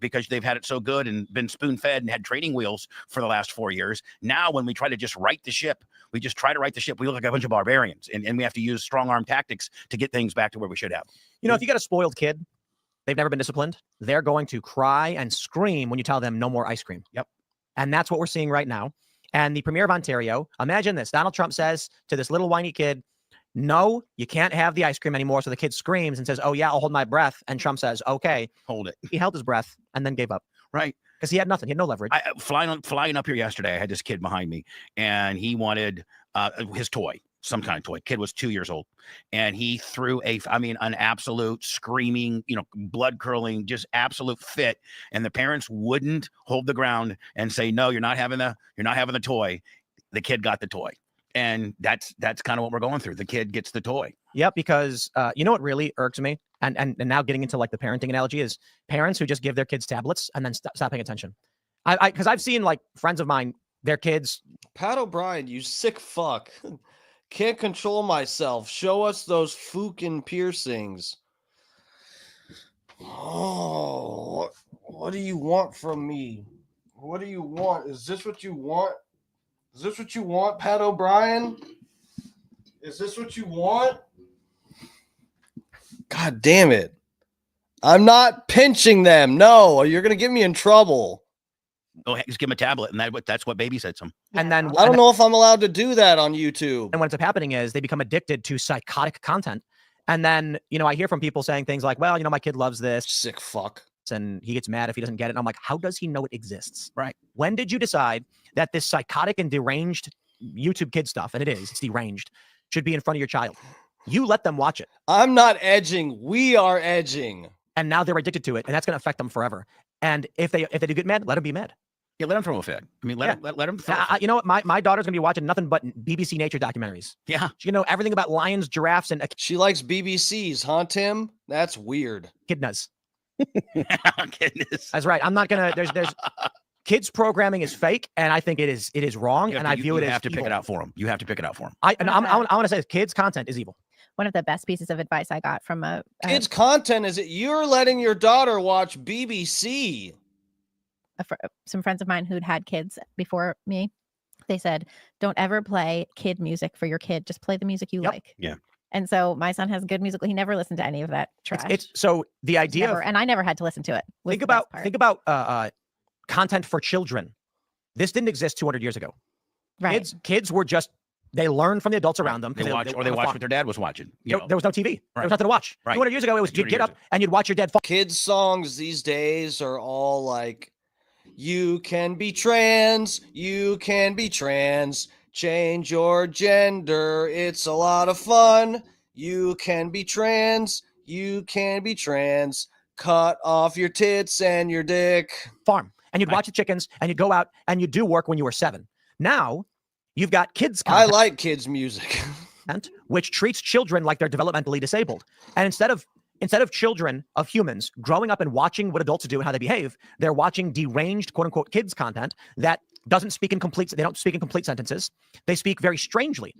D: because they've had it so good and been spoon-fed and had training wheels for the last 4 years. Now when we try to just right the ship, we look like a bunch of barbarians, and we have to use strong arm tactics to get things back to where we should have.
C: If you got a spoiled kid, they've never been disciplined, they're going to cry and scream when you tell them no more ice cream.
D: Yep.
C: And that's what we're seeing right now. And the premier of Ontario, imagine this. Donald Trump says to this little whiny kid, no, you can't have the ice cream anymore. So the kid screams and says, oh yeah, I'll hold my breath. And Trump says, okay.
D: Hold it.
C: He held his breath and then gave up.
D: Right.
C: Because he had nothing. He had no leverage.
D: Flying up here yesterday, I had this kid behind me, and he wanted his toy, some kind of toy. Kid was 2 years old, and he threw an absolute screaming, blood curling, just absolute fit. And the parents wouldn't hold the ground and say, no, you're not having the toy. The kid got the toy. And that's kind of what we're going through. The kid gets the toy.
C: Yep, because what really irks me, and now getting into like the parenting analogy, is parents who just give their kids tablets and then stop paying attention. Because I've seen like friends of mine, their kids.
A: Pat O'Brien, you sick fuck. Can't control myself. Show us those fucking piercings. Oh, what do you want from me? What do you want? Is this what you want? Is this what you want, Pat O'Brien? Is this what you want? God damn it. I'm not pinching them. No, you're going to get me in trouble.
D: Go ahead, just give him a tablet, and that's what babysits them.
C: And then
A: I don't know if I'm allowed to do that on YouTube.
C: And what ends up happening is they become addicted to psychotic content. And then, I hear from people saying things like, well, my kid loves this.
A: Sick fuck.
C: And he gets mad if he doesn't get it. And I'm like, how does he know it exists?
D: Right.
C: When did you decide that this psychotic and deranged YouTube kid stuff, and it's deranged, should be in front of your child? You let them watch it.
A: I'm not edging. We are edging.
C: And now they're addicted to it, and that's going to affect them forever. And if they do get mad, let them be mad.
D: Yeah, let them throw a fit. I mean, let them throw a fit.
C: You know what? My daughter's going to be watching nothing but BBC nature documentaries.
D: Yeah.
C: She know everything about lions, giraffes, and...
A: She likes BBCs, huh, Tim? That's weird.
C: Kidnas.
D: Goodness.
C: That's right. I'm not going to... There's kids programming is fake, and I think it is wrong, and I view it as
D: You have to
C: evil.
D: pick it out for them. You have to pick it out for them.
C: I want to say kids' content is evil.
E: One of the best pieces of advice I got from a
A: kids' content is that you're letting your daughter watch BBC.
E: Some friends of mine who'd had kids before me, they said, don't ever play kid music for your kid. Just play the music you like.
F: Yeah.
E: And so my son has good music. He never listened to any of that trash.
C: So the idea
E: and I never had to listen to it.
C: Think about content for children. This didn't exist 200 years ago.
E: Right.
C: Kids were just, they learned from the adults around them.
D: They watched what their dad was watching.
C: There was no TV.
D: Right.
C: There was nothing to watch.
D: Right.
C: 200 years ago, it was you'd get up and you'd watch your dad.
A: Kids' songs these days are all like, you can be trans, you can be trans, change your gender, it's a lot of fun. You can be trans, you can be trans, cut off your tits and your dick.
C: Farm. And you'd watch the chickens, and you'd go out and you'd do work when you were 7. Now, you've got kids content,
A: I like kids' music.
C: which treats children like they're developmentally disabled. And instead of children, of humans, growing up and watching what adults do and how they behave, they're watching deranged, quote unquote, kids content that they don't speak in complete sentences. They speak very strangely.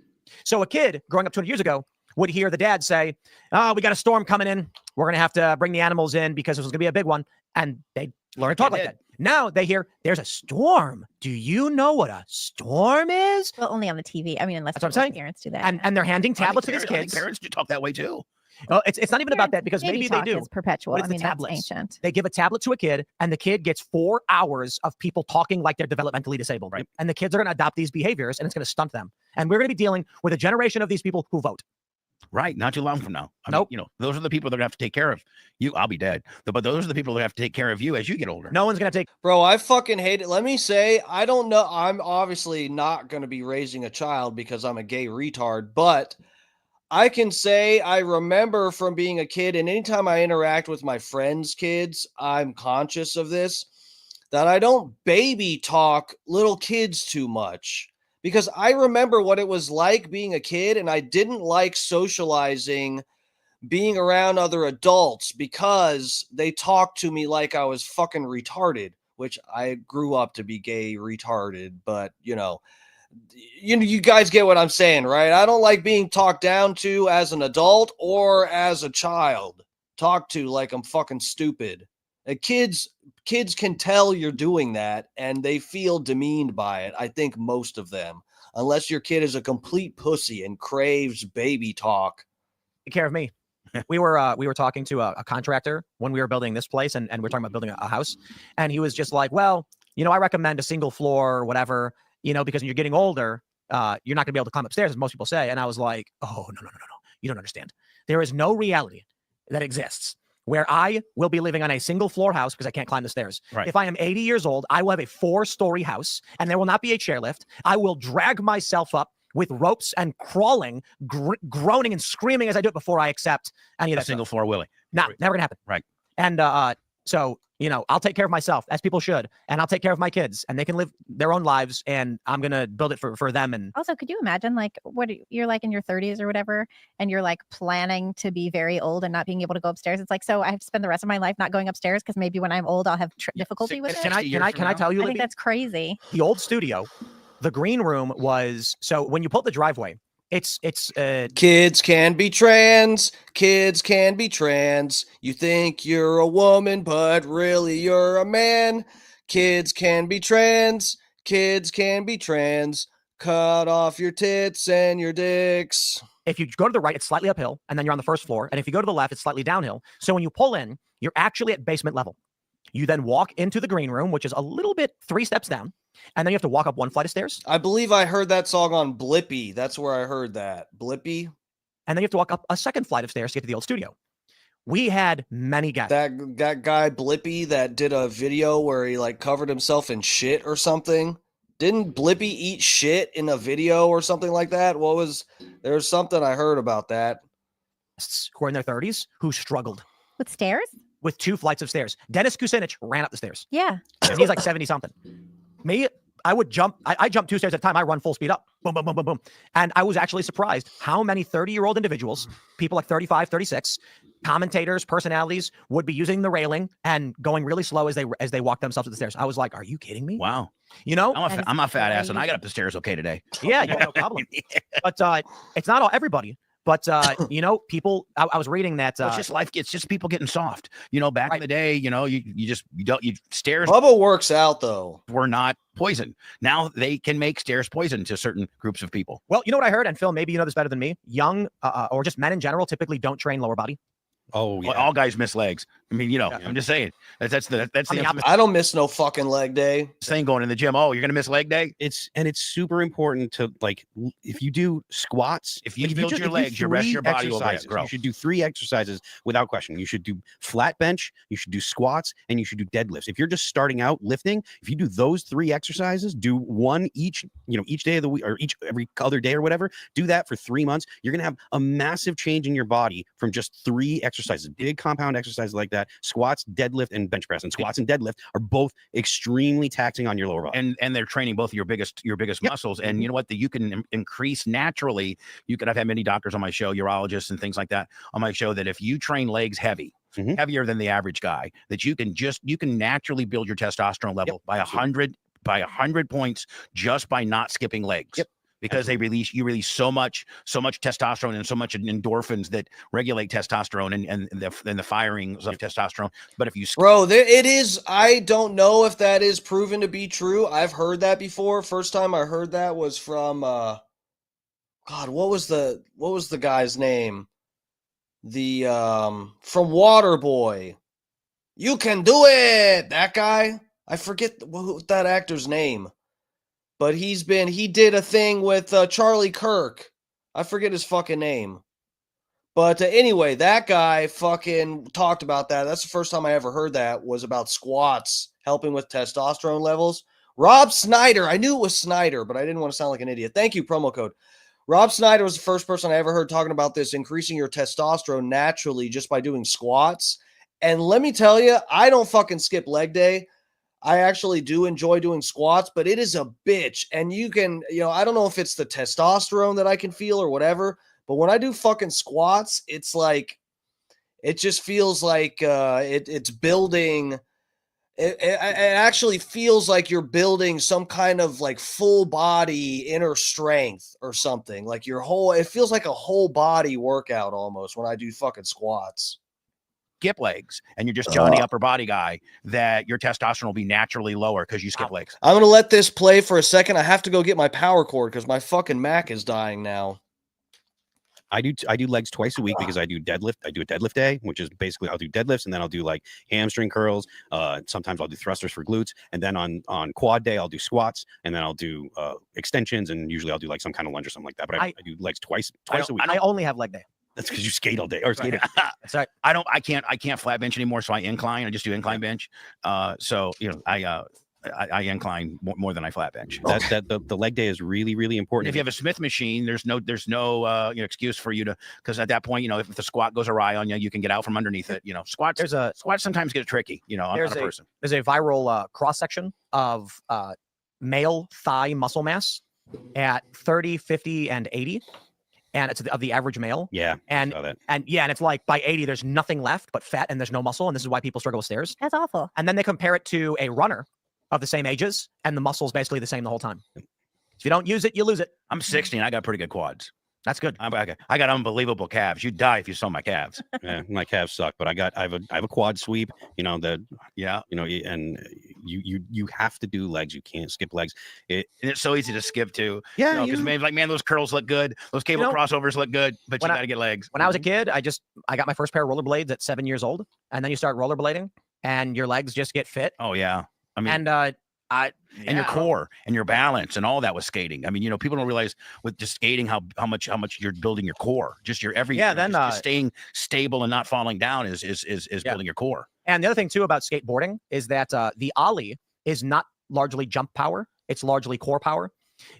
C: So a kid growing up 200 years ago would hear the dad say, oh, we got a storm coming in. We're going to have to bring the animals in because this is going to be a big one. And they learn to talk like that. Now they hear there's a storm. Do you know what a storm is?
E: Well, only on the TV. I mean, unless
C: that's what I'm saying.
E: Parents do that.
C: And they're handing tablets to these kids.
D: Parents do talk that way too.
C: Well, it's not even about that because maybe they do.
E: It's perpetual.
C: I mean,
E: that's ancient.
C: They give a tablet to a kid, and the kid gets 4 hours of people talking like they're developmentally disabled.
D: Right.
C: And the kids are going to adopt these behaviors, and it's going to stunt them. And we're going to be dealing with a generation of these people who vote.
D: Right. Not too long from now.
C: Nope.
D: Those are the people that have to take care of you. I'll be dead. But those are the people that have to take care of you as you get older.
C: No one's going to take.
A: Bro, I fucking hate it. Let me say, I don't know. I'm obviously not going to be raising a child because I'm a gay retard, but I can say I remember from being a kid, and anytime I interact with my friends' kids, I'm conscious of this, that I don't baby talk little kids too much. Because I remember what it was like being a kid, and I didn't like socializing, being around other adults because they talked to me like I was fucking retarded, which I grew up to be gay retarded, but you guys get what I'm saying, right? I don't like being talked down to as an adult or as a child. Talked to like I'm fucking stupid. Kids can tell you're doing that and they feel demeaned by it. I think most of them, unless your kid is a complete pussy and craves baby talk.
C: Take care of me. We were talking to a contractor when we were building this place, and we were talking about building a house, and he was just like, well, I recommend a single floor or whatever, because when you're getting older, you're not gonna be able to climb upstairs, as most people say. And I was like, oh, no. You don't understand. There is no reality that exists where I will be living on a single floor house because I can't climb the stairs.
D: Right.
C: If I am 80 years old, I will have a 4-story house and there will not be a chairlift. I will drag myself up with ropes and crawling, groaning and screaming as I do it before I accept any of that
D: single floor Willie.
C: Nah, never gonna happen.
D: Right.
C: And so, I'll take care of myself, as people should, and I'll take care of my kids, and they can live their own lives, and I'm gonna build it for them. And
E: also, could you imagine like what you're like in your 30s or whatever, and you're like planning to be very old and not being able to go upstairs? It's like, so I have to spend the rest of my life not going upstairs because maybe when I'm old I'll have difficulty with it.
C: Can I tell you,
E: I
C: Libby?
E: think that's crazy.
C: The old studio, the green room was, so when you pull the driveway, it's
A: kids can be trans. Kids can be trans. You think you're a woman, but really you're a man. Kids can be trans. Kids can be trans. Cut off your tits and your dicks.
C: If you go to the right, it's slightly uphill, and then you're on the first floor. And if you go to the left, it's slightly downhill. So when you pull in, you're actually at basement level. You then walk into the green room, which is a little bit 3 steps down. And then you have to walk up 1 flight of stairs.
A: I believe I heard that song on Blippy. That's where I heard that. Blippy.
C: And then you have to walk up a 2nd flight of stairs to get to the old studio. We had many guests.
A: That guy Blippy that did a video where he like covered himself in shit or something. Didn't Blippy eat shit in a video or something like that? There was something I heard about that.
C: Who are in their 30s who struggled
E: With stairs?
C: with 2 flights of stairs. Dennis Kucinich ran up the stairs.
E: Yeah.
C: And he's like 70 something. Me, I would jump. I jump 2 stairs at a time. I run full speed up. Boom, boom, boom, boom, boom. And I was actually surprised how many 30-year-old individuals, people like 35, 36, commentators, personalities would be using the railing and going really slow as they walk themselves up the stairs. I was like, are you kidding me?
D: Wow.
C: I'm
D: a fat ass and I got up the stairs okay today.
C: Yeah, no problem. But it's not all everybody. But people. I was reading that
D: it's just life. It's just people getting soft. Back in the day, you stairs.
A: Bubba works out though.
D: Were not poison. Now they can make stairs poison to certain groups of people.
C: Well, you know what I heard, and Phil, maybe you know this better than me. Young or just men in general typically don't train lower body.
F: Oh yeah,
D: well, all guys miss legs. I mean, I'm just saying that's the
A: I don't miss no fucking leg day.
D: Thing going in the gym. Oh, you're gonna miss leg day.
F: It's super important to if you do squats,
D: if you build your legs, your rest of your body will grow.
F: You should do 3 exercises without question. You should do flat bench, you should do squats, and you should do deadlifts. If you're just starting out lifting, if you do those 3 exercises, do one each day of the week or every other day or whatever. Do that for 3 months. You're gonna have a massive change in your body from just 3 exercises, big compound exercises like that. Squats, deadlift, and bench press. And squats and deadlift are both extremely taxing on your lower body.
D: And they're training both of your biggest muscles. And you know what? That you can increase naturally. I've had many doctors on my show, urologists and things like that on my show, that if you train legs heavier than the average guy, that you can naturally build your testosterone level by 100 points just by not skipping legs.
F: Yep.
D: Because you release so much testosterone and so much endorphins that regulate testosterone and the firings of testosterone. But if you
A: it is. I don't know if that is proven to be true. I've heard that before. First time I heard that was from God. What was the guy's name? The from Waterboy. You can do it. That guy. I forget that actor's name. But he did a thing with Charlie Kirk. I forget his fucking name. But anyway, that guy fucking talked about that. That's the first time I ever heard that, was about squats helping with testosterone levels. Rob Snyder. I knew it was Snyder, but I didn't want to sound like an idiot. Thank you, promo code. Rob Snyder was the first person I ever heard talking about this, increasing your testosterone naturally just by doing squats. And let me tell you, I don't fucking skip leg day. I actually do enjoy doing squats, but it is a bitch. And you can, I don't know if it's the testosterone that I can feel or whatever, but when I do fucking squats, it's like, it just feels like it's building. It actually feels like you're building some kind of like full body inner strength or something. Like it feels like a whole body workout almost when I do fucking squats.
D: Skip legs and you're just Johnny upper body guy, that your testosterone will be naturally lower because you skip legs.
A: I'm going to let this play for a second. I have to go get my power cord because my fucking Mac is dying now.
F: I do legs twice a week because I do deadlift. I do a deadlift day, which is basically I'll do deadlifts and then I'll do like hamstring curls. Sometimes I'll do thrusters for glutes, and then on quad day I'll do squats, and then I'll do extensions, and usually I'll do like some kind of lunge or something like that. But I do legs twice a week.
C: And I only have leg day.
F: That's because you skate all day or skate.
C: Sorry,
D: I can't flat bench anymore, so I incline. I just do incline bench. So I incline more than I flat bench.
F: The leg day is really, really important.
D: And if you have a Smith machine, there's no excuse for you to, because at that point, if the squat goes awry on you, you can get out from underneath it. Squats sometimes get tricky, on a person.
C: There's a viral cross section of male thigh muscle mass at 30, 50, and 80. And it's of the average male.
F: Yeah.
C: And it's like by 80, there's nothing left but fat and there's no muscle. And this is why people struggle with stairs.
E: That's awful.
C: And then they compare it to a runner of the same ages, and the muscle's basically the same the whole time. If you don't use it, you lose it.
D: I'm 60 and I got pretty good quads.
C: That's good.
D: I got unbelievable calves. You'd die if you saw my calves.
F: Yeah, my calves suck, but I have a quad sweep. And you have to do legs. You can't skip legs.
D: And it's so easy to skip too.
F: Yeah,
D: because man, those curls look good. Those cable crossovers look good, but you got to get legs.
C: When I was a kid, I got my first pair of rollerblades at 7 years old, and then you start rollerblading, and your legs just get fit.
D: Oh yeah. I mean,
C: and
D: your core and your balance and all that with skating. I mean, people don't realize with just skating how much you're building your core. Just your everything.
C: Yeah, then
D: just staying stable and not falling down is building your core.
C: And the other thing too about skateboarding is that the ollie is not largely jump power; it's largely core power.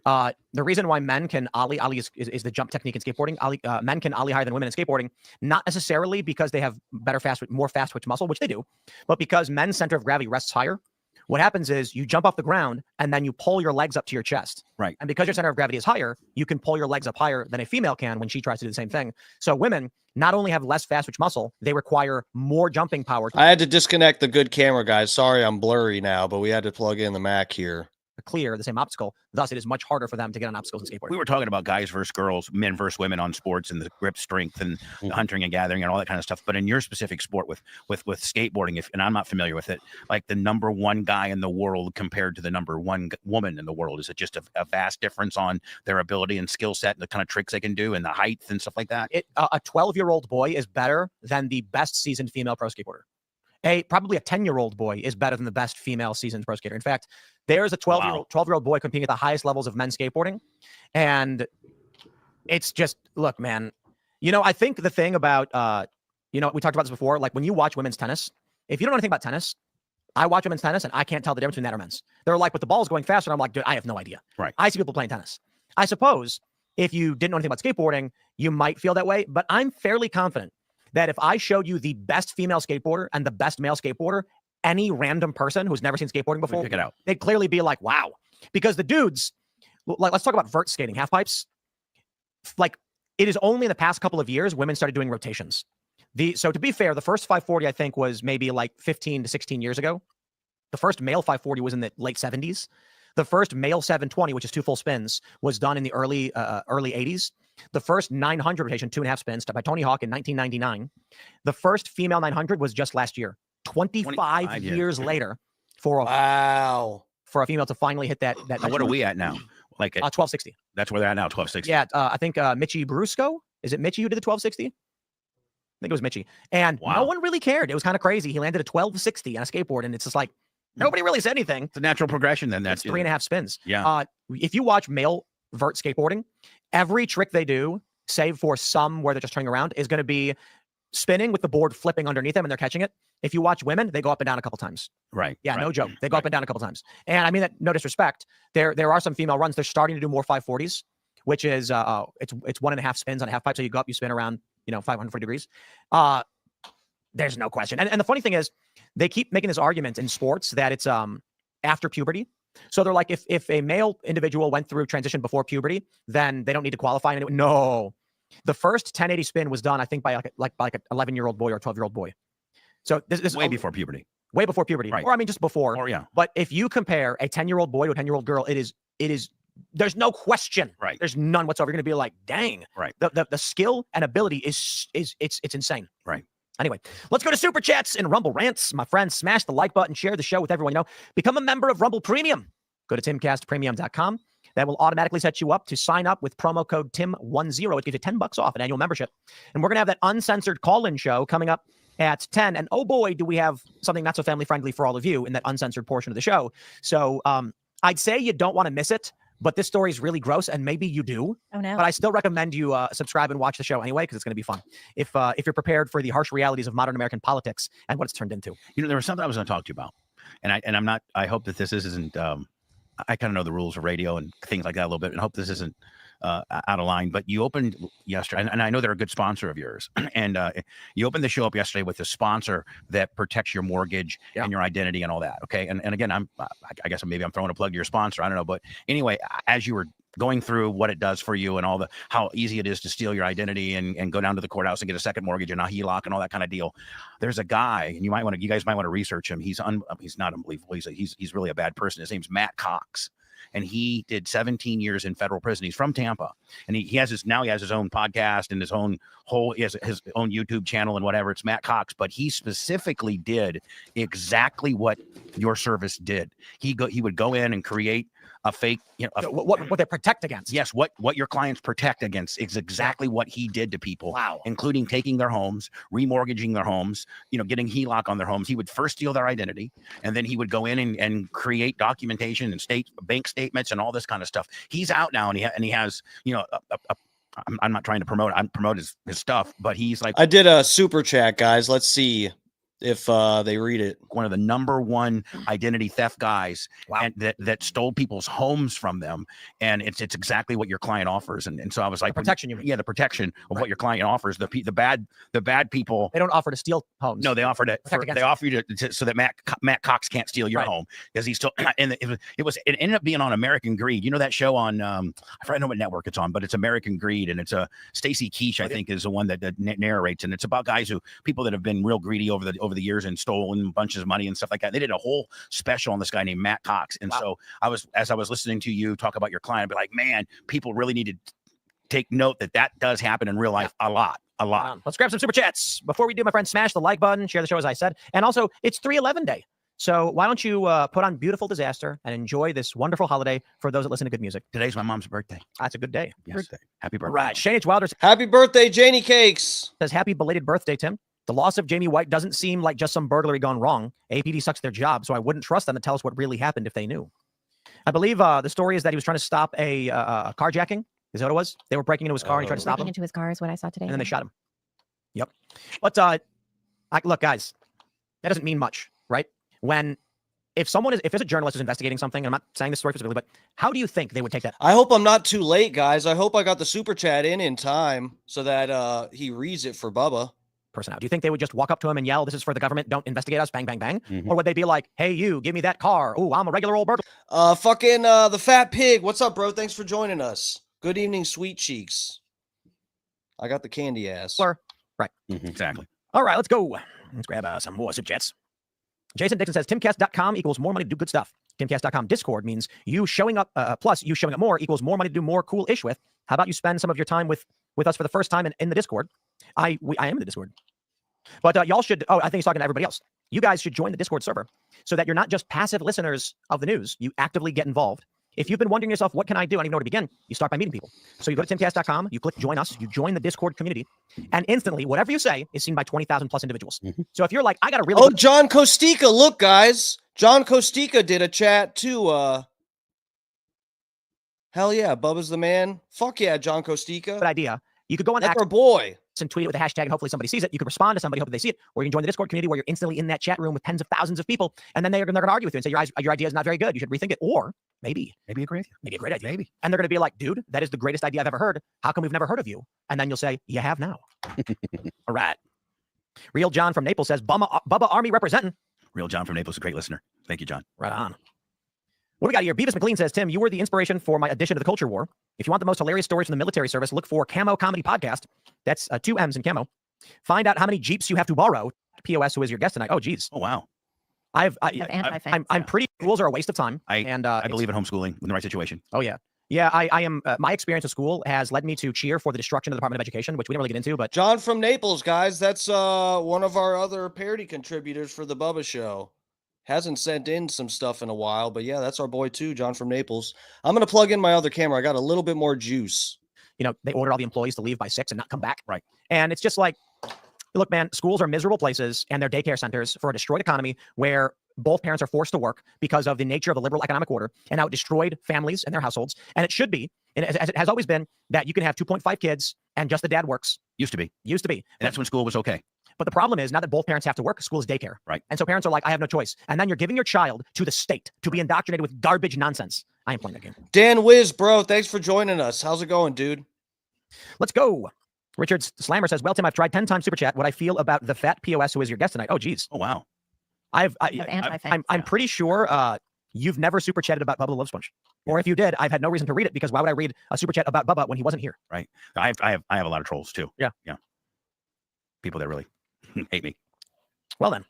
C: The reason why men can ollie is the jump technique in skateboarding. Men can ollie higher than women in skateboarding, not necessarily because they have more fast twitch muscle, which they do, but because men's center of gravity rests higher. What happens is you jump off the ground and then you pull your legs up to your chest.
D: Right.
C: And because your center of gravity is higher, you can pull your legs up higher than a female can when she tries to do the same thing. So women not only have less fast twitch muscle, they require more jumping power.
A: I had to disconnect the good camera, guys. Sorry, I'm blurry now, but we had to plug in the Mac here.
C: Clear the same obstacle. Thus, it is much harder for them to get on obstacles in skateboarding.
D: We were talking about guys versus girls, men versus women on sports, and the grip strength and the hunting and gathering and all that kind of stuff. But in your specific sport with skateboarding, and I'm not familiar with it, like the number one guy in the world compared to the number one woman in the world, is it just a vast difference on their ability and skill set and the kind of tricks they can do and the height and stuff like that?
C: A 12-year-old boy is better than the best seasoned female pro skateboarder. Probably a 10-year-old boy is better than the best female seasoned pro skater. In fact, there's a 12-year-old boy competing at the highest levels of men's skateboarding. And it's just, look, man, I think the thing about, we talked about this before, like when you watch women's tennis, if you don't know anything about tennis, I watch women's tennis and I can't tell the difference between that or men's. They're like, but the ball's going faster. And I'm like, dude, I have no idea.
D: Right.
C: I see people playing tennis. I suppose if you didn't know anything about skateboarding, you might feel that way, but I'm fairly confident that if I showed you the best female skateboarder and the best male skateboarder, any random person who's never seen skateboarding before,
D: pick it out.
C: They'd clearly be like, wow. Because the dudes, like, let's talk about vert skating, half pipes. Like, it is only in the past couple of years women started doing rotations. So to be fair, the first 540, I think, was maybe like 15 to 16 years ago. The first male 540 was in the late 70s. The first male 720, which is 2 full spins, was done in the early 80s. The first 900 rotation, 2.5 spins, by Tony Hawk in 1999. The first female 900 was just last year. 25 years later for a female to finally hit that.
D: What are we at now? Like
C: 1260.
D: That's where they're at now, 1260.
C: Yeah, I think Mitchie Brusco. Is it Mitchie who did the 1260? I think it was Mitchie. And no one really cared. It was kind of crazy. He landed a 1260 on a skateboard, and it's just like, nobody really said anything.
D: It's a natural progression then. That's
C: 3.5 spins.
D: Yeah.
C: If you watch male vert skateboarding, every trick they do, save for some where they're just turning around, is going to be spinning with the board flipping underneath them and they're catching it. If you watch women, they go up and down a couple times.
D: Right.
C: Yeah, no joke. They go up and down a couple times. And I mean that no disrespect. There are some female runs. They're starting to do more 540s, which is it's 1.5 spins on a half pipe. So you go up, you spin around, 540 degrees. There's no question. And the funny thing is, they keep making this argument in sports that it's after puberty. So they're like, if a male individual went through transition before puberty, then they don't need to qualify. No, the first 1080 spin was done, I think, by like an 11-year-old boy or a 12-year-old boy. So this is
D: way before puberty.
C: way before puberty,
D: Right.
C: or I mean just before.
D: Or yeah.
C: But if you compare a 10-year-old boy to a 10-year-old girl, it is. There's no question.
D: Right.
C: There's none whatsoever. You're going to be like, dang.
D: Right.
C: The skill and ability it's insane.
D: Right.
C: Anyway, let's go to Super Chats and Rumble Rants. My friends, smash the like button, share the show with everyone you know. Become a member of Rumble Premium. Go to timcastpremium.com. That will automatically set you up to sign up with promo code TIM10. It gives you $10 off an annual membership. And we're going to have that uncensored call-in show coming up at 10. And oh boy, do we have something not so family-friendly for all of you in that uncensored portion of the show. So I'd say you don't want to miss it. But this story is really gross, and maybe you do.
E: Oh, no.
C: But I still recommend you subscribe and watch the show anyway, because it's going to be fun. If you're prepared for the harsh realities of modern American politics and what it's turned into.
D: You know, there was something I was going to talk to you about, and I'm not. I hope that this isn't. I kind of know the rules of radio and things like that a little bit, and hope this isn't out of line. But you opened yesterday, and I know they're a good sponsor of yours, and you opened the show up yesterday with a sponsor that protects your mortgage and your identity and all that. Okay, and again, I guess maybe I'm throwing a plug to your sponsor. I don't know, but anyway, as you were going through what it does for you and all the how easy it is to steal your identity and go down to the courthouse and get a second mortgage and a HELOC and all that kind of deal. There's a guy, and you guys might want to research him. He's not unbelievable. He's really a bad person. His name's Matt Cox. And he did 17 years in federal prison. He's from Tampa, and he has his own podcast and he has his own YouTube channel and whatever. It's Matt Cox, but he specifically did exactly what your service did. He would go in and create a fake,
C: what they protect against.
D: Yes, what your clients protect against is exactly what he did to people.
C: Wow.
D: Including taking their homes, remortgaging their homes, getting HELOC on their homes. He would first steal their identity, and then he would go in and create documentation and bank statements and all this kind of stuff. He's out now, and he has, I'm not trying to promote his stuff, but he's like,
A: I did a super chat, guys. Let's see if they read it.
D: One of the number one identity theft guys.
C: Wow.
D: And that stole people's homes from them. And it's exactly what your client offers. And so I was like,
C: the protection, you mean?
D: Yeah, the protection of what your client offers. The bad people.
C: They don't offer to steal homes.
D: No, they offer you to so that Matt Cox can't steal your home, because he's still, and it ended up being on American Greed. You know that show on I forget what network it's on, but it's American Greed, and it's Stacy Keach, I think, is the one that narrates, and it's about people that have been real greedy over the years and stolen bunches of money and stuff like that. They did a whole special on this guy named Matt Cox. And so as I was listening to you talk about your client, I'd be like, man, people really need to take note that does happen in real life a lot.
C: Let's grab some super chats. Before we do, my friend, smash the like button, share the show as I said. And also, it's 3/11 day. So why don't you put on Beautiful Disaster and enjoy this wonderful holiday for those that listen to good music.
D: Today's my mom's birthday.
C: That's a good day.
D: Yes. Birthday. Happy birthday.
C: Right. Shane H. Wilder
A: Happy birthday, Janie Cakes.
C: says, happy belated birthday, Tim. The loss of Jamie White doesn't seem like just some burglary gone wrong. APD sucks their job, so I wouldn't trust them to tell us what really happened if they knew. I believe the story is that he was trying to stop a carjacking. Is that what it was? They were breaking into his car and he tried to stop him.
E: Into his car is what I saw today.
C: And then they shot him. Yep. But look, guys, that doesn't mean much, right? If there's a journalist who's investigating something, and I'm not saying this story specifically, but how do you think they would take that?
A: I hope I'm not too late, guys. I hope I got the super chat in time so that he reads it for Bubba.
C: Person out. Do you think they would just walk up to him and yell, "This is for the government, don't investigate us, bang, bang, bang"? Or would they be like, "Hey, you, give me that car. Oh, I'm a regular old burglar."
A: The fat pig. What's up, bro? Thanks for joining us. Good evening, sweet cheeks. I got the candy ass.
C: Right.
D: Exactly.
C: All right, let's go. Let's grab some more super chats. Jason Dixon says, timcast.com equals more money to do good stuff. Timcast.com Discord means you showing up, plus you showing up more equals more money to do more cool ish with. How about you spend some of your time with us for the first time in the Discord? I am in the Discord. But y'all should, I think he's talking to everybody else. You guys should join the Discord server so that you're not just passive listeners of the news. You actively get involved. If you've been wondering yourself, what can I do? I don't even know where to begin. You start by meeting people. So you go to timcast.com, you click join us, you join the Discord community, and instantly, whatever you say is seen by 20,000 plus individuals. So if you're like, I got a really...
A: Oh, John Kostika, look, guys. John Kostika did a chat too. Hell yeah, Bubba's the man. Fuck yeah, John Kostika.
C: Good idea. You could go on
A: That's our boy.
C: And tweet it with a hashtag, and hopefully somebody sees it. You can respond to somebody, hopefully they see it, or you can join the Discord community where you're instantly in that chat room with tens of thousands of people, and then they're going to argue with you and say your idea is not very good. You should rethink it, or maybe
D: a great idea.
C: Maybe. And they're going to be like, dude, that is the greatest idea I've ever heard. How come we've never heard of you? And then you'll say, you have now. All right. Real John from Naples says, Bubba Army representing.
D: Real John from Naples is a great listener. Thank you, John.
C: Right on. What do we got here? Beavis McLean says, Tim, you were the inspiration for my addition to the culture war. If you want the most hilarious stories from the military service, look for Camo Comedy Podcast. That's 2 M's in camo. Find out how many Jeeps you have to borrow. POS, who is your guest tonight. Oh, geez.
D: Oh, wow.
C: I'm pretty schools are a waste of time.
D: I believe in homeschooling in the right situation.
C: Oh yeah. Yeah, I am. My experience at school has led me to cheer for the destruction of the Department of Education, which we didn't really get into. But
A: John from Naples, guys, that's one of our other parody contributors for the Bubba Show. Hasn't sent in some stuff in a while, but yeah, that's our boy too, John from Naples. I'm gonna plug in my other camera. I got a little bit more juice.
C: They order all the employees to leave by 6 and not come back.
D: Right.
C: And it's just like, look, man, schools are miserable places and they're daycare centers for a destroyed economy where both parents are forced to work because of the nature of the liberal economic order, and now it destroyed families and their households. And it should be, and as it has always been, that you can have 2.5 kids and just the dad works.
D: Used to be.
C: And
D: that's when school was okay.
C: But the problem is now that both parents have to work, school is daycare.
D: Right.
C: And so parents are like, I have no choice. And then you're giving your child to the state to be indoctrinated with garbage nonsense. I ain't playing that game.
A: Dan Wiz, bro, thanks for joining us. How's it going, dude?
C: Let's go. Richard Slammer says, well, Tim, I've tried 10 times Super Chat. What I feel about the fat POS who is your guest tonight. Oh, geez.
D: Oh, wow.
C: I'm pretty sure you've never Super Chatted about Bubba the Love Sponge. Or if you did, I've had no reason to read it, because why would I read a Super Chat about Bubba when he wasn't here?
D: Right. I have a lot of trolls too.
C: Yeah.
D: People that really hate me.
C: Well then.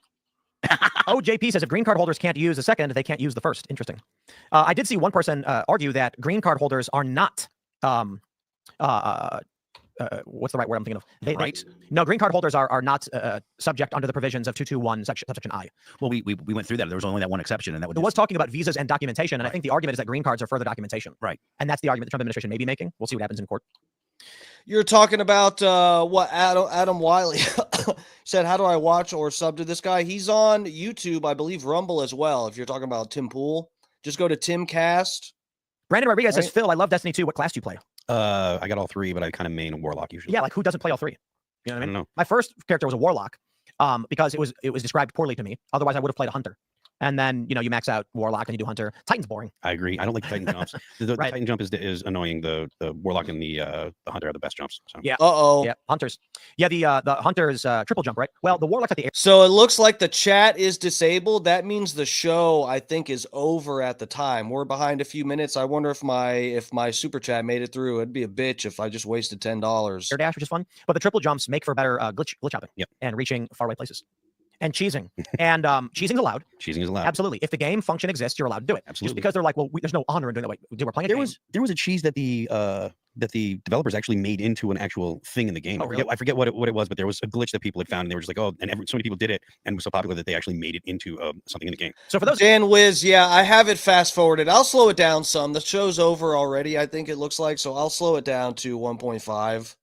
C: JP says if green card holders can't use the second, they can't use the first. Interesting. I did see one person argue that green card holders are not what's the right word I'm thinking of?
D: Right.
C: No, green card holders are not subject under the provisions of 221 subsection I.
D: Well, we went through that. There was only that one exception, and that
C: was talking about visas and documentation. And I think the argument is that green cards are further documentation.
D: Right.
C: And that's the argument the Trump administration may be making. We'll see what happens in court.
A: You're talking about what Adam Wiley said. How do I watch or sub to this guy? He's on YouTube, I believe, Rumble as well. If you're talking about Tim Pool, just go to Timcast.
C: Brandon Rodriguez says, Phil, I love Destiny 2. What class do you play?
F: I got all three, but I kind of main Warlock usually.
C: Yeah, like who doesn't play all three? You know what I mean?
F: don't know.
C: My first character was a Warlock, because it was described poorly to me. Otherwise, I would have played a Hunter. And then, you max out Warlock and you do Hunter. Titan's boring.
F: I agree. I don't like the Titan jumps. The
C: Right.
F: Titan jump is annoying. The Warlock and the Hunter are the best jumps. So.
C: Yeah.
A: Uh-oh.
C: Yeah, Hunters. Yeah, the Hunter's triple jump, right? Well, the Warlock's at the air.
A: So it looks like the chat is disabled. That means the show, I think, is over at the time. We're behind a few minutes. I wonder if my super chat made it through. It'd be a bitch if I just wasted $10.
C: Air dash, which is fun. But the triple jumps make for better glitch hopping.
F: Yep.
C: And reaching faraway places. And cheesing. And cheesing's allowed.
F: Cheesing is allowed.
C: Absolutely. If the game function exists, you're allowed to do it.
F: Absolutely.
C: Just because they're like, well, there's no honor in doing that way. We're playing
F: There was a cheese that the developers actually made into an actual thing in the game.
C: Oh, really?
F: I forget what it was, but there was a glitch that people had found, and they were just like, oh, and so many people did it, and it was so popular that they actually made it into something in the game.
C: So for those
A: Dan Wiz, yeah, I have it fast forwarded. I'll slow it down some. The show's over already, I think it looks like, so I'll slow it down to 1.5.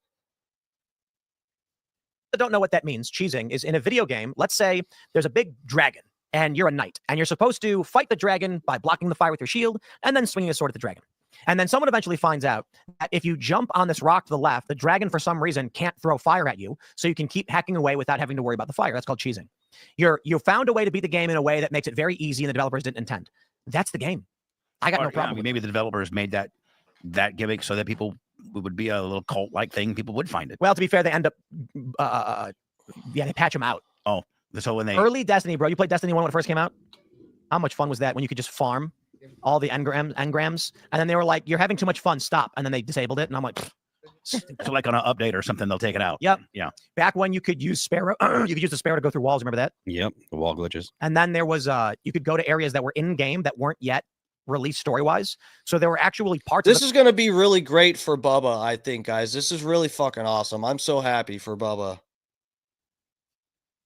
C: don't know what that means, cheesing, is in a video game, let's say there's a big dragon and you're a knight and you're supposed to fight the dragon by blocking the fire with your shield and then swinging a sword at the dragon. And then someone eventually finds out that if you jump on this rock to the left, the dragon for some reason can't throw fire at you, so you can keep hacking away without having to worry about the fire. That's called cheesing. You found a way to beat the game in a way that makes it very easy and the developers didn't intend. That's the game. I got no problem.
D: Yeah, I mean, maybe the developers made that gimmick so that people would be a little cult-like thing. People would find it.
C: Well, to be fair, they end up, they patch them out.
D: Oh, so when they
C: early Destiny, bro, you played Destiny 1 when it first came out? How much fun was that when you could just farm all the engrams, and then they were like, "You're having too much fun, stop," and then they disabled it, and I'm like,
D: so like on an update or something, they'll take it out.
C: Yep.
D: Yeah.
C: Back when you could use Sparrow, you could use the Sparrow to go through walls. Remember that?
F: Yep. The wall glitches.
C: And then there was you could go to areas that were in game that weren't yet released story wise. So there were actually parts.
A: This is going to be really great for Bubba, I think, guys. This is really fucking awesome. I'm so happy for Bubba.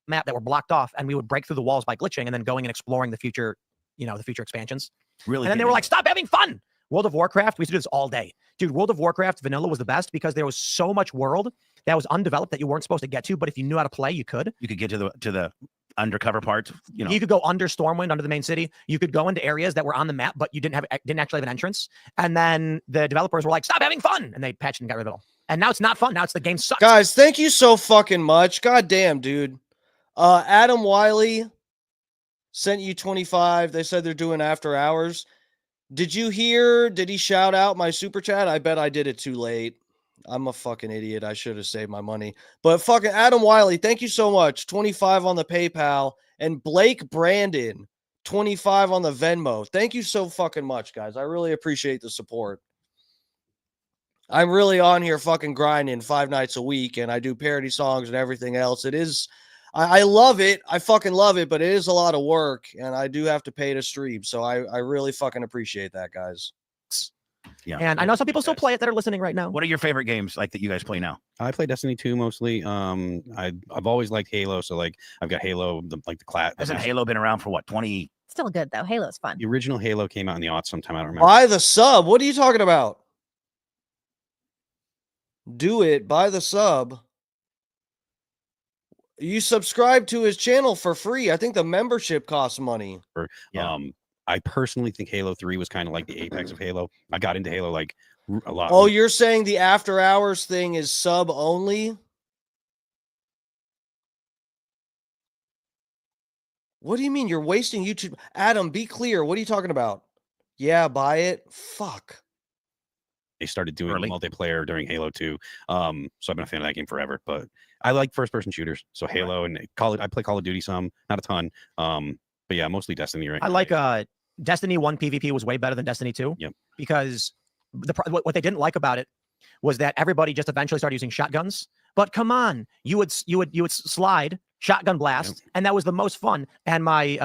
C: Map that were blocked off, and we would break through the walls by glitching and then going and exploring the future, the future expansions.
D: Really?
C: And then they were like, "Stop having fun." World of Warcraft, we used to do this all day. Dude, World of Warcraft vanilla was the best because there was so much world that was undeveloped that you weren't supposed to get to, but if you knew how to play, you could.
D: You could get to the undercover part.
C: You could go under Stormwind, under the main city. You could go into areas that were on the map, but you didn't actually have an entrance. And then the developers were like, "Stop having fun," and they patched and got rid of it all. And now it's not fun. Now it's the game sucks.
A: Guys, thank you so fucking much. God damn, dude. Adam Wiley sent you 25. They said they're doing after hours. Did you hear? Did he shout out my super chat? I bet I did it too late. I'm a fucking idiot. I should have saved my money. But fucking Adam Wiley, thank you so much. 25 on the PayPal. And Blake Brandon, 25 on the Venmo. Thank you so fucking much, guys. I really appreciate the support. I'm really on here fucking grinding 5 nights a week, and I do parody songs and everything else. It is I love it. I fucking love it, but it is a lot of work, and I do have to pay to stream. So I really fucking appreciate that, guys.
C: Yeah. And I know some people still play it that are listening right now.
D: What are your favorite games like that you guys play now?
F: I play Destiny 2 mostly. I've always liked Halo, so like I've got Halo, the class.
D: Hasn't Halo been around for what, 20?
E: Still good though. Halo's fun.
F: The original Halo came out in the aughts sometime. I don't remember.
A: Buy the sub. What are you talking about? Do it. Buy the sub. You subscribe to his channel for free. I think the membership costs money.
F: I personally think Halo 3 was kind of like the apex of Halo. I got into Halo like a lot.
A: Oh, you're saying the after hours thing is sub only? What do you mean you're wasting YouTube? Adam, be clear. What are you talking about? Yeah, buy it. Fuck.
F: They started doing multiplayer during Halo 2. So I've been a fan of that game forever, but I like first person shooters. So Halo and I play Call of Duty some, not a ton. But yeah, mostly Destiny right now.
C: I like Destiny 1 PvP was way better than Destiny 2.
F: Yep.
C: Because what they didn't like about it was that everybody just eventually started using shotguns. But come on, you would slide shotgun blast, and that was the most fun. And my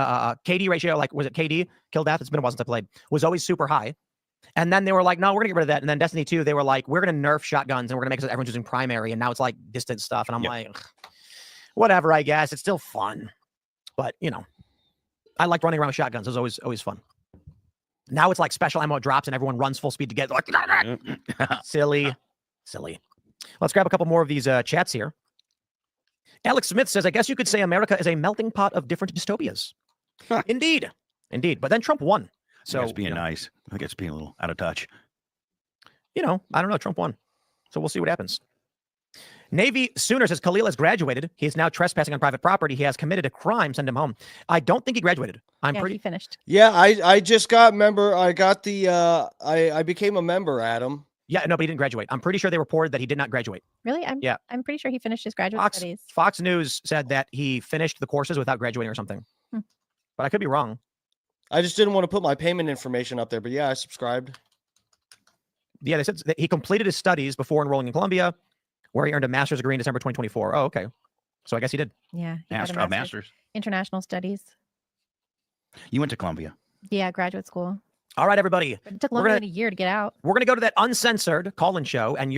C: KD ratio, like was it KD kill death? It's been a while since I played. Was always super high. And then they were like, no, we're gonna get rid of that. And then Destiny 2, they were like, we're gonna nerf shotguns and we're gonna make it so everyone's using primary. And now it's like distant stuff. And I'm like, ugh, whatever, I guess. It's still fun. But you know, I liked running around with shotguns. It was always fun. Now it's like special ammo drops and everyone runs full speed to get like silly. Let's grab a couple more of these chats here. Alex Smith says, I guess you could say America is a melting pot of different dystopias. Indeed. But then Trump won. So
D: it's being nice. I think it's being a little out of touch.
C: You know, I don't know. Trump won. So we'll see what happens. Navy Sooner says Khalil has graduated. He is now trespassing on private property. He has committed a crime. Send him home. I don't think he graduated.
E: He finished.
A: Yeah, I just got member. I got the I became a member, Adam.
C: Yeah, no, but he didn't graduate. I'm pretty sure they reported that he did not graduate.
E: Really? I'm pretty sure he finished his graduate studies.
C: Fox News said that he finished the courses without graduating or something. But I could be wrong.
A: I just didn't want to put my payment information up there, but yeah, I subscribed.
C: Yeah, they said that he completed his studies before enrolling in Columbia, where he earned a master's degree in December 2024. Oh, okay. So I guess he did.
E: Yeah.
D: Master's.
E: International studies.
D: You went to Columbia.
E: Yeah, graduate school.
C: All right, everybody.
E: But it took longer than a year to get out.
C: We're going to go to that uncensored call-in show, and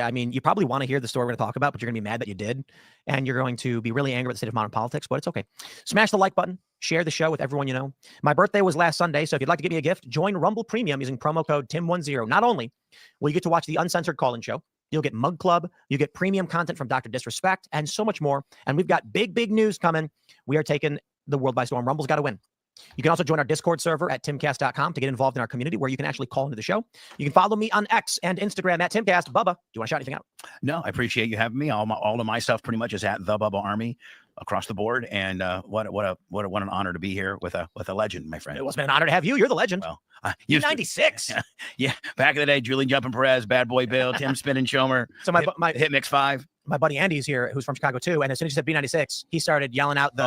C: I mean, you probably want to hear the story we're going to talk about, but you're going to be mad that you did, and you're going to be really angry at the state of modern politics, but it's okay. Smash the like button. Share the show with everyone you know. My birthday was last Sunday, so if you'd like to give me a gift, join Rumble Premium using promo code TIM10. Not only will you get to watch the uncensored call-in show, you'll get Mug Club, you get premium content from Dr. Disrespect, and so much more. And we've got big news coming. We are taking the world by storm. Rumble's got to win. You can also join our Discord server at timcast.com to get involved in our community where you can actually call into the show. You can follow me on X and Instagram at Timcast. Bubba, do you want to shout anything out?
D: No, I appreciate you having me. All of my stuff pretty much is at the Bubba Army across the board. And what an honor to be here with a legend, my friend.
C: It was an honor to have you. You're the legend.
D: Well,
C: you're 96.
D: Yeah, back in the day, Julian Jumping Perez, Bad Boy Bill, Tim Spinning Shomer.
C: So my
D: Hit Mix 5.
C: My buddy Andy's here, who's from Chicago too, and as soon as he said B96, he started yelling out the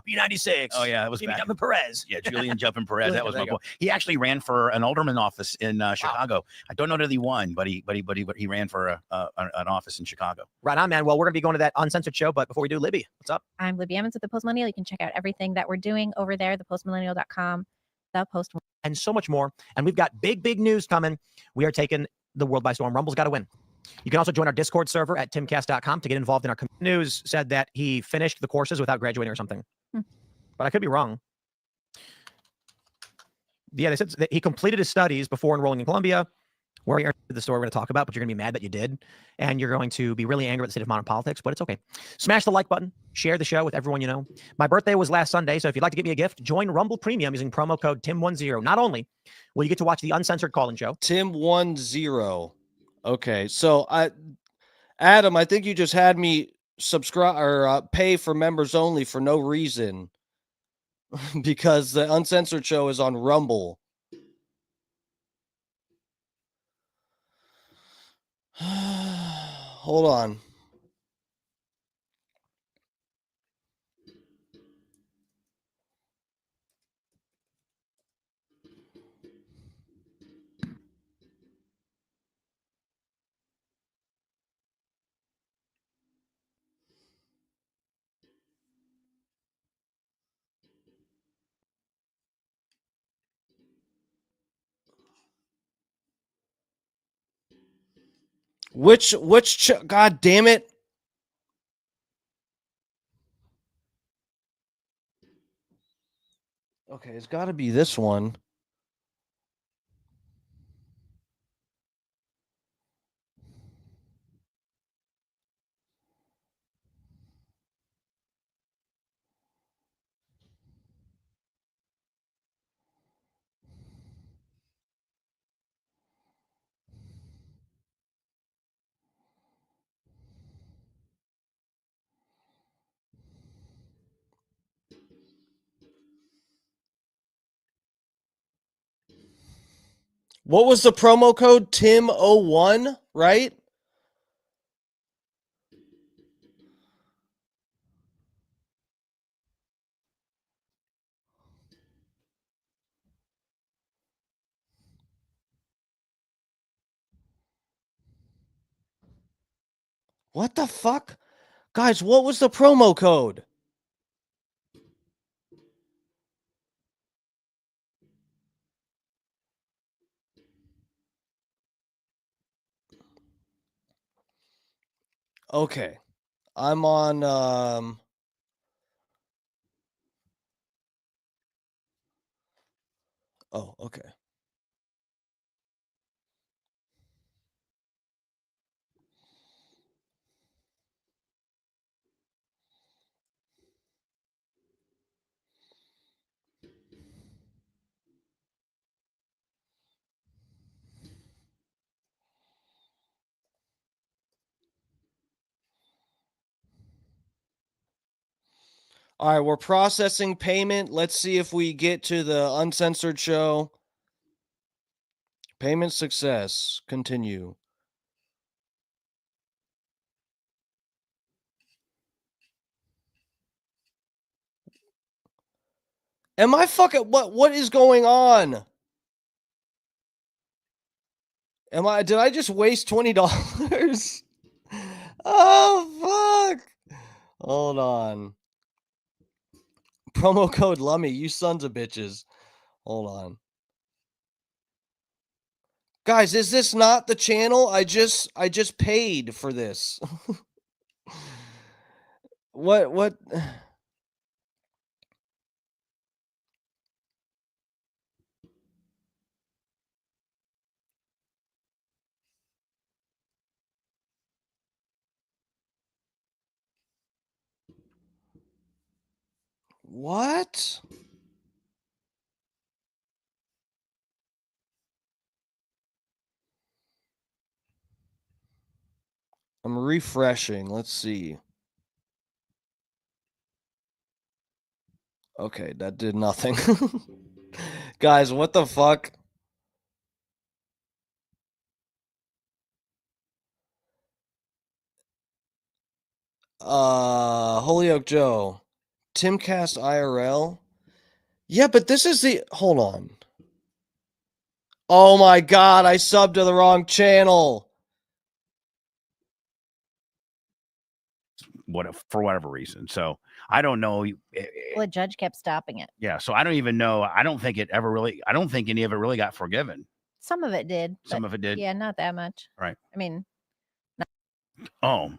C: B96.
D: Oh yeah, it was
C: Jumping Perez.
D: Yeah, Julian Jumping Perez. That was my boy. He actually ran for an alderman office in Chicago. I don't know that he won, but he ran for an office in Chicago.
C: Right on, man. Well, we're gonna be going to that uncensored show, but before we do, Libby, what's up?
E: I'm Libby Emmons with the Post Millennial. You can check out everything that we're doing over there, thepostmillennial.com, the Post,
C: and so much more. And we've got big news coming. We are taking the world by storm. Rumble's got to win. You can also join our Discord server at timcast.com to get involved in our community. News said that he finished the courses without graduating or something. But I could be wrong. Yeah, they said that he completed his studies before enrolling in Columbia, where he earned the story we're going to talk about, but you're going to be mad that you did. And you're going to be really angry at the state of modern politics, but it's okay. Smash the like button. Share the show with everyone you know. My birthday was last Sunday, so if you'd like to give me a gift, join Rumble Premium using promo code TIM10. Not only will you get to watch the uncensored call-in show.
A: TIM10. Okay, so Adam, I think you just had me subscribe or pay for members only for no reason because the uncensored show is on Rumble. Hold on. God damn it. Okay, it's got to be this one. What was the promo code? Tim01, right? What the fuck? Guys, what was the promo code? Okay. I'm on oh, okay. All right, we're processing payment. Let's see if we get to the uncensored show. Payment success. Continue. Am I fucking what is going on? Did I just waste $20? Oh fuck. Hold on. Promo code Lummy, you sons of bitches. Hold on. Guys, is this not the channel? I just paid for this. What? What? I'm refreshing. Let's see. Okay, that did nothing. Guys, what the fuck? Holyoke Joe. Timcast IRL. Yeah, but this is the hold on. Oh my god, I subbed to the wrong channel.
D: For whatever reason. So I don't know.
E: Well, the judge kept stopping it.
D: Yeah. So I don't even know. I don't think any of it really got forgiven.
E: Some of it did.
D: Some of it did.
E: Yeah, not that much.
D: Right.
E: I mean.
D: Oh.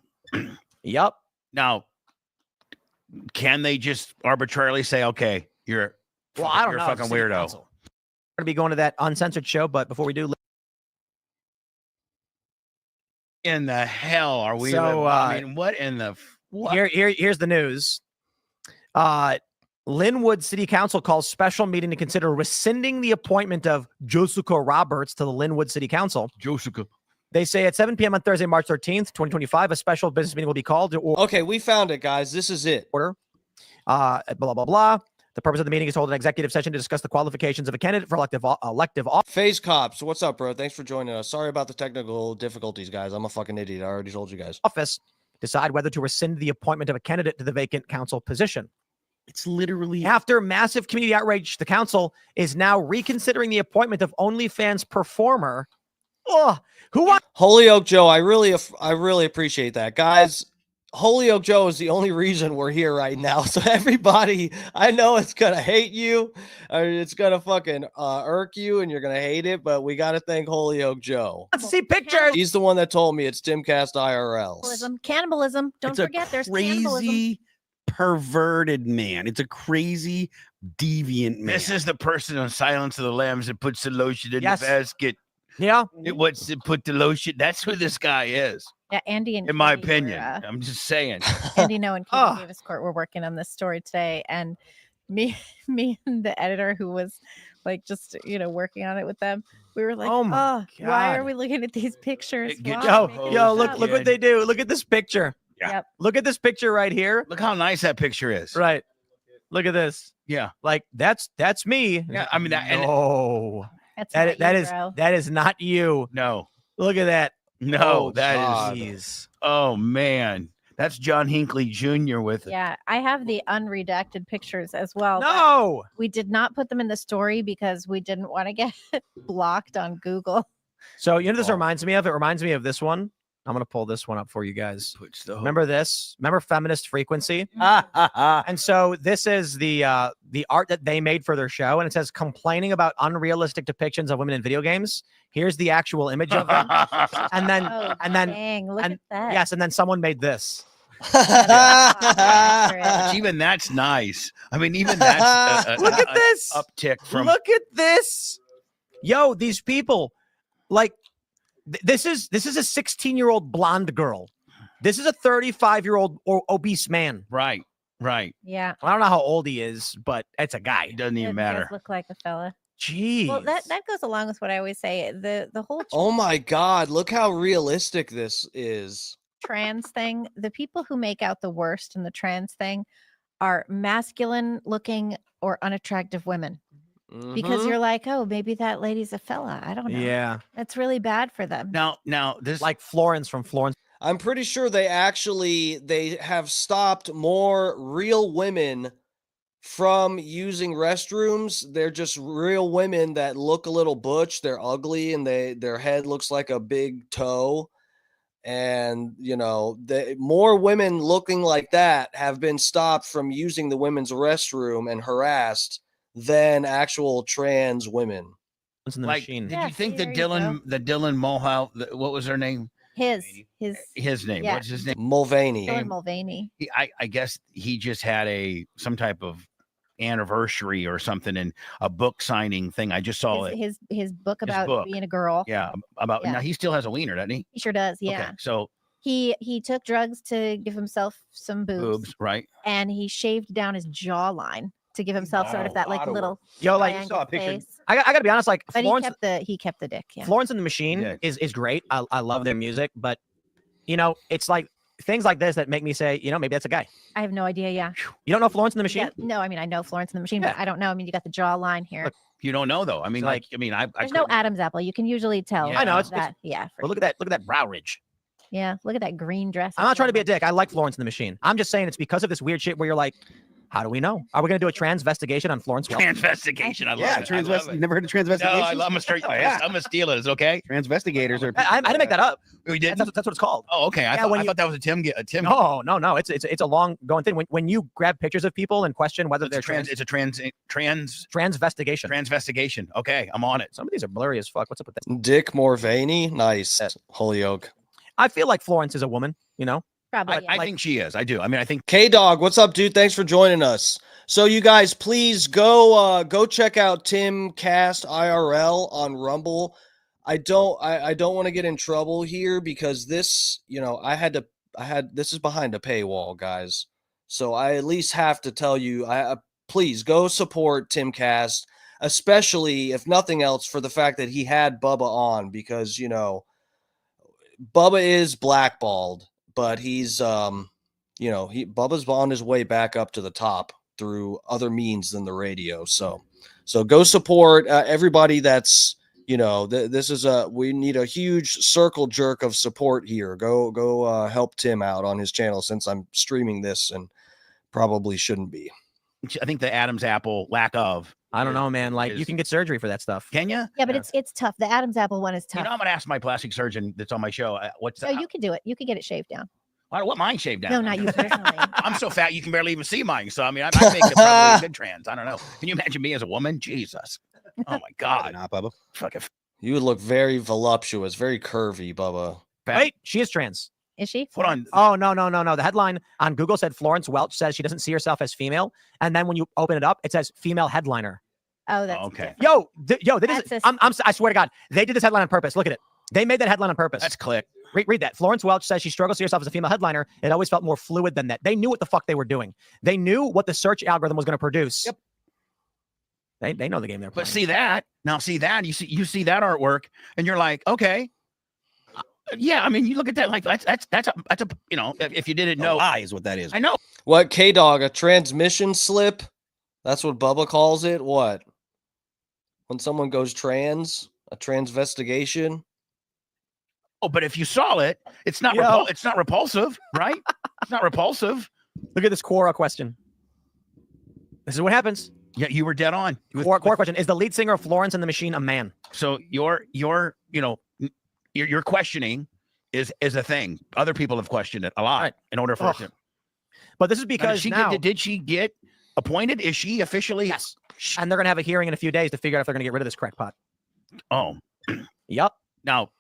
C: Yep.
D: Now, can they just arbitrarily say, okay, you're
C: a
D: fucking weirdo?
C: We're going to be going to that uncensored show, but before we do,
D: in the hell are we?
C: So,
D: I mean, what in the what?
C: Here's the news. Linwood City Council calls special meeting to consider rescinding the appointment of Jessica Roberts to the Linwood City Council.
D: Jessica.
C: They say at 7 p.m. on Thursday, March 13th, 2025, a special business meeting will be called.
A: Okay, we found it, guys. This is it.
C: Order. Blah, blah, blah. The purpose of the meeting is to hold an executive session to discuss the qualifications of a candidate for elective office.
A: Phase Cops, what's up, bro? Thanks for joining us. Sorry about the technical difficulties, guys. I'm a fucking idiot. I already told you guys.
C: Office. Decide whether to rescind the appointment of a candidate to the vacant council position.
D: It's literally
C: after massive community outrage. The council is now reconsidering the appointment of OnlyFans performer. Holyoke
A: Joe. I really appreciate that, guys. Holyoke Joe is the only reason we're here right now. So everybody, I know it's gonna hate you, or it's gonna fucking irk you, and you're gonna hate it. But we got to thank Holyoke Joe.
C: Let's see pictures.
A: He's the one that told me it's Timcast IRL.
E: Cannibalism. Don't
F: It's
E: forget,
F: a
E: there's cannibalism.
F: crazy, perverted man. It's a crazy, deviant man.
D: This is the person on Silence of the Lambs that puts the lotion in
C: Yes.
D: the basket.
C: Yeah.
D: It wants to put the lotion. That's who this guy is,
E: Yeah, Andy and
D: in my
E: Katie
D: opinion.
E: were,
D: I'm just saying.
E: Andy No and Katie
C: Ah.
E: Davis Court were working on this story today, and me and the editor who was like just working on it with them, we were like,
C: Oh my
E: why are
C: God.
E: we looking at these pictures?
D: It gets-
E: Why are we
C: Yo,
E: making
C: yo,
E: this
C: look,
E: up?"
C: look what they do. Look at this picture.
F: Yeah.
E: Yep.
C: Look at this picture right here.
D: Look how nice that picture is.
C: Right. Look at this.
D: Yeah.
C: Like that's me.
D: Yeah. I mean,
C: No.
E: That's
C: That
E: not you,
C: is
E: bro.
C: that is not you.
D: no,
C: Look at that.
D: no, that
A: God.
D: is.
C: Jeez.
D: Oh man, that's John Hinckley Jr. with it.
E: Yeah, I have the unredacted pictures as well. but
C: No.
E: we did not put them in the story because we didn't want to get blocked on Google.
C: So you know what this
A: Oh.
C: reminds me of? It reminds me of this one. I'm gonna pull this one up for you guys.
D: Puts the
C: Remember this? Remember Feminist Frequency?
D: Ah,
C: And so this is the art that they made for their show, and it says complaining about unrealistic depictions of women in video games. Here's the actual image of them, and then
E: Oh,
C: and then
E: dang, look
C: and-
E: at that.
C: yes, and then someone made this.
E: Accurate.
D: even that's nice. I mean, even that's
C: Look at this.
D: uptick from.
C: Look at this. Yo, these people, like, this is a 16-year-old blonde girl. This is a 35-year-old obese man.
D: Right, right.
E: Yeah,
C: I don't know how old he is, but it's a guy.
D: It doesn't
E: it
D: even
E: does
D: matter.
E: look like a fella.
C: Jeez.
E: Well, that goes along with what I always say. The whole
A: Oh my God, look how realistic this is.
E: trans thing, the people who make out the worst in the trans thing are masculine looking or unattractive women because
A: Mhm.
E: you're like, oh, maybe that lady's a fella. I don't know.
C: Yeah.
E: That's really bad for them.
D: Now this
C: Like Florence from Florence.
A: I'm pretty sure they have stopped more real women from using restrooms. They're just real women that look a little butch. They're ugly and their head looks like a big toe. And more women looking like that have been stopped from using the women's restroom and harassed than actual trans women.
C: In the
D: like,
C: machine.
D: did
E: Yeah,
D: you think
E: see,
D: that
E: there you go.
D: Dylan Mulhall, what was her name?
E: His
D: His name.
E: Yeah.
D: What's his name?
A: Mulvaney.
E: Dylan Mulvaney.
D: I guess he just had some type of anniversary or something in a book signing thing. I just saw it.
E: His book about
D: book.
E: being a girl.
D: Yeah, about
E: Yeah.
D: now he still has a wiener, doesn't he?
E: He sure does. Yeah.
D: Okay, so
E: He took drugs to give himself some
D: boobs, right?
E: and he shaved down his jawline to give himself sort of that like little
C: Yo, like,
E: triangle
F: saw a picture.
E: face.
C: I gotta be honest, like
E: But
C: Florence,
E: he kept the dick. Yeah.
C: Florence and the Machine
D: Yeah.
C: is great. I love their music, but it's like things like this that make me say, maybe that's a guy.
E: I have no idea. Yeah.
C: You don't know Florence and the Machine?
E: Yeah. No, I mean I know Florence and the Machine, but I don't know. I mean you got the jawline here.
C: Look,
D: You don't know though. I mean,
C: Like,
D: I
E: There's no Adam's apple. You can usually tell.
D: Yeah. I know,
C: it's-
E: that. Yeah. for
C: Well, look at that brow ridge.
E: Yeah, look at that green dress.
C: I'm not trying to be a dick. I like Florence and the Machine. I'm just saying it's because of this weird shit where you're like, how do we know? Are we gonna do a transvestigation on Florence Welch?
D: transvestigation. I love
F: Yeah,
D: it. I love it.
F: You never heard of transvestigation?
D: No, I'm gonna start.
F: Oh, yeah.
D: I'm gonna steal it. It's okay.
F: Transvestigators are.
C: I didn't make that up.
D: We did.
C: That's what it's called.
D: Oh, okay. I
C: Yeah,
D: thought
C: when
D: I
C: you-
D: thought that was a Tim.
C: No. It's a long going thing. When you grab pictures of people and question whether they're trans,
D: It's a transvestigation.
C: transvestigation.
D: Okay, I'm on it.
C: Some of these are blurry as fuck. What's up with that?
A: Dick Mulvaney. Nice. Holyoke.
C: I feel like Florence is a woman.
E: Probably.
D: I think she is. I do. I mean, I think
A: K-Dog, what's up, dude? Thanks for joining us. So you guys, please go check out Tim Cast IRL on Rumble. I don't want to get in trouble here because this, this is behind a paywall, guys. So I at least have to tell you, please go support Tim Cast, especially if nothing else for the fact that he had Bubba on because, Bubba is blackballed, but he's Bubba's on his way back up to the top through other means than the radio. So go support everybody that's, this is we need a huge circle jerk of support here. Go help Tim out on his channel since I'm streaming this and probably shouldn't be.
D: I think the Adam's apple lack of.
C: I don't know, man. Like you
D: is-
C: can get surgery for that stuff.
D: Can you?
E: Yeah, but it's tough. The Adam's apple one is tough.
D: I'm gonna ask my plastic surgeon that's on my show. What's
E: So you can do it. You can get it shaved down.
D: What mine shaved down?
E: No, not you personally.
D: I'm so fat you can barely even see mine. So I mean, I make it probably a good trans. I don't know. Can you imagine me as a woman? Jesus. Oh my God.
F: Not Bubba.
D: Fucking
A: You would look very voluptuous, very curvy, Bubba.
C: Wait, she is trans.
E: Is she?
D: Hold on.
C: Oh, no. The headline on Google said Florence Welch says she doesn't see herself as female. And then when you open it up, it says female headliner.
E: Oh, that's
D: okay.
E: different.
C: I swear to God, they did this headline on purpose. Look at it. They made that headline on purpose.
D: Let's click.
C: Read that. Florence Welch says she struggles to see herself as a female headliner. It always felt more fluid than that. They knew what the fuck they were doing. They knew what the search algorithm was going to produce.
D: Yep.
C: They know the game they're playing.
D: But see that you see that artwork, and you're like, okay, yeah. I mean, you look at that like that's a you know, if you didn't know,
F: lie is what that is.
D: I know.
A: What, K-Dog, a transmission slip? That's what Bubba calls it? What? When someone goes trans? A transvestigation?
D: Oh, but if you saw it, it's not it's not repulsive, right? It's not repulsive.
C: Look at this Quora question. This is what happens.
D: Yeah, you were dead on.
C: Quora question: is the lead singer of Florence and the Machine a man?
D: So your questioning is a thing. Other people have questioned it a lot in order for it to.
C: But this is because
D: did she get appointed? Is she officially?
C: Yes. And they're going to have a hearing in a few days to figure out if they're going to get rid of this crackpot.
D: Oh.
C: Yep.
D: Now,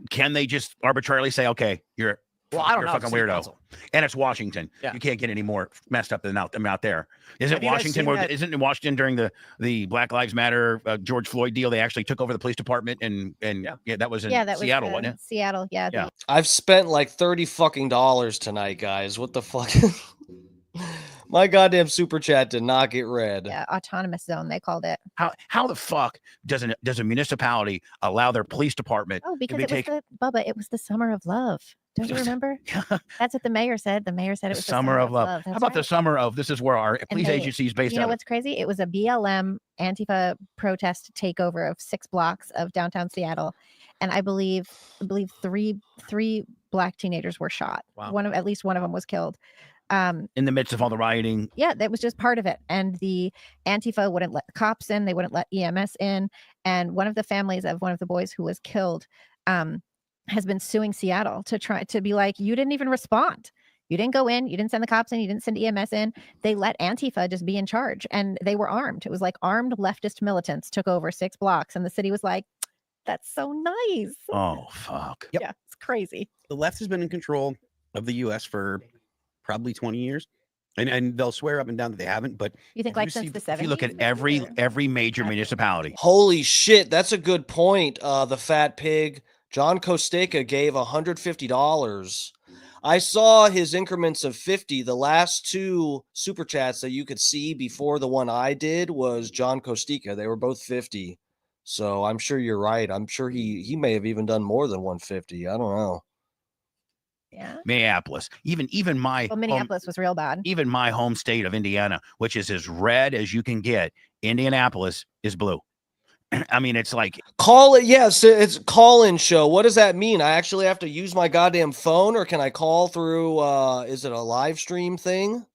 D: can they just arbitrarily say, okay, you're
C: I don't know.
D: fucking weirdo. And it's Washington. Yeah. You can't get any more messed up than out there. Isn't it Washington during the Black Lives Matter George Floyd deal? They actually took over the police department and that was in Seattle, wasn't it?
E: Seattle, yeah.
A: I've spent like $30 fucking tonight, guys. What the fuck? My goddamn super chat did not get read.
E: Yeah, autonomous zone, they called it.
D: How the fuck does a municipality allow their police department?
E: Oh, because it was the summer of love. Don't you remember? That's what the mayor said. The mayor said it was the summer of love.
D: How about the summer of, this is where our police agency is based on?
E: You know what's crazy? It was a BLM Antifa protest takeover of 6 blocks of downtown Seattle. And I believe three black teenagers were shot.
C: Wow.
E: At least one of them was killed.
D: In the midst of all the rioting.
E: Yeah, that was just part of it. And the Antifa wouldn't let the cops in. They wouldn't let EMS in. And one of the families of one of the boys who was killed has been suing Seattle to try to be like, you didn't even respond. You didn't go in. You didn't send the cops in. You didn't send EMS in. They let Antifa just be in charge. And they were armed. It was like armed leftist militants took over 6 blocks. And the city was like, that's so nice.
D: Oh, fuck.
F: Yep.
E: Yeah, it's crazy.
F: The left has been in control of the U.S. for probably 20 years. And they'll swear up and down that they haven't, but
E: you think since the 70s?
D: If you look at every major municipality.
A: Holy shit, that's a good point. The fat pig. John Costeca gave $150. I saw his increments of 50. The last 2 super chats that you could see before the one I did was John Costeca. They were both 50. So I'm sure you're right. I'm sure he may have even done more than 150. I don't know.
E: Yeah.
D: Minneapolis. Even
E: Minneapolis was real bad.
D: Even my home state of Indiana, which is as red as you can get, Indianapolis is blue. I mean, it's like
A: call it. Yes, it's call-in show. What does that mean? I actually have to use my goddamn phone, or can I call through? Is it a live stream thing?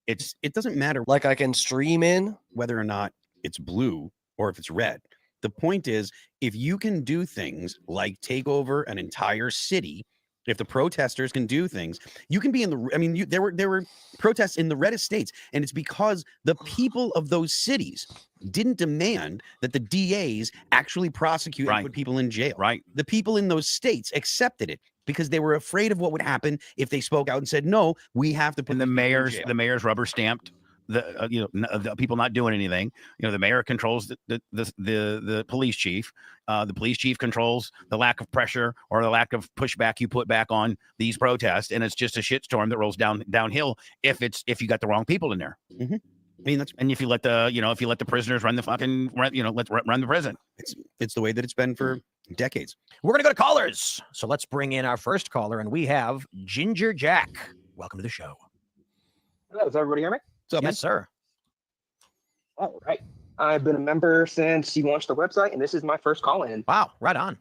F: It doesn't matter.
A: Like I can stream in
F: whether or not it's blue or if it's red. The point is, if you can do things like take over an entire city, if the protesters can do things, you can be in the. I mean, there were protests in the reddest states, and it's because the people of those cities didn't demand that the DAs actually prosecute and put people in jail.
D: Right.
F: The people in those states accepted it because they were afraid of what would happen if they spoke out and said, "No, we have to put."
D: And the mayor's rubber stamped the people not doing anything. The mayor controls the police chief. The police chief controls the lack of pressure or the lack of pushback you put back on these protests, and it's just a shitstorm that rolls downhill if you got the wrong people in there.
F: Mm-hmm. I mean,
D: and if you let the prisoners run the fucking run the prison.
F: It's the way that it's been for decades.
C: We're gonna go to callers, so let's bring in our first caller, and we have Ginger Jack. Welcome to the show.
I: Hello, does everybody hear me?
C: Yes, sir.
I: All right. I've been a member since you launched the website, and this is my first call-in.
C: Wow, right on.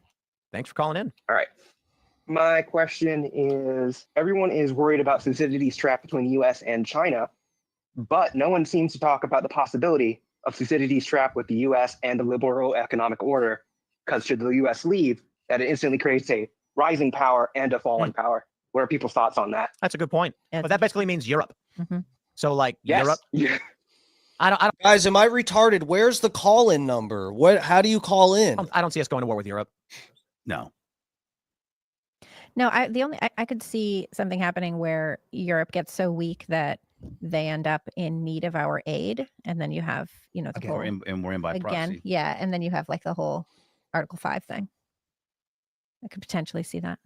C: Thanks for calling in.
I: All right. My question is, everyone is worried about Thucydides' trap between the U.S. and China, but no one seems to talk about the possibility of Thucydides' trap with the U.S. and the liberal economic order, because should the U.S. leave, that it instantly creates a rising power and a falling power. What are people's thoughts on that?
C: That's a good point.
E: It's-
C: But that basically means Europe.
E: Mm-hmm.
C: So like
I: Yes.
C: Europe.
I: Yeah.
C: I don't
A: Guys, am I retarded? Where's the call-in number? How do you call in?
C: I don't see us going to war with Europe.
D: No.
E: No, I could see something happening where Europe gets so weak that they end up in need of our aid, and then you have, the
D: Okay,
E: whole
D: we're in by proxy.
E: yeah, and then you have like the whole Article 5 thing. I could potentially see that.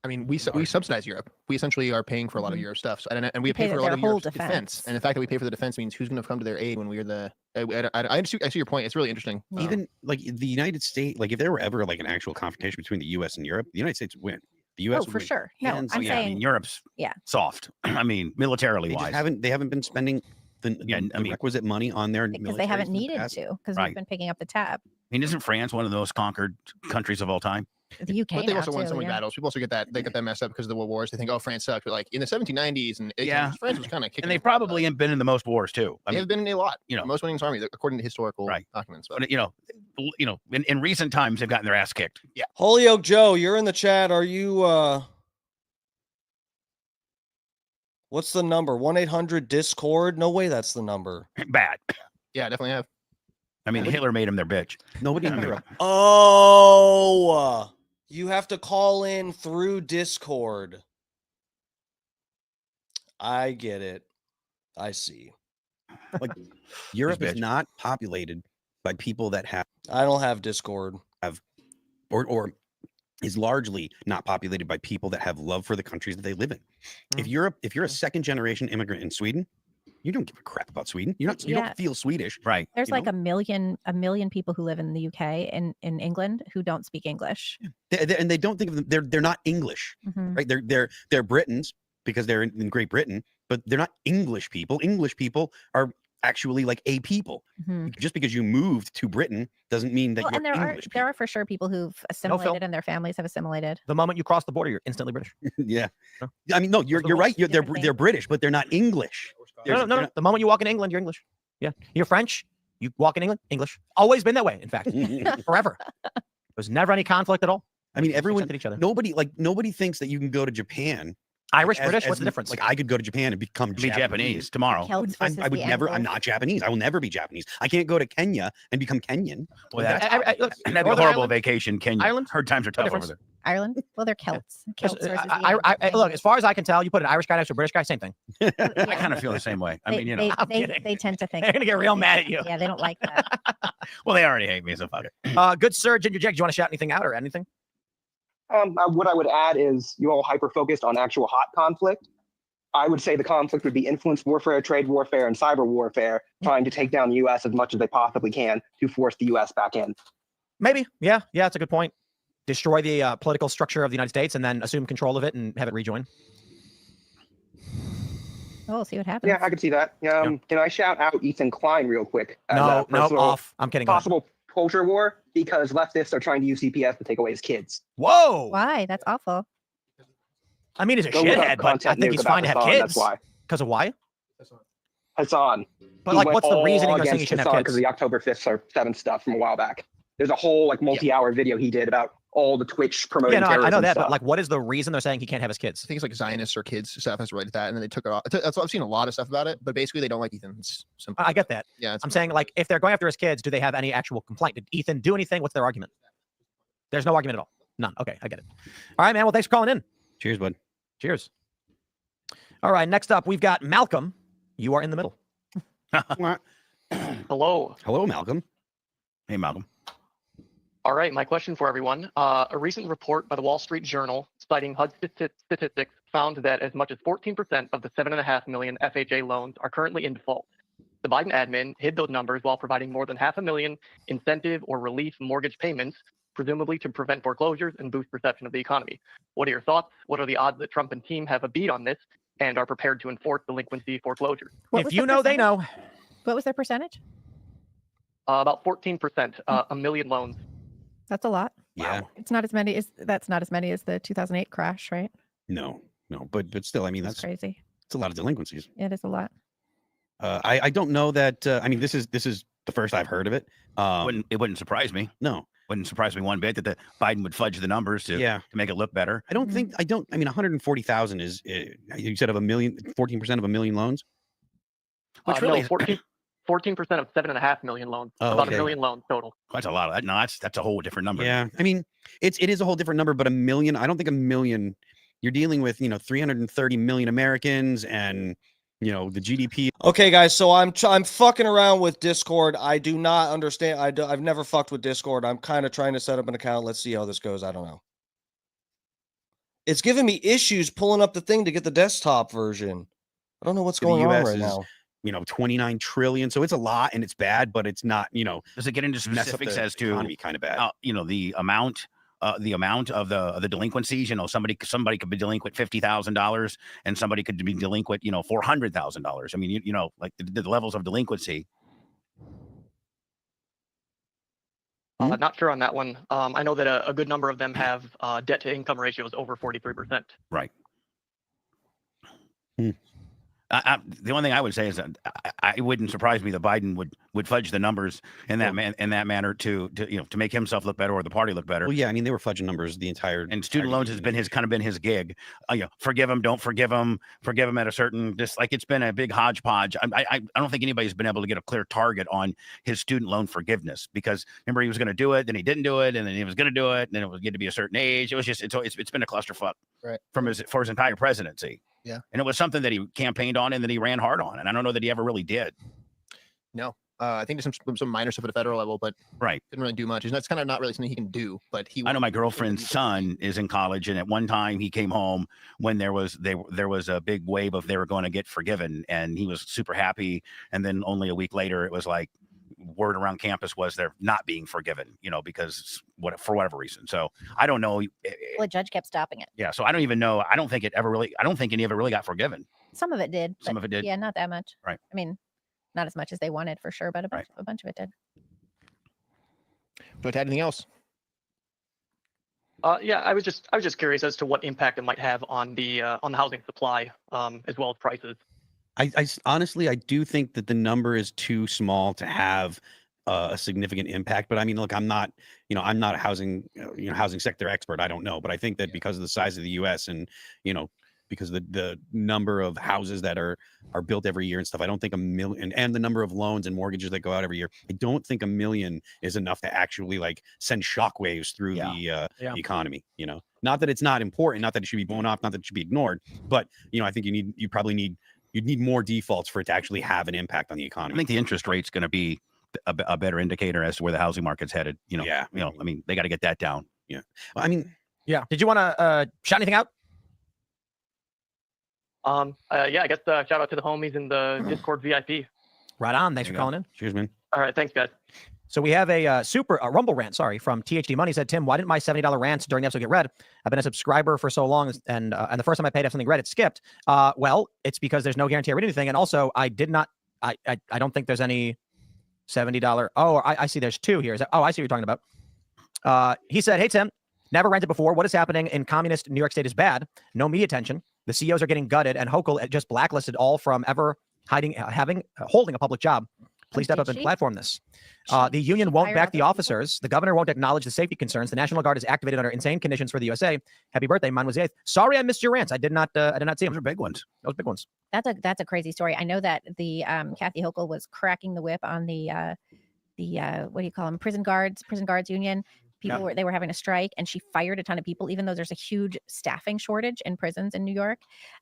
J: I mean, we subsidize Europe. We essentially are paying for a lot of Europe stuff, and we pay for a lot
E: their
J: of
E: whole
J: Europe's defense. And the fact that we pay for the defense means who's going to come to their aid when we're the. I see your point. It's really interesting.
F: Even like the United States, like if there were ever like an actual confrontation between the U.S. and Europe, the United States would win. The U.S.
E: Oh,
F: would
E: for
F: win.
E: sure. No,
F: Hands
E: I'm
F: down.
D: I
E: saying
D: mean, Europe's
E: yeah.
D: soft. I mean, militarily
F: They
D: wise.
F: just they haven't been spending the requisite money on their
E: because they haven't needed to, because
D: Right.
E: we've been picking up the tab.
D: I mean, isn't France one of those conquered countries of all time?
E: The UK,
J: But they
E: now,
J: also won
E: too,
J: so many
E: yeah.
J: battles. People also get that messed up because of the world wars. They think, oh, France sucks. But like in the 1790s and 1800s,
D: Yeah.
J: France was kind of kicking.
D: And they've
J: it butt.
D: probably been in the most wars too. I
J: They
D: mean,
J: have been in a lot.
D: most
J: winning armies according to historical
D: Right.
J: documents.
D: but in recent times they've gotten their ass kicked.
A: Holyoke Joe, you're in the chat. Are you what's the number? 1-800-DISCORD? No way that's the number.
D: Bad.
J: Yeah, definitely have.
D: I mean, Hitler made them their bitch.
F: Nobody in Europe.
A: Oh, you have to call in through Discord. I get it. I see.
F: Like Europe is
D: bitch.
F: not populated by people that have
A: I don't have Discord.
F: or is largely not populated by people that have love for the countries that they live in. If you're a second generation immigrant in Sweden, you don't give a crap about Sweden. You
E: Yeah.
F: don't feel Swedish.
D: Right.
E: There's
F: you
E: like
F: know?
E: a million people who live in the UK and in England who don't speak English.
F: And they don't think of them. They're not English,
E: Mhm.
F: right? They're Britons because they're in Great Britain, but they're not English people. English people are actually like a people.
E: Mhm.
F: Just because you moved to Britain doesn't mean that
E: Well,
F: you're
E: and there
F: English.
E: are for sure people who've assimilated and their families have assimilated.
C: The moment you cross the border, you're instantly British.
F: Yeah.
C: No.
F: I mean, no, you're right. They're
E: Different thing.
F: British, but they're not English.
C: No. The moment you walk in England, you're English. Yeah. You're French. You walk in England, English. Always been that way, in fact. Forever. There's never any conflict at all.
F: I mean, everyone,
C: Accepted each other.
F: nobody thinks that you can go to Japan.
C: Irish,
F: as-
C: British,
F: as
C: what's the
F: n-
C: difference?
F: Like I could go to Japan and become
D: Be Japanese tomorrow.
E: Celts versus
F: I would
E: the
F: never. I'm
E: Anglos.
F: not Japanese. I will never be Japanese. I can't go to Kenya and become Kenyan.
D: Boy,
C: Look,
D: that'd be a
C: Northern
D: horrible
C: Ireland-
D: vacation, Kenya.
C: Ireland?
D: Her times are tough over
C: difference?
D: there.
E: Ireland? Well, they're Celts. Celts versus the
C: Look, as far as I can tell, you put an Irish guy next to a British guy, same thing.
D: I
E: Yeah.
D: kind of feel the same way. I
E: They-
D: mean,
E: they,
C: I'm
E: they,
C: kidding.
E: they tend to think
C: They're gonna get real mad at you.
E: Yeah, they don't like that.
D: well, they already hate me, so fuck it.
C: Good sir, Ginger Jack, do you want to shout anything out or anything?
I: What I would add is you all hyper focused on actual hot conflict. I would say the conflict would be influence warfare, trade warfare, and cyber warfare, trying to take down the U.S. as much as they possibly can to force the U.S. back in.
C: Maybe. Yeah, that's a good point. Destroy the political structure of the United States and then assume control of it and have it rejoin.
E: Oh, we'll see what happens.
I: Yeah, I could see that. Can I shout out Ethan Klein real quick? As a
C: No,
I: personal
C: off. I'm kidding. Go ahead.
I: Possible culture war because leftists are trying to use CPS to take away his kids.
C: Whoa.
E: Why? That's awful.
C: I mean, he's a
I: Go look up
C: shithead, but I
I: content
C: think
I: news
C: he's
I: about
C: fine to have
I: Hassan,
C: kids.
I: That's why.
C: Because of why?
I: Hassan.
C: But
I: He
C: like,
I: went
C: what's the
I: all
C: reasoning you're saying he
I: against
C: shouldn't have
I: Hassan
C: kids?
I: because of the October 5th or 7th stuff from a while back. There's a whole like multi-hour video he did about all the Twitch promoting
C: Yeah, no, I
I: terrorism
C: know that,
I: stuff.
C: but like, what is the reason they're saying he can't have his kids?
J: I think it's like Zionists or kids stuff has related to that, and then they took it off. That's what I've seen a lot of stuff about it, but basically they don't like Ethan. It's simple.
C: I get that.
J: Yeah,
C: I'm saying, like, if they're going after his kids, do they have any actual complaint? Did Ethan do anything? What's their argument? There's no argument at all. None. Okay, I get it. All right, man. Well, thanks for calling in.
F: Cheers, bud.
C: Cheers. All right, next up, we've got Malcolm. You are in the middle.
K: Hello.
F: Hello, Malcolm.
D: Hey, Malcolm.
K: All right, my question for everyone. A recent report by the Wall Street Journal citing HUD statistics found that as much as 14% of the 7.5 million FHA loans are currently in default. The Biden admin hid those numbers while providing more than 500,000 incentive or relief mortgage payments, presumably to prevent foreclosures and boost perception of the economy. What are your thoughts? What are the odds that Trump and team have a beat on this and are prepared to enforce delinquency foreclosures?
C: If you know, they know.
E: What was their percentage?
K: About 14%, a million loans.
E: That's a lot.
F: Yeah.
E: It's not as many as the 2008 crash, right?
F: No, but still, I mean,
E: That's
F: that's
E: crazy.
F: it's a lot of delinquencies.
E: It is a lot.
F: I don't know that. I mean, this is the first I've heard of it.
D: It wouldn't surprise me.
F: No,
D: Wouldn't surprise me one bit that the Biden would fudge the numbers to make it look better.
F: I mean, 140,000 is, you said of 14% of a million loans?
D: Which really
K: no, 14% of 7.5 million loans. About a million loans total.
D: That's a lot of that. No, that's a whole different number.
F: Yeah. I mean, it is a whole different number, but a million, I don't think a million, you're dealing with, 330 million Americans and, the GDP.
A: Okay, guys, so I'm fucking around with Discord. I do not understand. I've never fucked with Discord. I'm kind of trying to set up an account. Let's see how this goes. I don't know. It's giving me issues pulling up the thing to get the desktop version. I don't know what's going on right now.
F: 29 trillion. So it's a lot and it's bad, but it's not,
D: does it get into specifics as to
F: economy kind of bad?
D: The amount of the delinquencies, somebody could be delinquent $50,000 and somebody could be delinquent, $400,000. I mean, like the levels of delinquency.
K: Not sure on that one. I know that a good number of them have debt to income ratios over 43%.
D: Right. The only thing I would say is that it wouldn't surprise me that Biden would fudge the numbers in that manner to make himself look better or the party look better.
F: Well, yeah, I mean they were fudging numbers the entire.
D: And student loans has been his gig. Forgive him, don't forgive him, forgive him at a certain. Just like it's been a big hodgepodge. I don't think anybody's been able to get a clear target on his student loan forgiveness because remember he was going to do it, then he didn't do it, and then he was going to do it, and then it was going to be a certain age. It was just it's been a clusterfuck for his entire presidency.
J: Yeah.
D: And it was something that he campaigned on and that he ran hard on. And I don't know that he ever really did.
J: No. I think there's some minor stuff at a federal level, but didn't really do much. And that's kind of not really something he can do. But I
D: know my girlfriend's son is in college, and at one time he came home when there was a big wave of they were going to get forgiven, and he was super happy. And then only a week later, it was like word around campus was they're not being forgiven, because for whatever reason. So I don't know.
E: Well, a judge kept stopping it.
D: Yeah. So I don't even know. I don't think any of it really got forgiven.
E: Some of it did.
D: Some of it did.
E: Yeah, not that much.
D: Right.
E: I mean, not as much as they wanted for sure, but a bunch of it did.
J: Do I add anything else?
K: Yeah, I was just curious as to what impact it might have on the housing supply, as well as prices.
F: I honestly, I do think that the number is too small to have a significant impact. But I mean, look, I'm not a housing sector expert. I don't know, but I think that because of the size of the U.S. and because the number of houses that are built every year and stuff, I don't think a million and the number of loans and mortgages that go out every year, I don't think a million is enough to actually like send shockwaves through the economy. Not that it's not important, not that it should be blown off, not that it should be ignored, but I think you'd need more defaults for it to actually have an impact on the economy.
D: I think the interest rate's going to be a better indicator as to where the housing market's headed. I mean, they got to get that down.
F: Yeah. Well, I mean,
C: yeah. Did you want to shout anything out?
K: Yeah, I guess shout out to the homies in the Discord VIP.
C: Right on. Thanks for calling in.
F: Cheers, man.
K: All right. Thanks, guys.
C: So we have a Rumble rant, from THD Money. Said, Tim, why didn't my $70 rants during the episode get read? I've been a subscriber for so long, and the first time I paid, if something read, it skipped. Well, it's because there's no guarantee I read anything, and also I did not. I don't think there's any $70. Oh, I see. There's two here. I see what you're talking about. He said, hey Tim, never rented before. What is happening in communist New York State is bad. No media attention. The CEOs are getting gutted, and Hochul just blacklisted all from ever holding a public job. Please step up and platform this. The union won't back the officers. The governor won't acknowledge the safety concerns. The National Guard is activated under insane conditions for the USA. Happy birthday. Mine was the 8th. Sorry, I missed your rants. I did not see them.
D: Those are big ones.
C: Those big ones.
E: That's a crazy story. I know that the Kathy Hochul was cracking the whip on the what do you call them? Prison guards union. They were having a strike, and she fired a ton of people, even though there's a huge staffing shortage in prisons in New York.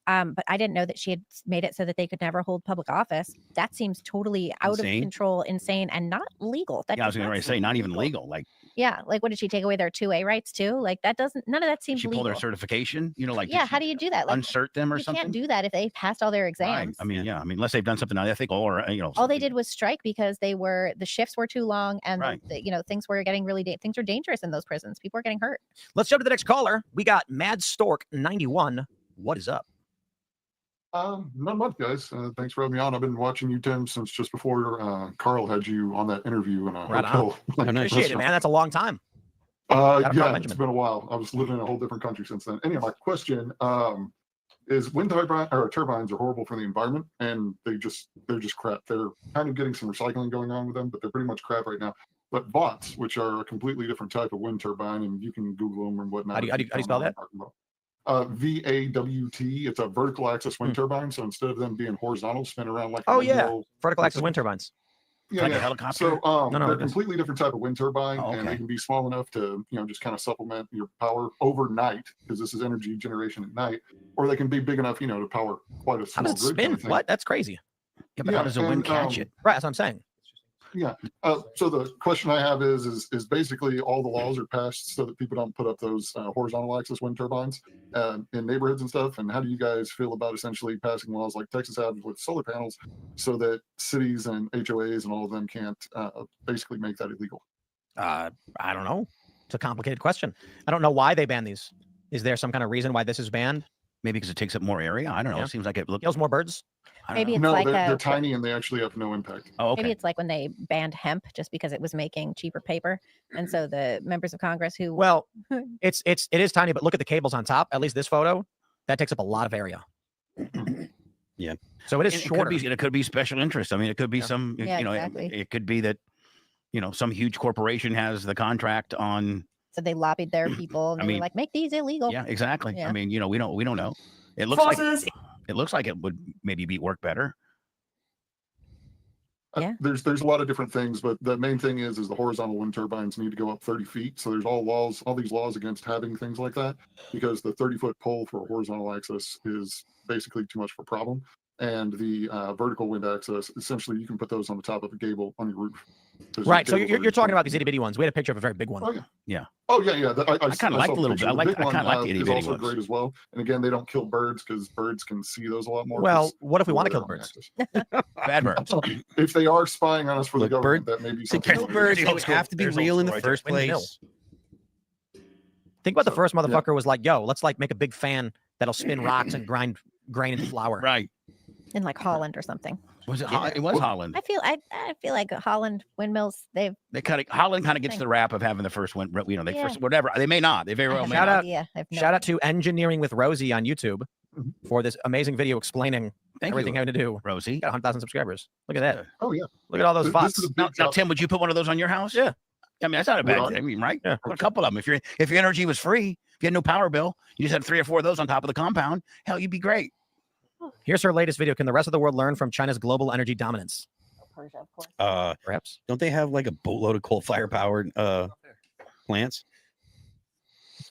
E: But I didn't know that she had made it so that they could never hold public office. That seems totally out of control, insane, and not legal.
D: I was going to say, not even legal. Like,
E: what did she take away their 2A rights too? Like none of that seems legal.
D: She pulled their certification,
E: how do you do that? Like,
D: uncert them or something?
E: You can't do that if they passed all their exams.
D: Right. I mean, unless they've done something unethical or,
E: all they did was strike because the shifts were too long, and things were getting things were dangerous in those prisons. People are getting hurt.
C: Let's jump to the next caller. We got Mad Stork 91. What is up?
L: Not much, guys. Thanks for having me on. I've been watching you, Tim, since just before Carl had you on that interview in a hotel.
C: Appreciate it, man. That's a long time.
L: Yeah, it's been a while. I was living in a whole different country since then. Anyway, my question is wind turbines are horrible for the environment, and they're just crap. They're kind of getting some recycling going on with them, but they're pretty much crap right now. But VOTs, which are a completely different type of wind turbine, and you can Google them and whatnot.
C: How do you spell that?
L: VAWT. It's a vertical axis wind turbine. So instead of them being horizontal, spin around like
C: vertical axis wind turbines.
L: Yeah,
D: like
L: yeah.
D: a helicopter.
L: So they're a completely different type of wind turbine,
D: Oh, okay.
L: and they can be small enough to just kind of supplement your power overnight, because this is energy generation at night, or they can be big enough to power quite a small
C: How does it
L: grid kind
C: spin?
L: of thing.
C: What? That's crazy.
D: Yeah, but how does the wind catch it?
C: Right, that's what I'm saying.
L: Yeah. So the question I have is basically all the laws are passed so that people don't put up those horizontal axis wind turbines in neighborhoods and stuff. And how do you guys feel about essentially passing laws like Texas has with solar panels so that cities and HOAs and all of them can't basically make that illegal?
C: I don't know. It's a complicated question. I don't know why they ban these. Is there some kind of reason why this is banned?
D: Maybe because it takes up more area. I don't know.
C: Yeah.
D: It seems like it
C: kills more birds.
E: Maybe it's
L: No,
E: like
L: they're tiny and they actually have no impact.
D: Oh, okay.
E: Maybe it's like when they banned hemp just because it was making cheaper paper, and so the members of Congress who
C: it is tiny, but look at the cables on top. At least this photo, that takes up a lot of area.
F: Yeah.
C: So it is
D: And
C: shorter.
D: It could be special interest. I mean, it could be some.
E: Yeah, exactly.
D: It could be that some huge corporation has the contract on.
E: So they lobbied their people and they were like, make these illegal.
D: Yeah, exactly.
E: Yeah.
D: I mean, we don't know. It looks like it would maybe work better.
E: Yeah.
L: There's a lot of different things, but the main thing is the horizontal wind turbines need to go up 30 feet. So there's all these laws against having things like that, because the 30-foot pole for a horizontal axis is basically too much of a problem. And the vertical wind axis, essentially, you can put those on the top of a gable on your roof.
C: Right. So you're talking about these itty bitty ones. We had a picture of a very big one.
L: Oh yeah.
D: Yeah.
L: Oh yeah.
D: I kind of like the little. I kind of like the itty
L: is
D: bitty
L: also
D: ones.
L: great as well. And again, they don't kill birds because birds can see those a lot more.
C: Well, what if we want to kill the birds?
D: Bad birds.
L: If they are spying on us for the government, that may be
F: To
L: something.
F: kill birds, they would have to be real in the first place.
C: Think about the first motherfucker was like, "Yo, let's make a big fan that'll spin rocks and grind grain into flour."
D: Right.
E: In like Holland or something.
D: Was it? It was Holland.
E: I feel like Holland windmills.
D: Holland kind of gets the rap of having the first one. First whatever. They may not. They very well may not.
C: Shout out to Engineering with Rosie on YouTube for this amazing video explaining everything having to do.
D: Rosie
C: got 100,000 subscribers. Look at that.
L: Oh yeah.
C: Look at all those bots.
D: Now, Tim, would you put one of those on your house?
C: Yeah.
D: I mean, that's not a bad thing. I mean, right? Yeah. Put a couple of them. If your energy was free, if you had no power bill, you just had 3 or 4 of those on top of the compound. Hell, you'd be great.
C: Here's her latest video. Can the rest of the world learn from China's global energy dominance?
E: Persia, of course.
C: Perhaps.
F: Don't they have like a boatload of coal-fired powered plants?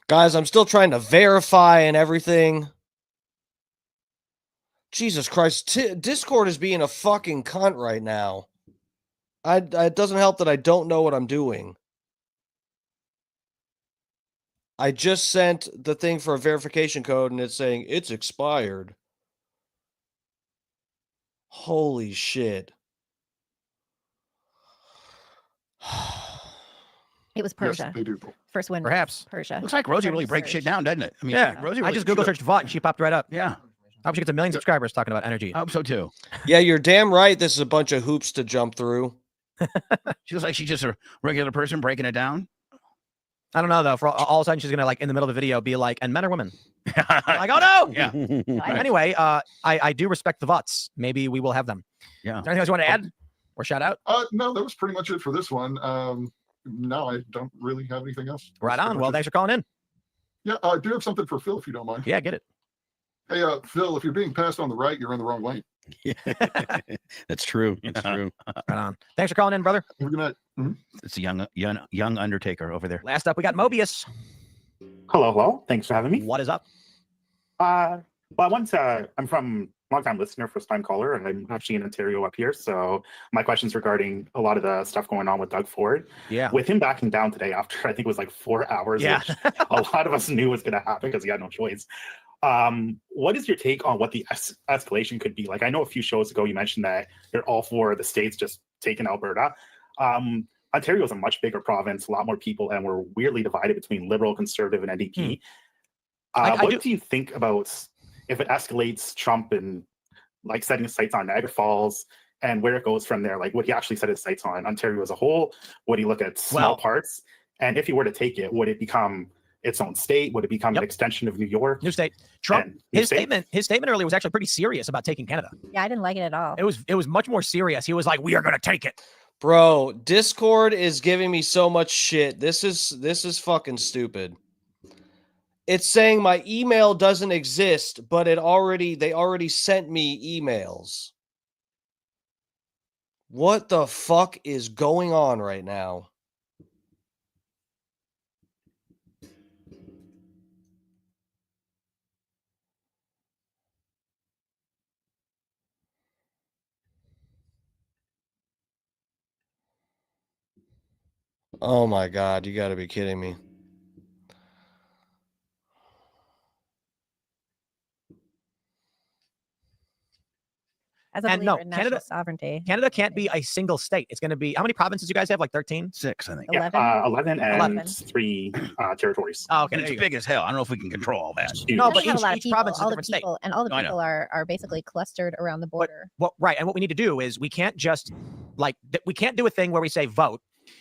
A: Guys, I'm still trying to verify and everything. Jesus Christ. Discord is being a fucking cunt right now. It doesn't help that I don't know what I'm doing. I just sent the thing for a verification code and it's saying it's expired. Holy shit.
E: It was Persia.
L: Yes, they do.
E: First win.
C: Perhaps.
E: Persia.
D: Looks like Rosie really breaks shit down, doesn't it? I mean,
C: Yeah.
D: Rosie.
C: I just Google searched VOT and she popped right up.
D: Yeah.
C: I hope she gets 1 million subscribers talking about energy.
D: I hope so too.
A: Yeah, you're damn right. This is a bunch of hoops to jump through.
D: She looks like she's just a regular person breaking it down.
C: I don't know though. For all of a sudden, she's gonna in the middle of the video be like, "And men or women?" Like, oh no.
D: Yeah.
C: Anyway, I do respect the VOTs. Maybe we will have them.
D: Yeah.
C: Is there anything else you want to add or shout out?
L: No, that was pretty much it for this one. No, I don't really have anything else.
C: Right on. Well, thanks for calling in.
L: Yeah, I do have something for Phil, if you don't mind.
C: Yeah, get it.
L: Hey, Phil, if you're being passed on the right, you're in the wrong lane.
F: That's true. That's true.
C: Right on. Thanks for calling in, brother.
L: Have a good night. Mm-hmm.
D: It's a young Undertaker over there.
C: Last up, we got Mobius.
M: Hello. Thanks for having me.
C: What is up?
M: Well, I'm from long-time listener, first-time caller, and I'm actually in Ontario up here. So my question's regarding a lot of the stuff going on with Doug Ford.
C: Yeah.
M: With him backing down today after I think it was like 4 hours,
C: Yeah.
M: which a lot of us knew was going to happen because he had no choice. What is your take on what the escalation could be? Like, I know a few shows ago you mentioned that you're all for the states just taking Alberta. Ontario is a much bigger province, a lot more people, and we're weirdly divided between Liberal, Conservative, and NDP. What do you think about if it escalates Trump and like setting his sights on Niagara Falls and where it goes from there? Like, would he actually set his sights on Ontario as a whole? Would he look at small parts? And if he were to take it, would it become its own state? Would it become an extension of New York?
C: New state. Trump. His statement earlier was actually pretty serious about taking Canada.
E: Yeah, I didn't like it at all.
C: It was much more serious. He was like, "We are going to take it."
A: Bro, Discord is giving me so much shit. This is fucking stupid. It's saying my email doesn't exist, but they already sent me emails. What the fuck is going on right now? Oh my God, you got to be kidding me.
E: As a believer in national sovereignty.
C: Canada can't be a single state. It's going to be, how many provinces you guys have? Like 13?
D: 6, I think.
E: 11?
M: Yeah, 11 and 3 territories.
C: Oh, okay.
D: And it's big as hell. I don't know if we can control all that.
C: No, but
E: We have a lot of
C: each
E: people,
C: province is a
E: all the
C: different state.
E: people, and all the
D: I know.
E: people are basically clustered around the border.
C: Right. And what we need to do is we can't just we can't do a thing where we say vote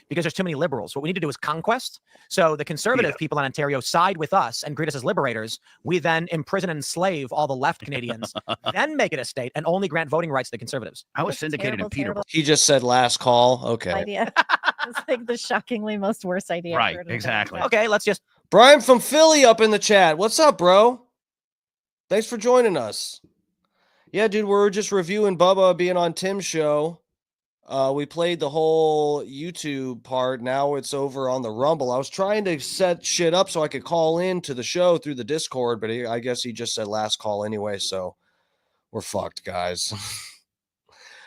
C: because there's too many liberals. What we need to do is conquest. So the conservative people in Ontario side with us and greet us as liberators. We then imprison and enslave all the left Canadians, then make it a state and only grant voting rights to the conservatives.
D: I was syndicated in Peterborough.
A: He just said last call. Okay.
E: Idea. It's like the shockingly most worst idea. I've
D: Right,
E: heard in a
D: exactly.
E: long
C: Okay, let's just.
A: Brian from Philly up in the chat. What's up, bro? Thanks for joining us. Yeah, dude, we're just reviewing Bubba being on Tim's show. We played the whole YouTube part. Now it's over on the Rumble. I was trying to set shit up so I could call in to the show through the Discord, but I guess he just said last call anyway, so we're fucked, guys.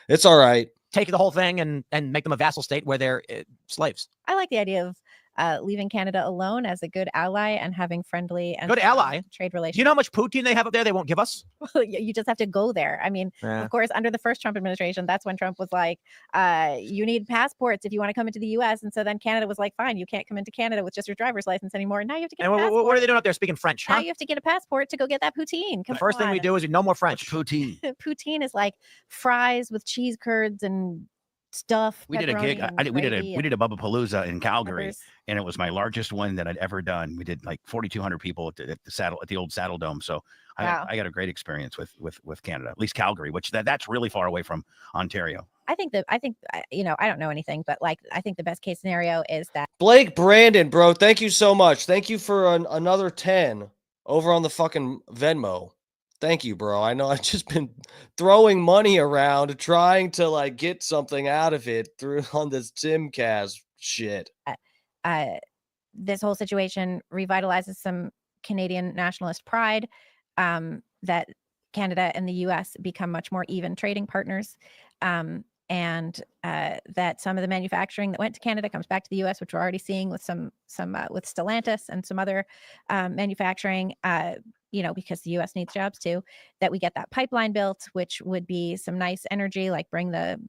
A: It's all right.
C: Take the whole thing and make them a vassal state where they're slaves.
E: I like the idea of leaving Canada alone as a good ally and having friendly and
C: Good ally.
E: trade relations.
C: Do you know how much poutine they have up there? They won't give us.
E: You just have to go there. I mean,
C: Yeah.
E: of course, under the first Trump administration, that's when Trump was like, you need passports if you want to come into the U.S. And so then Canada was like, fine, you can't come into Canada with just your driver's license anymore. And now you have to get
C: And
E: a passport.
C: what are they doing up there speaking French?
E: Now
C: Huh?
E: you have to get a passport to go get that poutine. Come
C: The first thing we
E: on.
C: do is no more French.
D: Poutine.
E: Poutine is like fries with cheese curds and stuff.
D: We did a gig.
E: pepperoni and
D: We
E: gravy
D: did a Bubba Palooza in Calgary,
E: peppers.
D: and it was my largest one that I'd ever done. We did like 4,200 people at the old Saddle Dome. So
E: Wow.
D: I got a great experience with Canada, at least Calgary, which that's really far away from Ontario.
E: I think I don't know anything, but like I think the best case scenario is that
A: Blake Brandon, bro, thank you so much. Thank you for another 10 over on the fucking Venmo. Thank you, bro. I know I've just been throwing money around trying to like get something out of it through on this Timcast shit.
E: this whole situation revitalizes some Canadian nationalist pride, that Canada and the U.S. become much more even trading partners, and that some of the manufacturing that went to Canada comes back to the U.S., which we're already seeing with some with Stellantis and some other manufacturing. Because the U.S. needs jobs too. That we get that pipeline built, which would be some nice energy, like bring the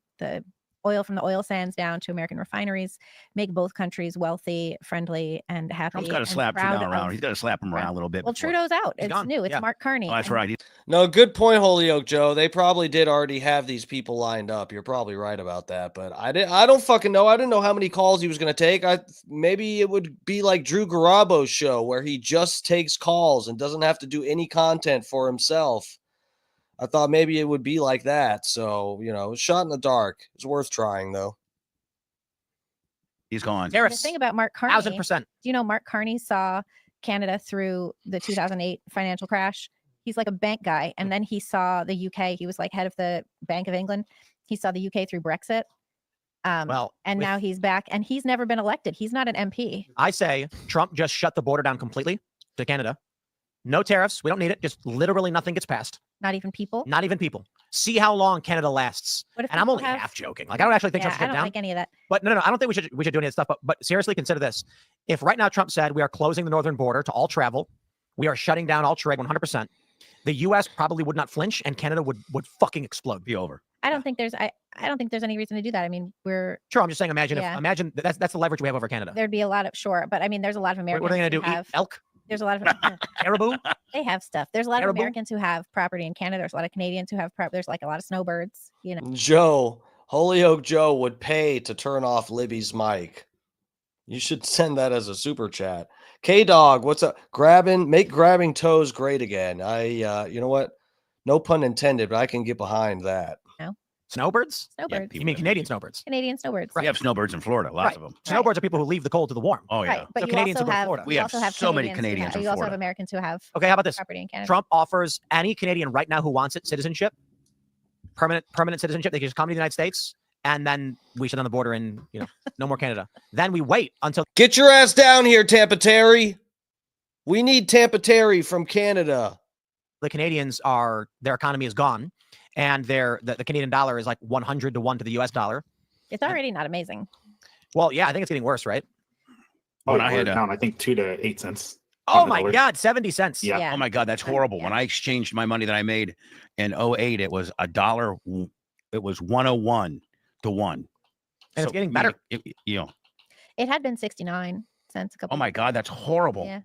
E: oil from the oil sands down to American refineries, make both countries wealthy, friendly, and happy.
D: Trump's got to slap Trudeau around. He's got to slap him around a little bit.
E: Well, Trudeau's out. It's new. It's Mark Carney.
D: Oh, that's right.
A: No, good point, Holyoke Joe. They probably did already have these people lined up. You're probably right about that, but I don't fucking know. I didn't know how many calls he was going to take. Maybe it would be like Drew Garabo's show where he just takes calls and doesn't have to do any content for himself. I thought maybe it would be like that. So, shot in the dark. It's worth trying, though.
D: He's gone.
E: The thing about Mark Carney,
C: 1,000%.
E: Do you know Mark Carney saw Canada through the 2008 financial crash? He's like a bank guy. And then he saw the UK. He was like head of the Bank of England. He saw the UK through Brexit. And now he's back and he's never been elected. He's not an MP.
C: I say Trump just shut the border down completely to Canada. No tariffs. We don't need it. Just literally nothing gets passed.
E: Not even people.
C: Not even people. See how long Canada lasts.
E: What if
C: and I'm only half joking. Like I don't actually think Trump should
E: I
C: get
E: don't
C: down.
E: like any of that.
C: But no, I don't think we should do any of that stuff. But seriously, consider this: if right now Trump said we are closing the northern border to all travel, we are shutting down all trade 100%. The U.S. probably would not flinch, and Canada would fucking explode.
D: Be over.
E: I don't think there's any reason to do that. I mean, we're
C: Sure. I'm just saying. Imagine
E: Yeah.
C: imagine that's the leverage we have over Canada.
E: there'd be a lot of but I mean, there's a lot of Americans.
C: What are they going to
E: who
C: do? Eat
E: have,
C: elk?
E: There's a lot of
C: Caribou?
E: They have stuff. There's a lot
C: Caribou?
E: of Americans who have property in Canada. There's a lot of Canadians who have There's like a lot of snowbirds.
A: Joe, Holyoke Joe would pay to turn off Libby's mic. You should send that as a super chat. K-Dog, what's up? Make grabbing toes great again. You know what? No pun intended, but I can get behind that.
E: No.
C: Snowbirds?
E: Snowbirds.
C: You mean Canadian snowbirds?
E: Canadian snowbirds.
D: We have snowbirds in Florida, lots of them.
C: Snowbirds are people who leave the cold to the warm.
D: Oh yeah.
E: Right, but
C: So
E: you
C: Canadians
E: also
C: will go to
E: have
C: Florida.
D: We
E: you
D: have
E: also have
D: so many
E: who
D: Canadians
E: have-
D: in
E: You also have
D: Florida.
E: Americans who have
C: Okay, how about this?
E: property in Canada.
C: Trump offers any Canadian right now who wants it citizenship, permanent citizenship. They can just come to the United States, and then we shut down the border and no more Canada. Then we wait until
A: Get your ass down here, Tampa We need Tampa from Canada.
C: the Canadians their economy is gone, and the Canadian dollar is like 100 to 1 to the US dollar.
E: It's already not amazing.
C: Well, yeah, I think it's getting worse, right?
M: Oh, I had down, I think 2 to 8 cents.
C: Oh my God, 70 cents.
M: Yeah.
D: Oh my God, that's horrible. When I exchanged my money that I made in 2008, it was $1. It was 101 to 1.
C: And it's getting better.
E: It had been 69 cents a couple.
D: Oh my God, that's horrible.
E: Yeah,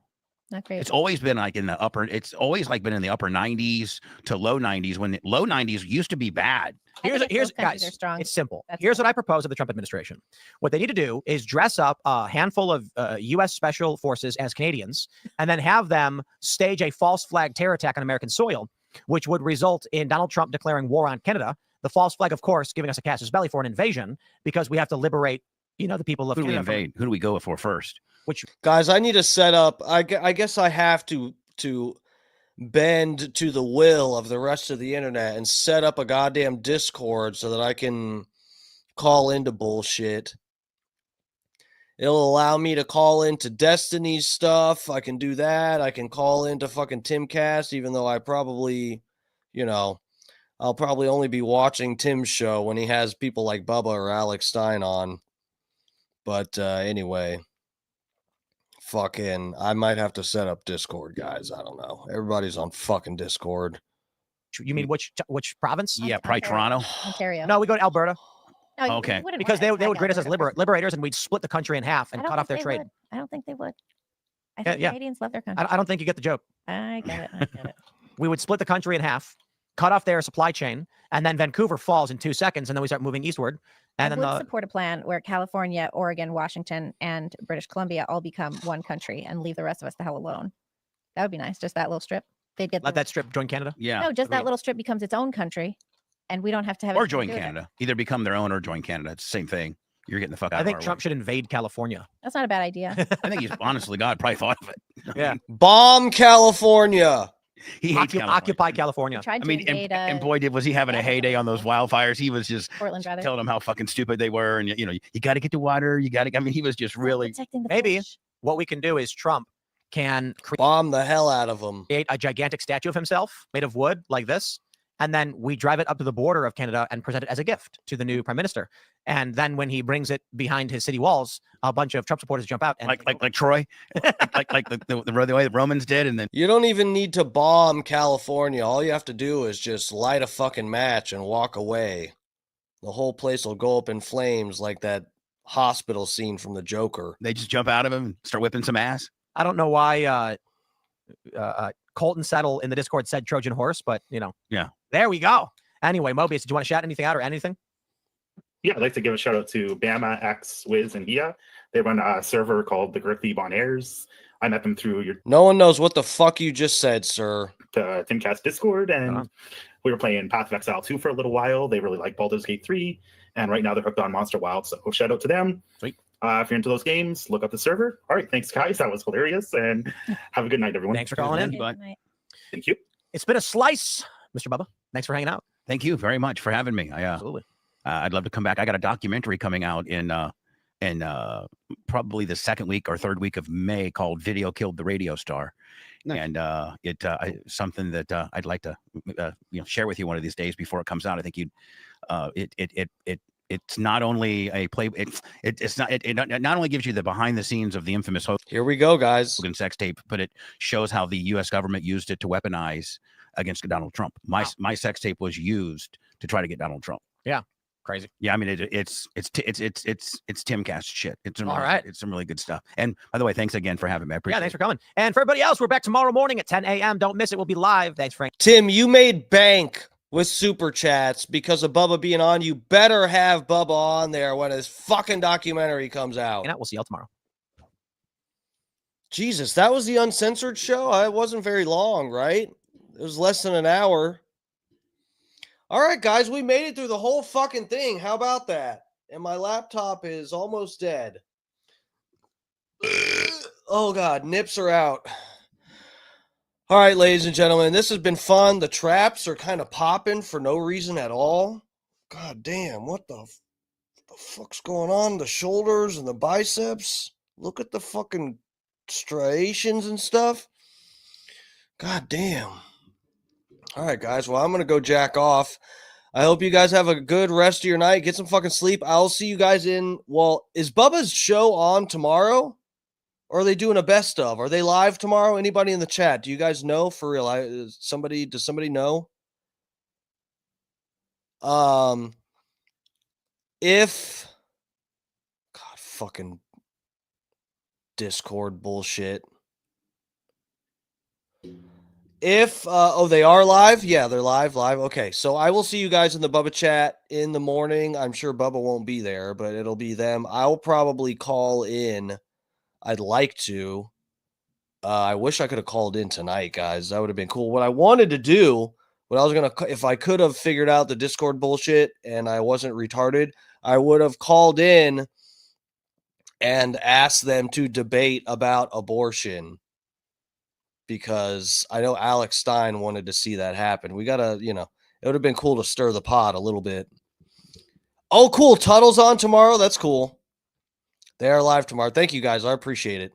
E: not great.
D: It's always been like in the upper. It's always like been in the upper 90s to low 90s. When the low 90s used to be bad.
C: Here's guys.
E: Are strong.
C: It's simple. Here's what I propose to the Trump administration. What they need to do is dress up a handful of U.S. special forces as Canadians, and then have them stage a false flag terror attack on American soil, which would result in Donald Trump declaring war on Canada. The false flag, of course, giving us a casus belli for an invasion because we have to liberate, the people of
D: Who do we
C: Canada.
D: invade? Who do we go for first?
C: Which
A: guys, I need to set up. I guess I have to bend to the will of the rest of the internet and set up a goddamn Discord so that I can call into bullshit. It'll allow me to call into Destiny's stuff. I can do that. I can call into fucking Timcast, even though I probably, I'll probably only be watching Tim's show when he has people like Bubba or Alex Stein on. But anyway, fucking, I might have to set up Discord, guys. I don't know. Everybody's on fucking Discord.
C: You mean which province?
D: Yeah, probably Toronto.
E: Ontario.
C: No, we go to Alberta.
E: No, you
D: Okay.
E: wouldn't
C: Because
E: want
C: they
E: to
C: would grade us as
E: attack
C: liberators, and we'd split the country in half and
E: I don't
C: cut off their
E: think they
C: trade.
E: would. I don't think they would. I think Canadians love their country.
C: I don't think you get the joke.
E: I get it. I get it.
C: We would split the country in half, cut off their supply chain, and then Vancouver falls in 2 seconds, and then we start moving eastward. And
E: I
C: then
E: would support a plan where California, Oregon, Washington, and British Columbia all become one country and leave the rest of us the hell alone. That would be nice. Just that little strip. They'd get
C: let that strip join Canada.
D: Yeah.
E: No, just that little strip becomes its own country, and we don't have to have
D: Or
E: anything to
D: join
E: do with it.
D: Canada. Either become their own or join Canada. It's the same thing. You're getting the fuck out.
C: I think
D: of our
C: Trump should invade California.
E: That's not a bad idea.
D: way. I think he's honestly, God probably thought of it.
C: Yeah.
A: Bomb California.
D: He hates California.
C: Occupy California.
E: Tried
D: I
E: to
D: mean,
E: invade,
D: and boy, was he having a heyday on those wildfires. He was just
E: Portland, rather.
D: telling them how fucking stupid they were. And, you got to get the water. I mean, he was just really.
E: Protecting the
C: Maybe
E: bush.
C: what we can do is Trump can
A: Bomb the hell out of them.
C: create a gigantic statue of himself made of wood like this, and then we drive it up to the border of Canada and present it as a gift to the new prime minister. And then when he brings it behind his city walls, a bunch of Trump supporters jump out and
D: like Troy, like the way the Romans did, and then
A: You don't even need to bomb California. All you have to do is just light a fucking match and walk away. The whole place will go up in flames like that hospital scene from the Joker.
D: they just jump out of him and start whipping some ass.
C: I don't know why Colton Settle in the Discord said Trojan horse, but
D: Yeah.
C: there we go. Anyway, Mobius, did you want to shout anything out or anything?
M: Yeah, I'd like to give a shout out to Bama, X, Wiz, and Hia. They run a server called the Girthy Bon Airs. I met them through your
A: No one knows what the fuck you just said, sir.
M: Timcast Discord, and we were playing Path of Exile 2 for a little while. They really like Baldur's Gate 3, and right now they're hooked on Monster Wild, so shout out to them.
C: Sweet.
M: If you're into those games, look up the server. All right, thanks, guys. That was hilarious, and have a good night, everyone.
C: Thanks for calling in.
E: Good night.
M: Thank you.
C: It's been a slice, Mr. Bubba. Thanks for hanging out.
D: Thank you very much for having me.
C: Absolutely.
D: I'd love to come back. I got a documentary coming out in probably the second week or third week of May called "Video Killed the Radio Star," and something that I'd like to share with you one of these days before it comes out. I think you'd it's not only a play. It not only gives you the behind the scenes of the infamous
A: Here we go, guys.
D: Hogan sex tape, but it shows how the U.S. government used it to weaponize against Donald Trump. My sex tape was used to try to get Donald Trump.
C: Yeah, crazy.
D: Yeah, I mean it's Timcast shit. It's
C: All right.
D: It's some really good stuff. And by the way, thanks again for having me. I appreciate
C: Yeah, thanks for coming. And for everybody else, we're back tomorrow morning at 10 a.m. Don't miss it. We'll be live. Thanks, Frank.
A: Tim, you made bank with super chats because of Bubba being on. You better have Bubba on there when his fucking documentary comes out.
C: We'll see y'all tomorrow.
A: Jesus, that was the uncensored show? It wasn't very long, right? It was less than an hour. All right, guys, we made it through the whole fucking thing. How about that? And my laptop is almost dead. Oh, God, nips are out. All right, ladies and gentlemen, this has been fun. The traps are kind of popping for no reason at all. God damn, what the fuck's going on? The shoulders and the biceps. Look at the fucking striations and stuff. God damn. All right, guys. Well, I'm going to go jack off. I hope you guys have a good rest of your night. Get some fucking sleep. I'll see you guys in. Well, is Bubba's show on tomorrow? Or are they doing a best of? Are they live tomorrow? Anybody in the chat? Do you guys know for real? Does somebody know? If God, fucking Discord bullshit. If they are live? Yeah, they're live. Okay, so I will see you guys in the Bubba chat in the morning. I'm sure Bubba won't be there, but it'll be them. I'll probably call in. I'd like to. I wish I could have called in tonight, guys. That would have been cool. What I wanted to do, if I could have figured out the Discord bullshit and I wasn't retarded, I would have called in and asked them to debate about abortion. Because I know Alex Stein wanted to see that happen. We got to, it would have been cool to stir the pot a little bit. Oh, cool. Tuttle's on tomorrow. That's cool. They are live tomorrow. Thank you, guys. I appreciate it.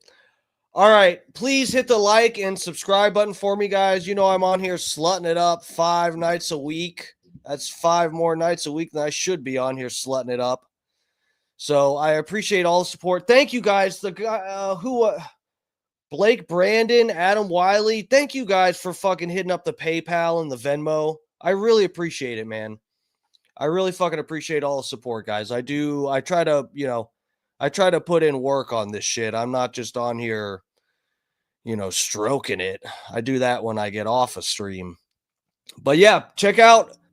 A: All right. Please hit the like and subscribe button for me, guys. You know I'm on here slutting it up 5 nights a week. That's 5 more nights a week than I should be on here slutting it up. So I appreciate all the support. Thank you, guys. The guy Blake Brandon, Adam Wiley, thank you guys for fucking hitting up the PayPal and the Venmo. I really appreciate it, man. I really fucking appreciate all the support, guys. I try to put in work on this shit. I'm not just on here, stroking it. I do that when I get off a stream. But yeah,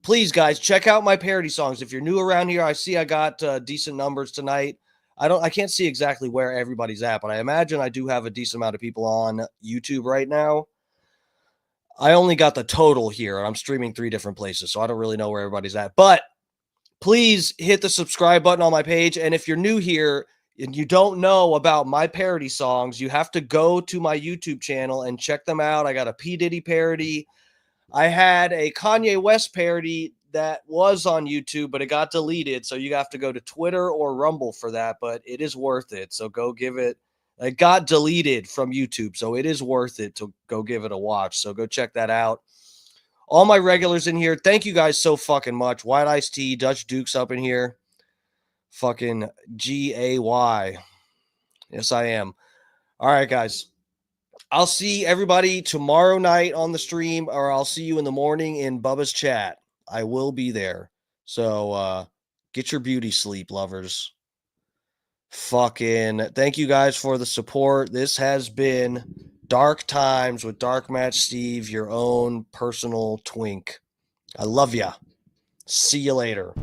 A: please, guys, check out my parody songs. If you're new around here, I see I got decent numbers tonight. I can't see exactly where everybody's at, but I imagine I do have a decent amount of people on YouTube right now. I only got the total here. I'm streaming 3 different places, so I don't really know where everybody's at. But please hit the subscribe button on my page. And if you're new here and you don't know about my parody songs, you have to go to my YouTube channel and check them out. I got a P. Diddy parody. I had a Kanye West parody that was on YouTube, but it got deleted. So you have to go to Twitter or Rumble for that, but it is worth it. So go give it. It got deleted from YouTube, so it is worth it to go give it a watch. So go check that out. All my regulars in here, thank you guys so fucking much. White Iced Tea, Dutch Duke's up in here. Fucking GAY. Yes, I am. All right, guys. I'll see everybody tomorrow night on the stream, or I'll see you in the morning in Bubba's chat. I will be there. So get your beauty sleep, lovers. Fucking thank you guys for the support. This has been Dark Times with Dark Match Steve, your own personal twink. I love ya. See you later.